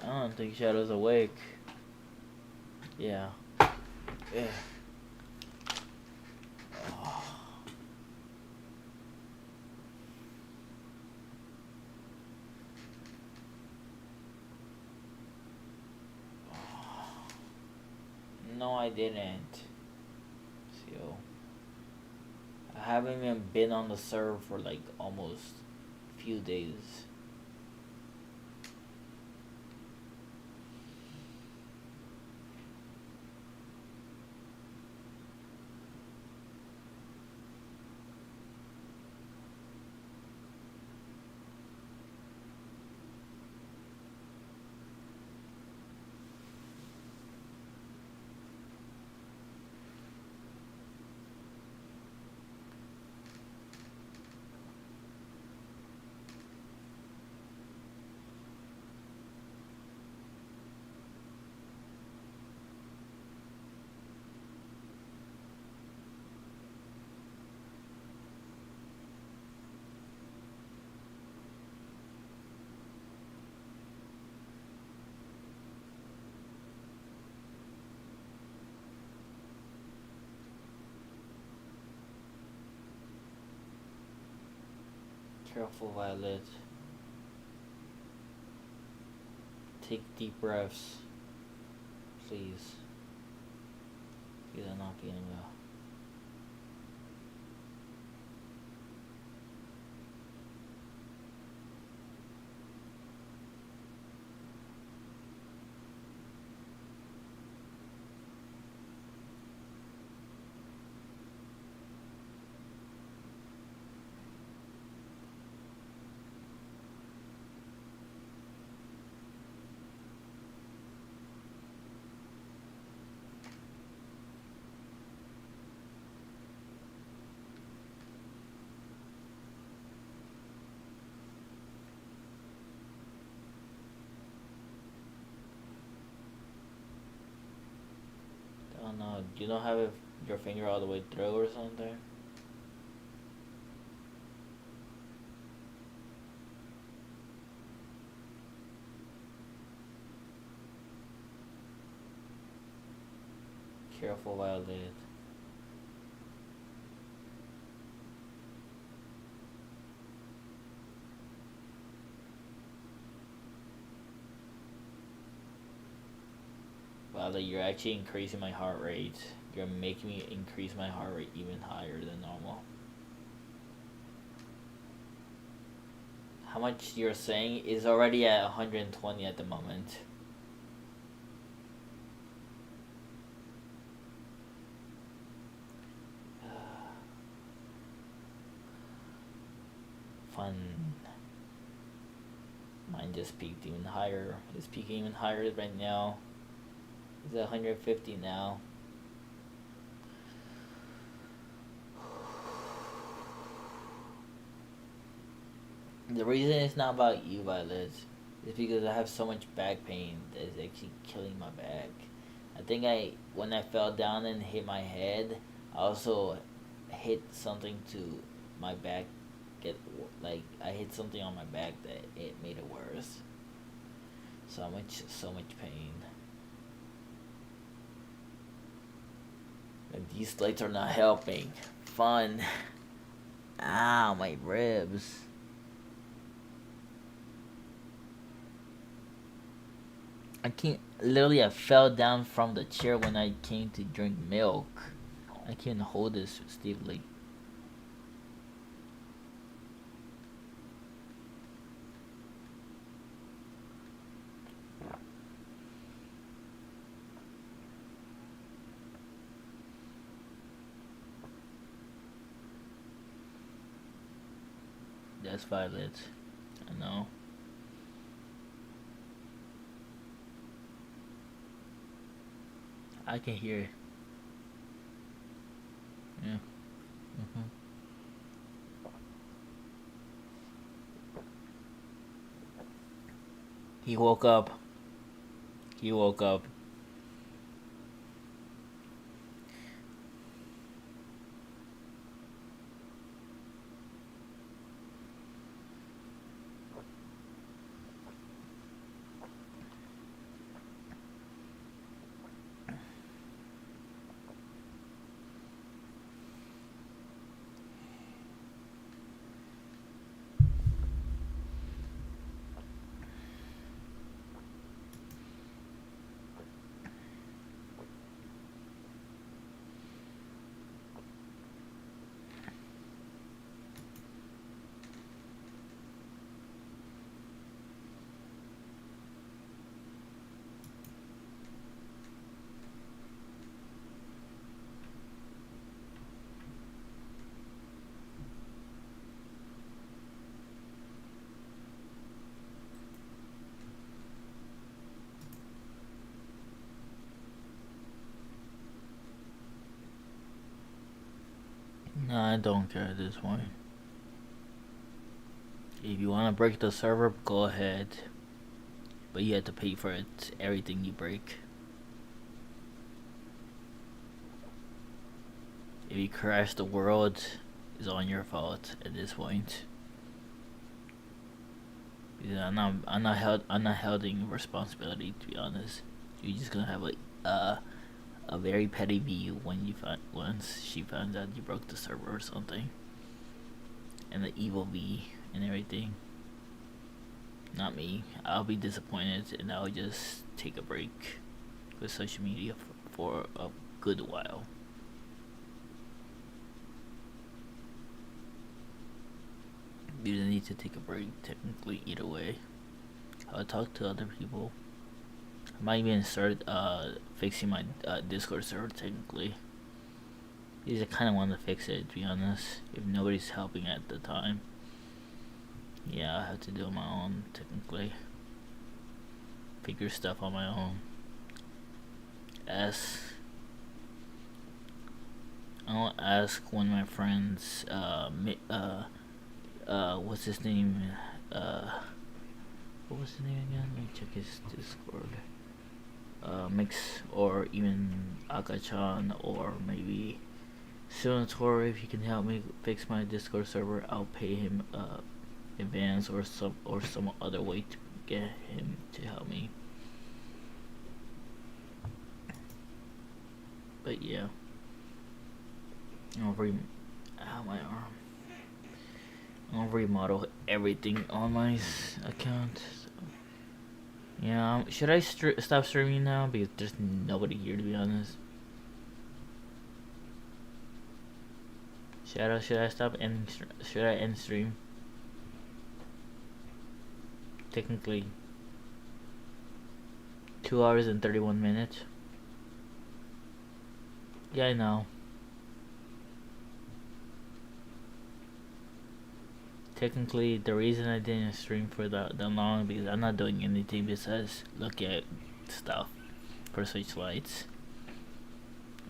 I don't think Shadow's awake. Yeah. Yeah. No, I didn't. So, I haven't even been on the server for like almost a few days. Careful, Violet. Take deep breaths. Please. These are not feeling well. Oh no, you don't have your finger all the way through or something? Careful, Violet. Violet, you're actually increasing my heart rate. You're making me increase my heart rate even higher than normal. How much you're saying is already at 120 at the moment. Fun. Mine just peaked even higher. It's peaking even higher right now. It's at 150 now. The reason it's not about you, Violet, is because I have so much back pain that is actually killing my back. I think when I fell down and hit my head, I also hit something to my back. I hit something on my back that it made it worse. So much pain. And these lights are not helping. Fun. Ow, my ribs. I fell down from the chair when I came to drink milk. I can't hold this stably. That's Violet. I know. I can hear. Yeah. He woke up. He woke up. No, I don't care at this point. If you want to break the server, go ahead. But you have to pay for it, everything you break. If you crash the world, it's on your fault at this point. Because I'm not holding responsibility, to be honest. You're just gonna have a very petty view once she finds out you broke the server or something. and the evil V and everything. Not me. I'll be disappointed and I'll just take a break with social media for a good while. You don't need to take a break technically either way. I'll talk to other people. I might even start fixing my Discord server technically. Because I kind of want to fix it, to be honest. If nobody's helping at the time. Yeah, I have to do it on my own, technically. Figure stuff on my own. I'll ask one of my friends, what's his name? What was his name again? Let me check his Discord. Mix, or even Akachan, or maybe Sunator. If he can help me fix my Discord server, I'll pay him advance or some other way to get him to help me. But yeah, I'll I'll remodel everything on my account. So. Yeah, should I stop streaming now because there's nobody here, to be honest? Should I stop ending? Should I end stream? Technically 2 hours and 31 minutes. Yeah, I know. Technically, the reason I didn't stream for that long because I'm not doing anything besides look at stuff for Switch lights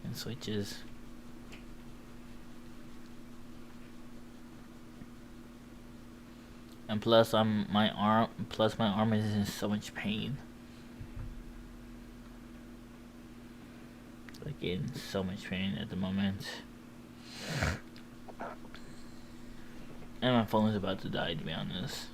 and switches. And plus, my arm is in so much pain. Like in so much pain at the moment. And my phone is about to die, to be honest.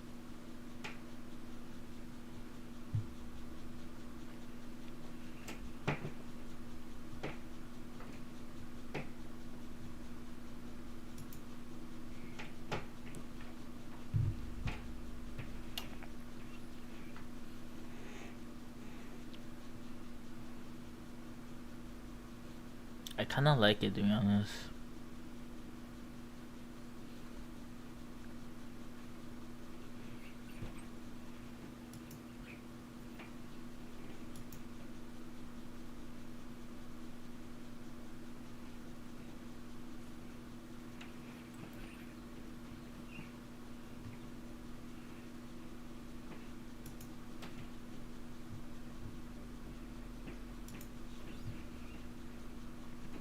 I kinda like it, to be honest.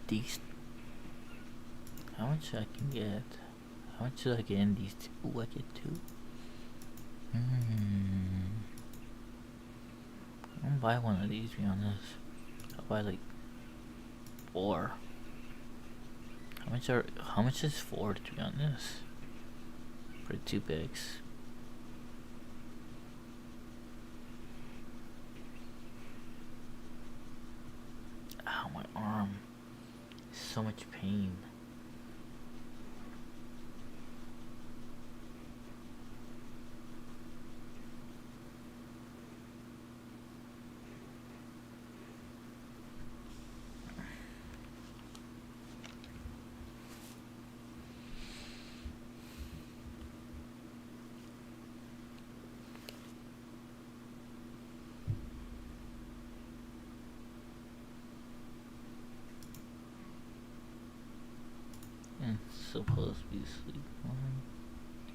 These, how much I can get? How much do I get in these two? Ooh, I get two. I won't buy one of these, to be honest. I'll buy like 4. How much is 4, to be honest? For 2 picks. Ow, my arm. So much pain. And supposed to be asleep. 1, 2.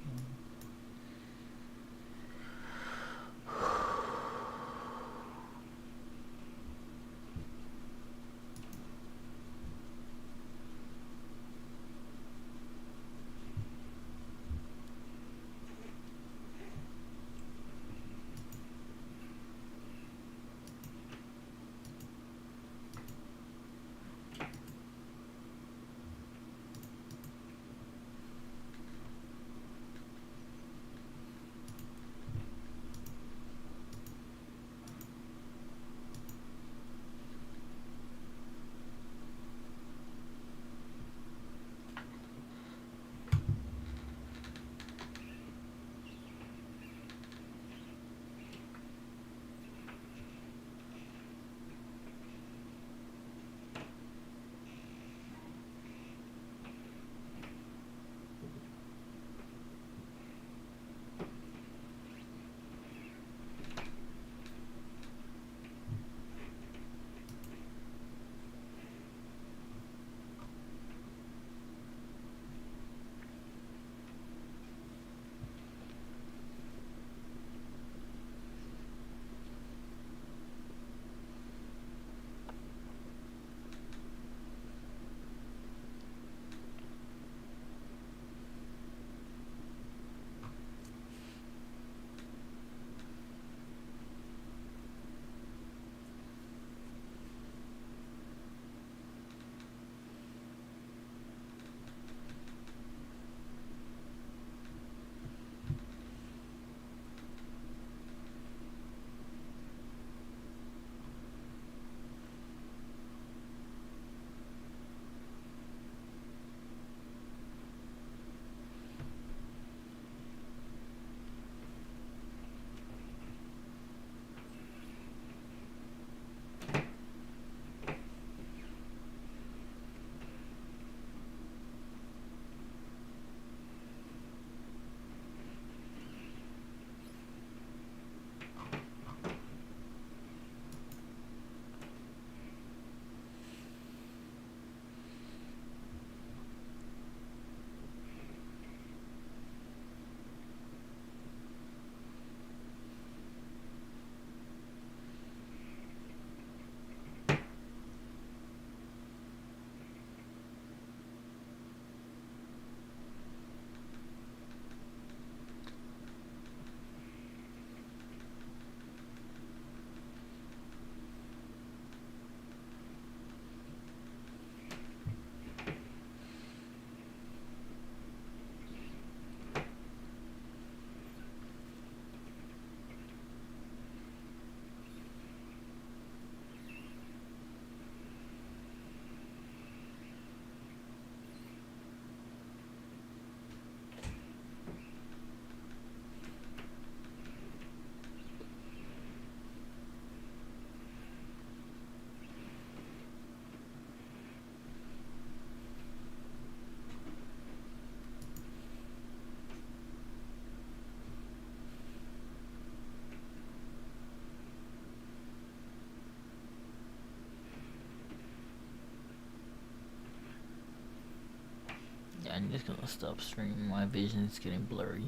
I'm just gonna stop streaming. My vision is getting blurry.